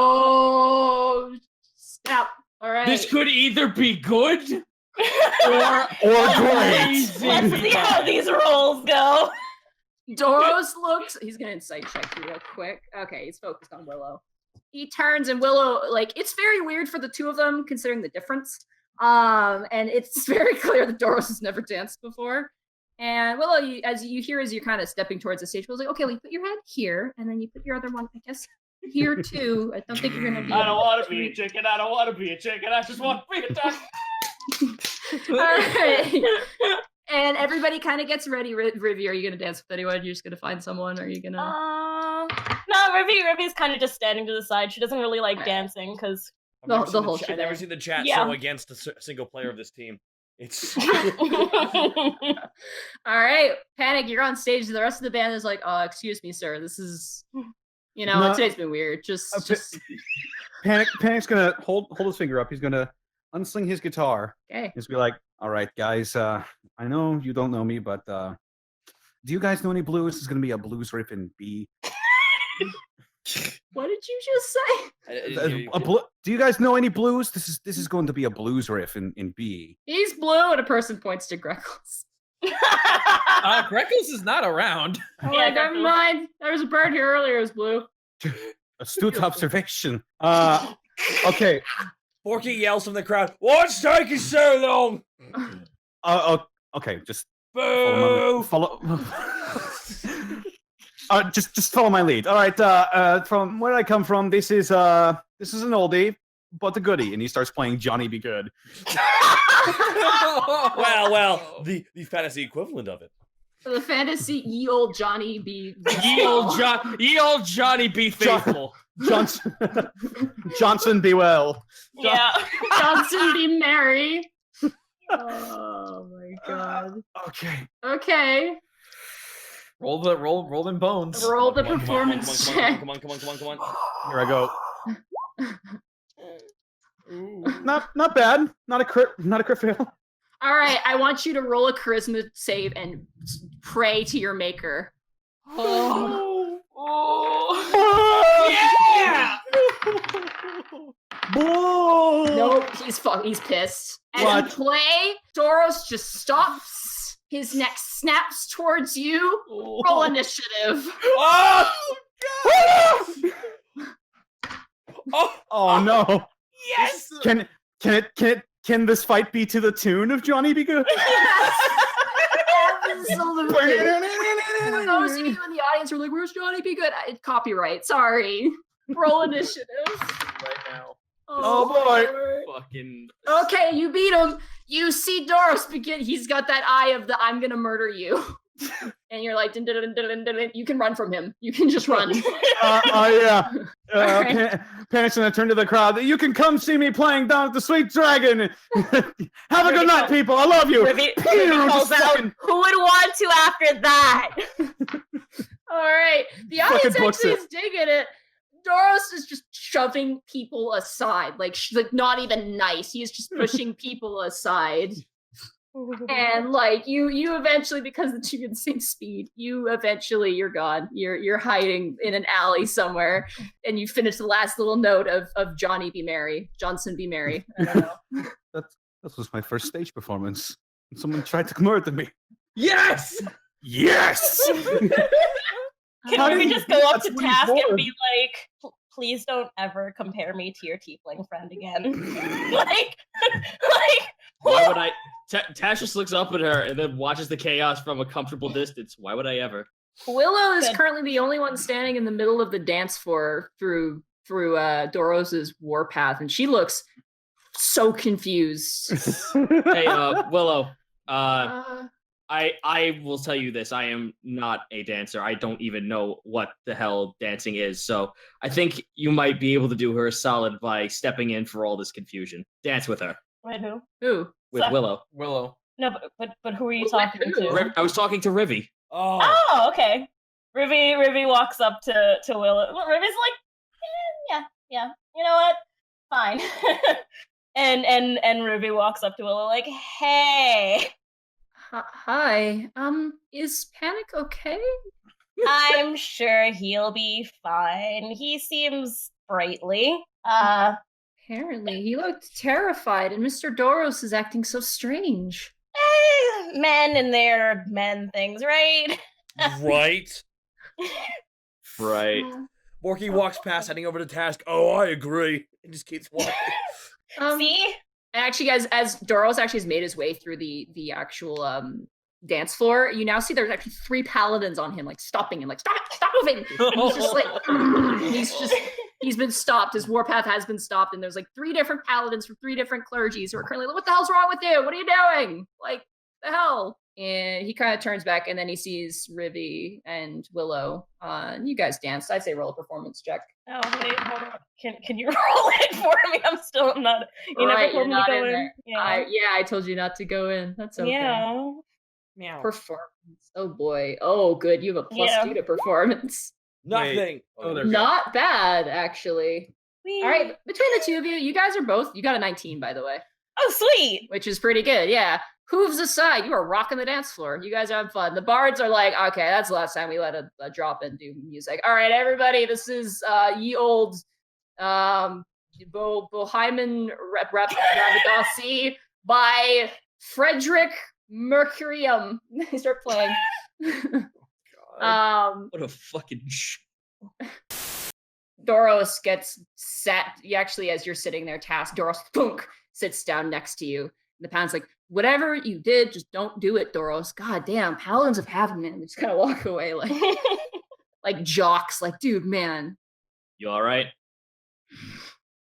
snap. All right. This could either be good or great. Let's see how these rolls go. Doros looks, he's gonna insight check you real quick. Okay, he's focused on Willow. He turns and Willow, like, it's very weird for the two of them considering the difference. And it's very clear that Doros has never danced before. And Willow, as you're kind of stepping towards the stage, Willow's like, okay, well, you put your head here, and then you put your other one, I guess, here too. I don't think you're gonna be. I don't want to be a chicken. I don't want to be a chicken. I just want to be a duck. All right. And everybody kind of gets ready. Rivy, are you going to dance with anyone? You're just going to find someone? Are you going to... No, Rivy's kind of just standing to the side. She doesn't really like dancing because... I've never seen the chat so against a single player of this team. It's... All right. Panic, you're on stage. The rest of the band is like, excuse me, sir. This is... today's been weird. Just... Panic's going to hold his finger up. He's going to unsling his guitar. Okay. He's be like, all right, guys, I know you don't know me, but do you guys know any blues? This is going to be a blues riff in B. What did you just say? Do you guys know any blues? This is going to be a blues riff in B. He's blue, and a person points to Greckles. Greckles is not around. Yeah, never mind. There was a bird here earlier. It was blue. Astute observation. Okay. Borky yells from the crowd, "What's taking so long?" Okay, just Boo! follow. Just follow my lead. All right. From where I come from, this is an oldie, but a goodie, and he starts playing Johnny Be Good. well, the fantasy equivalent of it. The fantasy ye old Johnny be Ye old Johnny be faithful. Johnson be well. Yeah. Johnson be merry. Oh my god. Okay. Roll them bones. Roll the performance check. Come on. Here I go. Not bad. Not a crit fail. All right, I want you to roll a charisma save and pray to your maker. Yeah! Nope, he's pissed. As you play, Doros just stops. His neck snaps towards you. Roll initiative. Oh no! Yes! Can this fight be to the tune of Johnny Be Good? Absolutely. For those of you in the audience who are like, "Where's Johnny Be Good?" Copyright. Sorry. Roll initiative Right now. Oh boy. Fucking. Okay, you beat him. You see Doros begin. He's got that eye of the "I'm gonna murder you," and you're like, dun, dun, dun, dun, dun, dun. You can run from him. You can just run. Yeah. Panics and I turn to the crowd. You can come see me playing down at the Sweet Dragon. Have a good night, people. I love you. Rivy calls out, who would want to after that? All right. The audience actually is digging it. Doros is just shoving people aside. Like, she's like not even nice. He is just pushing people aside. And like you eventually, because the two can same speed, you're gone. You're hiding in an alley somewhere, and you finish the last little note of Johnson be merry. I don't know. That was my first stage performance. And someone tried to murder me. Yes! Can we just go up to Task and be like, please don't ever compare me to your tiefling friend again? like, why would I? Tash just looks up at her and then watches the chaos from a comfortable distance. Why would I ever? Willow is currently the only one standing in the middle of the dance floor through Doros's warpath, and she looks so confused. Hey, Willow. I will tell you this. I am not a dancer. I don't even know what the hell dancing is. So I think you might be able to do her a solid by stepping in for all this confusion. Dance with her. Wait, who? Who? With Willow. No, but who are you talking to? I was talking to Rivy. Oh, okay. Rivy walks up to Willow. Rivy's like, yeah. You know what? Fine. and Rivy walks up to Willow like, hey. Hi. Is Panic okay? I'm sure he'll be fine. He seems sprightly. Apparently, he looked terrified, and Mr. Doros is acting so strange. Men and their men things, right? Right. Right. Borky walks past, heading over to Task. Oh, I agree. And just keeps walking. See? Actually, guys, as Doros actually has made his way through the actual dance floor, you now see there's actually 3 paladins on him, like stopping him, like stop moving. And he's just like he's been stopped. His warpath has been stopped, and there's like 3 different paladins from 3 different clergies who are currently like, "What the hell's wrong with you? What are you doing? Like the hell?" And he kind of turns back, and then he sees Rivy and Willow. And you guys danced. I'd say roll a performance check. Oh wait, hold on. Can you roll it for me? I'm still not. You never told me to go in. Yeah. I told you not to go in. That's okay. Yeah. Meow. Performance. Oh boy. Oh, good. You have a +2 to performance. Nothing. Not bad, actually. Wee. All right, between the two of you guys are both. You got a 19, by the way. Oh, sweet. Which is pretty good. Yeah. Hooves aside, you are rocking the dance floor. You guys are having fun. The bards are like, okay, that's the last time we let a drop in do music. All right, everybody, this is ye old Boheimen Rabadasi by Frederick Mercurium. They start playing. What a fucking Doros gets sat. You actually, as you're sitting there, Task, Doros thunk, sits down next to you. the Pan's like, whatever you did, just don't do it, Doros. God damn, paladins of heaven, man. They just kind of walk away like jocks. Like, dude, man. You all right?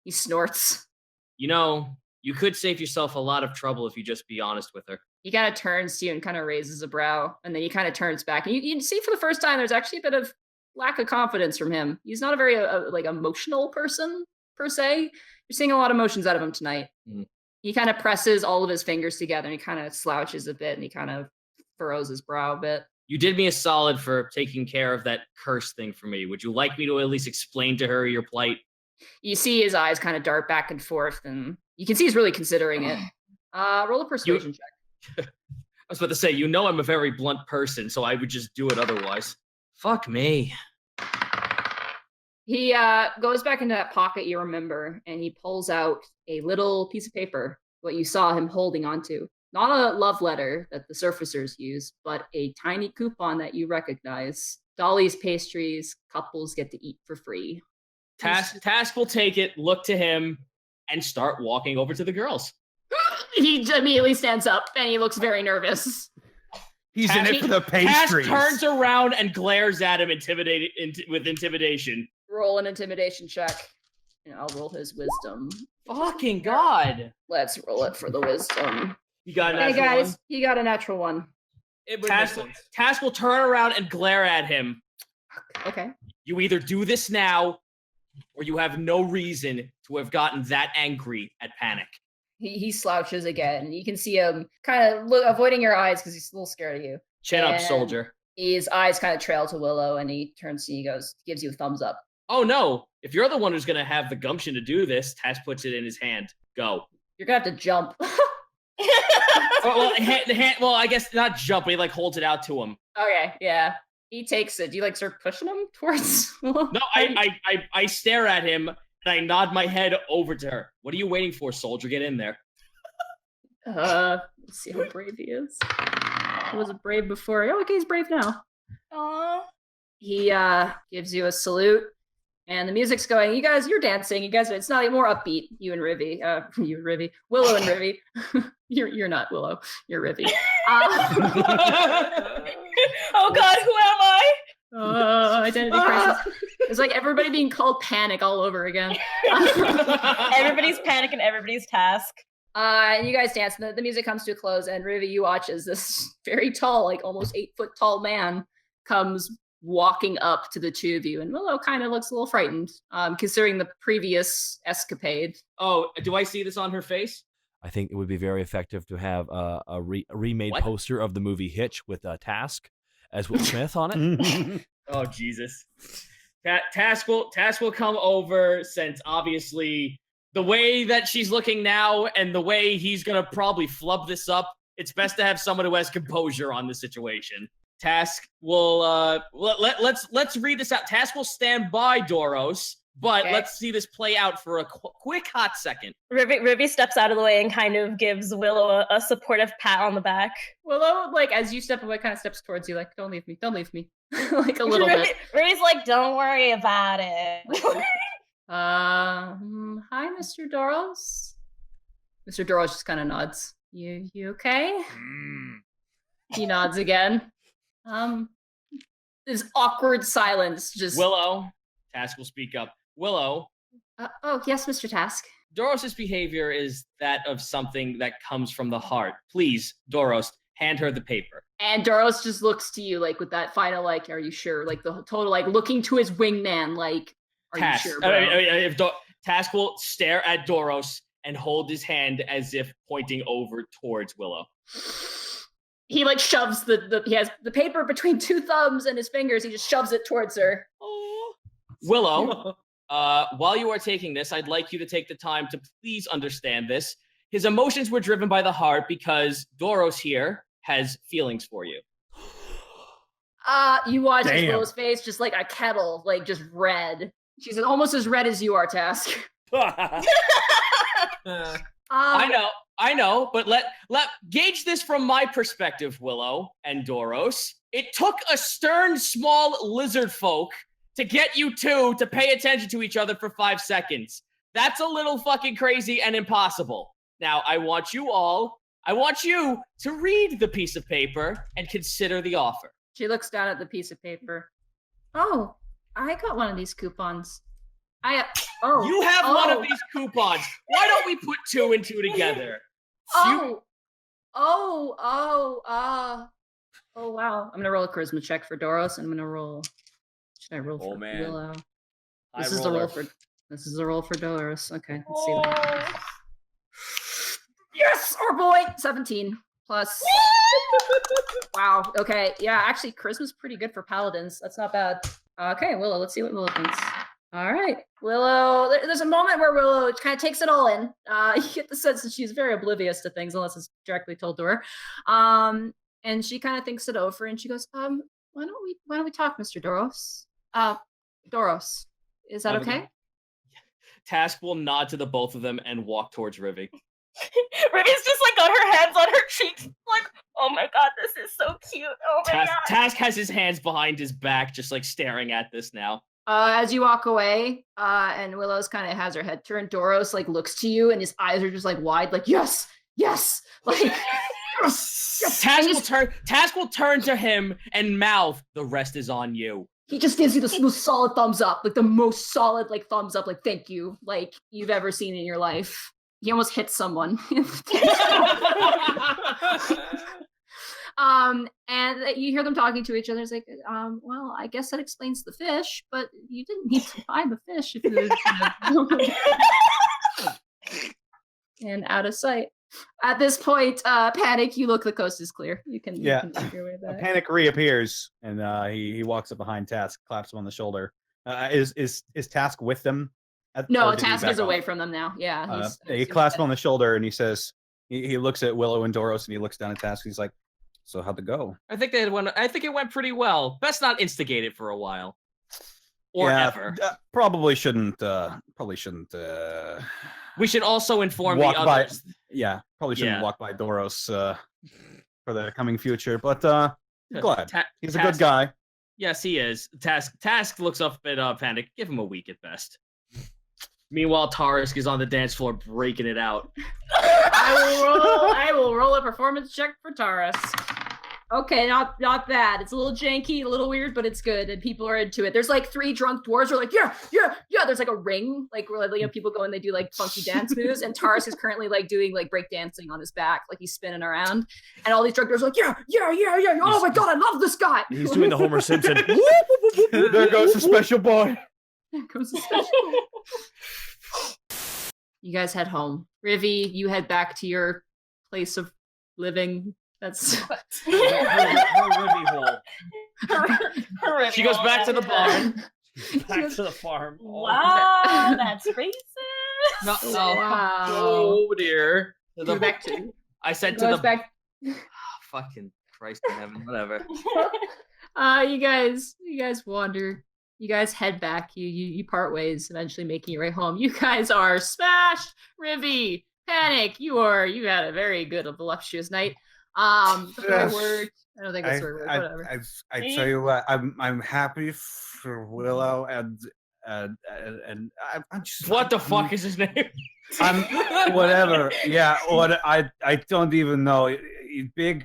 He snorts. You know, you could save yourself a lot of trouble if you just be honest with her. He kind of turns to you and kind of raises a brow, and then he kind of turns back. And you see for the first time, there's actually a bit of lack of confidence from him. He's not a very like emotional person per se. You're seeing a lot of emotions out of him tonight. He kind of presses all of his fingers together, and he kind of slouches a bit, and he kind of furrows his brow a bit. You did me a solid for taking care of that curse thing for me. Would you like me to at least explain to her your plight? You see his eyes kind of dart back and forth, and you can see he's really considering it. Roll a persuasion check. I was about to say, you know I'm a very blunt person, so I would just do it otherwise. Fuck me. He goes back into that pocket you remember, and he pulls out a little piece of paper, what you saw him holding onto. Not a love letter that the surfacers use, but a tiny coupon that you recognize. Dolly's pastries, couples get to eat for free. Task will take it, look to him, and start walking over to the girls. He immediately stands up, and he looks very nervous. He's in it for the pastries. Task turns around and glares at him with intimidation. Roll an intimidation check, and I'll roll his wisdom. Fucking God. Let's roll it for the wisdom. You got a Hey natural guys, one? he got a natural one. Task will turn around and glare at him. Okay. You either do this now, or you have no reason to have gotten that angry at Panic. He slouches again. You can see him kind of avoiding your eyes because he's a little scared of you. Chin up, soldier. His eyes kind of trail to Willow, and he turns to you, gives you a thumbs up. Oh no! If you're the one who's gonna have the gumption to do this, Task puts it in his hand. Go. You're gonna have to jump. Well, I guess not jump, but he like holds it out to him. Okay, yeah. He takes it. Do you like start pushing him towards Willow? No, I stare at him and I nod my head over to her. What are you waiting for, soldier? Get in there. Let's see how brave he is. He wasn't brave before. Oh, okay, he's brave now. Aww. He gives you a salute, and the music's going. You guys, you're dancing. You guys, it's not more upbeat. You and Rivy, Willow and Rivy. You're not Willow. You're Rivy. Oh God, who am I? Identity crisis. It's like everybody being called Panic all over again. Everybody's Panic and everybody's Task. And you guys dance, and the music comes to a close, and Rivy, you watch as this very tall, like almost 8 foot tall man comes walking up to the two of you, and Willow kind of looks a little frightened, considering the previous escapade. Oh, do I see this on her face? I think it would be very effective to have a remade poster of the movie Hitch with Task as Will Smith on it. Oh, Jesus. Task will come over, since obviously the way that she's looking now and the way he's going to probably flub this up, it's best to have someone who has composure on the situation. Task will, let's read this out. Task will stand by Doros, but let's see this play out for a quick hot second. Rivy steps out of the way and kind of gives Willow a supportive pat on the back. Willow, like, as you step away, kind of steps towards you, like, don't leave me, like a little bit. Rivy's like, don't worry about it. Hi, Mr. Doros. Mr. Doros just kind of nods. You okay? He nods again. This awkward silence just... Willow, Task will speak up. Willow. Oh, yes, Mr. Task. Doros' behavior is that of something that comes from the heart. Please, Doros, hand her the paper. And Doros just looks to you, like, with that final, like, are you sure? Like, the total, like, looking to his wingman, like, are Task. you sure, bro? Task will stare at Doros and hold his hand as if pointing over towards Willow. He, like, shoves he has the paper between 2 thumbs and his fingers. He just shoves it towards her. Willow, while you are taking this, I'd like you to take the time to please understand this. His emotions were driven by the heart because Doros here has feelings for you. You watch Willow's face just like a kettle, like just red. She's almost as red as you are, Task. I know, but let gauge this from my perspective, Willow and Doros. It took a stern, small lizard folk to get you two to pay attention to each other for 5 seconds. That's a little fucking crazy and impossible. Now, I want you all I want you to read the piece of paper and consider the offer. She looks down at the piece of paper. Oh, I got one of these coupons. You have one of these coupons. Why don't we put 2 and 2 together? Oh wow. I'm gonna roll a charisma check for Doros, and I'm gonna roll. Should I roll for Willow? This is the roll for Doros. Okay, let's see that. Yes, our boy! 17 plus. Wow. Okay. Yeah, actually, charisma's pretty good for paladins. That's not bad. Okay, Willow. Let's see what Willow thinks. All right, Willow. There's a moment where Willow kind of takes it all in. You get the sense that she's very oblivious to things unless it's directly told to her. And she kind of thinks it over, and she goes, "Why don't we talk, Mr. Doros? Doros, is that okay?" Task will nod to the both of them and walk towards Rivy. Rivy's just like got her hands on her cheeks, like, oh my god, this is so cute. Oh my god. Task has his hands behind his back, just like staring at this now. As you walk away, and Willow's kind of has her head turned, Doros like looks to you, and his eyes are just like wide, like yes, like yes. Task will turn to him and mouth, "The rest is on you." He just gives you the most solid thumbs up, like the most solid like thumbs up, like thank you, like you've ever seen in your life. He almost hit someone. And you hear them talking to each other. It's like, well, I guess that explains the fish, but you didn't need to buy the fish if you and out of sight. At this point, Panic, you look, the coast is clear. You can make your way back. Panic reappears, and he walks up behind Task, claps him on the shoulder. Is Task with them? No, Task is away from them now. Yeah. He claps him on the shoulder, and he says, he looks at Willow and Doros, and he looks down at Task. He's like, "So how'd it go?" I think it went pretty well. Best not instigate it for a while, or ever. Probably shouldn't. We should also inform the others. Probably shouldn't walk by Doros for the coming future. But glad he's a good guy. Yes, he is. Task looks up at Panic. Give him a week at best. Meanwhile, Tarisk is on the dance floor breaking it out. I will roll a performance check for Tarisk. Okay, not bad. It's a little janky, a little weird, but it's good, and people are into it. There's like 3 drunk dwarves who are like, yeah. There's like a ring, like where people go and they do like funky dance moves, and Tarisk is currently like doing like break dancing on his back, like he's spinning around, and all these drunk dwarves are like, yeah. Oh my god, I love this guy. He's doing the Homer Simpson. There goes the special boy. There goes the special boy. You guys head home. Rivy, you head back to your place of living. That's her Rivy hole. She goes back to the barn. Back to the farm. Wow, that's racist. No. Wow. Oh dear. Go back to. I said to the back. Fucking Christ in heaven. Whatever. You guys wander. You guys head back. You part ways, eventually making your way home. You guys are smashed. Rivy, Panic. You had a very good, voluptuous night. The word. I don't think that's the word. Whatever. I tell you what, I'm happy for Willow and I'm just. What the fuck is his name? I'm whatever. Yeah. What I don't even know. Big.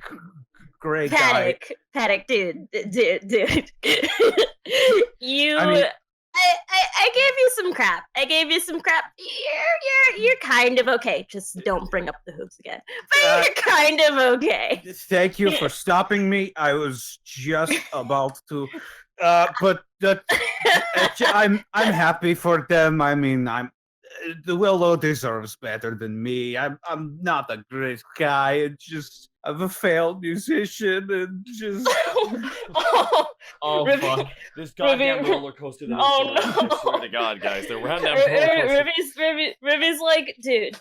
Great Panic, guy. Panic, dude. I gave you some crap. You're kind of okay. Just don't bring up the hoops again. But you're kind of okay. Thank you for stopping me. I was just about to, but I'm happy for them. I mean, the Willow deserves better than me. I'm not a great guy. It's just I'm a failed musician and just. Oh fuck! This goddamn roller coaster. Oh no! I swear to God, guys, they're around that roller coaster. Rivy's like, dude,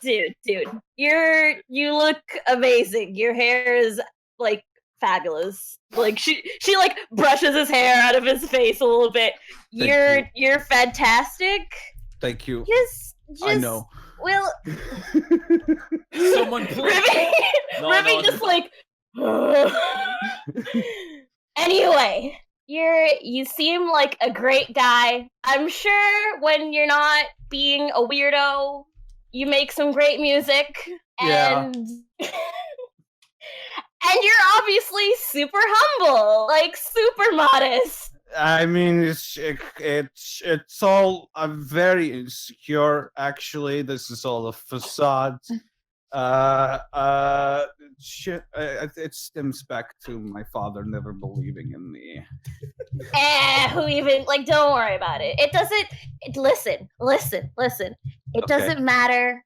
you look amazing. Your hair is like fabulous. Like she like brushes his hair out of his face a little bit. You're fantastic. Thank you. Just I know. Well, someone please. Rivy just like. Anyway, you seem like a great guy. I'm sure when you're not being a weirdo, you make some great music. And And you're obviously super humble, like super modest. I mean, it's all. I'm very insecure. Actually, this is all a facade. It stems back to my father never believing in me. Who even like? Don't worry about it. It doesn't. Listen. It doesn't matter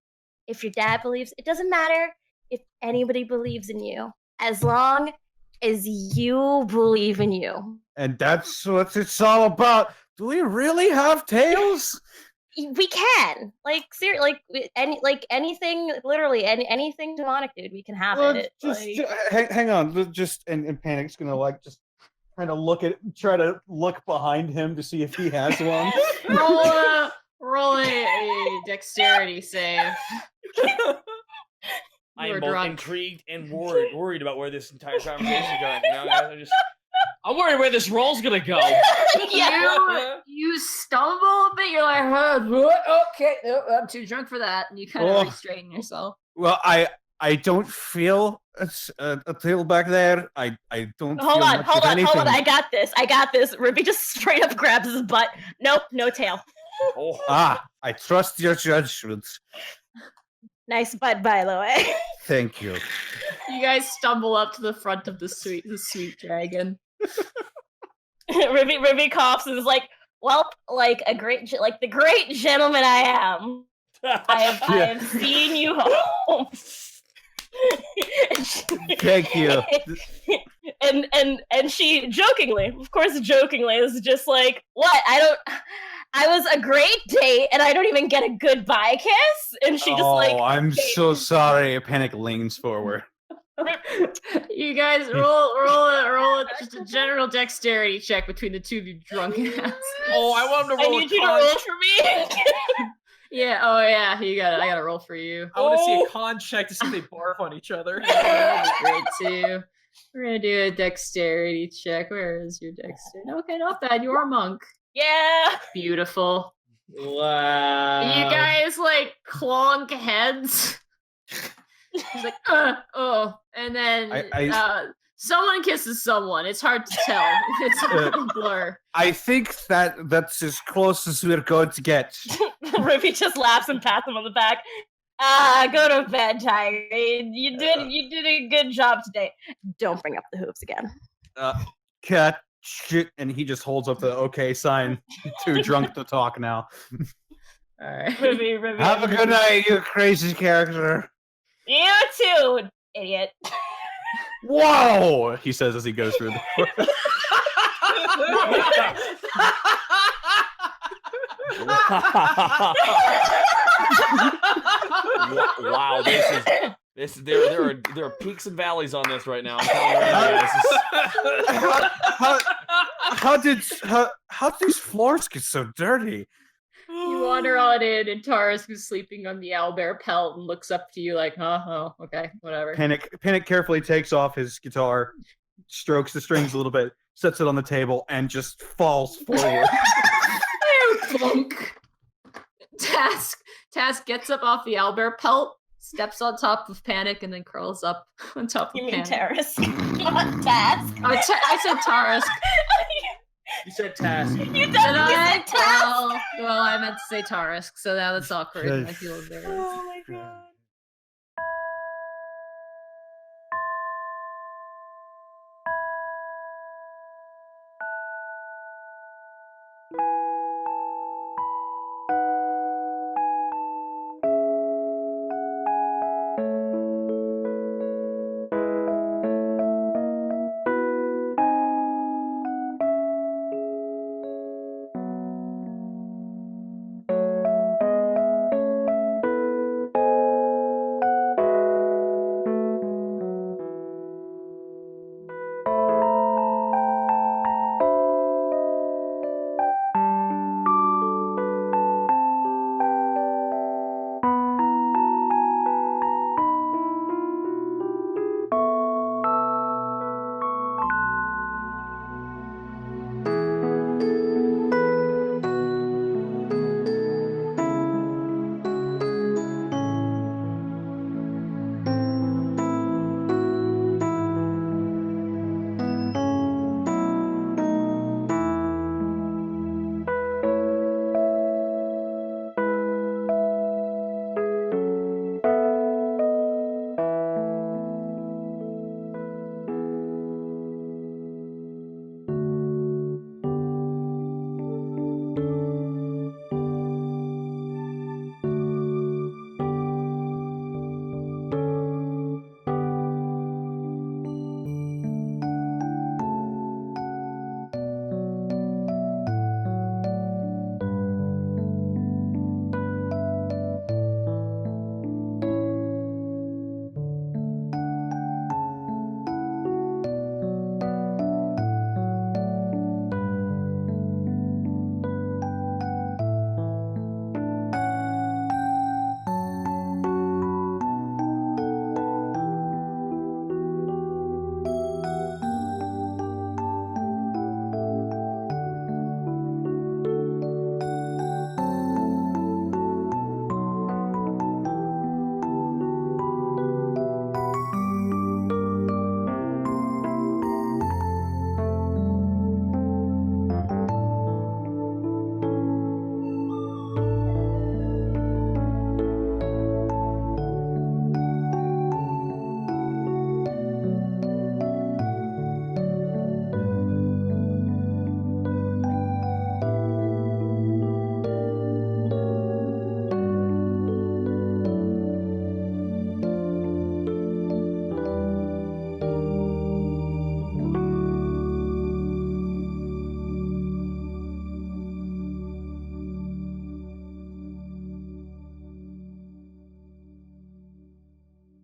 if your dad believes. It doesn't matter if anybody believes in you, as long as you believe in you. And that's what it's all about. Do we really have tails? We can anything, literally anything demonic, dude. We can have it. Hang on. Just and Panic's gonna just kind of try to look behind him to see if he has one. roll a dexterity save. I am both intrigued and worried about where this entire conversation is going. You know, I'm worried where this roll's gonna go. You stumble a bit. You're like, okay, no, I'm too drunk for that, and you kind of straighten yourself. Well, I don't feel a tail back there. I don't. Hold on. I got this. Ruby just straight up grabs his butt. Nope, no tail. I trust your judgment. Nice butt, by the way. Thank you. You guys stumble up to the front of the sweet dragon. Ruby coughs and is like, "Well, like the great gentleman I am, I have seen you home." Thank you. And she jokingly, is just like, "What? I was a great date, and I don't even get a goodbye kiss." And she just like, I'm so sorry. Panic leans forward. You guys roll just a general dexterity check between the two of you drunken ass. Oh, I want him to roll. I need you to roll for me. Yeah. Oh yeah. I gotta roll for you. I want to see a con check to see if they barf on each other. That'd be great too. We're gonna do a dexterity check. Where is your dexterity? Okay, not bad. You're a monk. Yeah. Beautiful. Wow. You guys like clonk heads. He's like, and then someone kisses someone. It's hard to tell. It's a blur. I think that's as close as we're going to get. Ruby just laughs and pats him on the back. Go to bed, Tiger. You did a good job today. Don't bring up the hoops again. Cat shit, and he just holds up the okay sign. Too drunk to talk now. All right. Ruby. Have a good night, you crazy character. You too, idiot. Whoa! He says as he goes through the door. Wow, there are peaks and valleys on this right now. I'm telling you right now, how did these floors get so dirty? You wander on in, and Taurus, who's sleeping on the owlbear pelt, and looks up to you like, oh, okay, whatever. Panic carefully takes off his guitar, strokes the strings a little bit, sets it on the table, and just falls forward. Plunk. Task gets up off the owlbear pelt, steps on top of Panic, and then curls up on top of Panic. You mean Taurus? Not Task. I said Taurus. You said Task. You definitely said Task. Well, I meant to say Taurus, so now that's awkward. I feel embarrassed. Oh my god.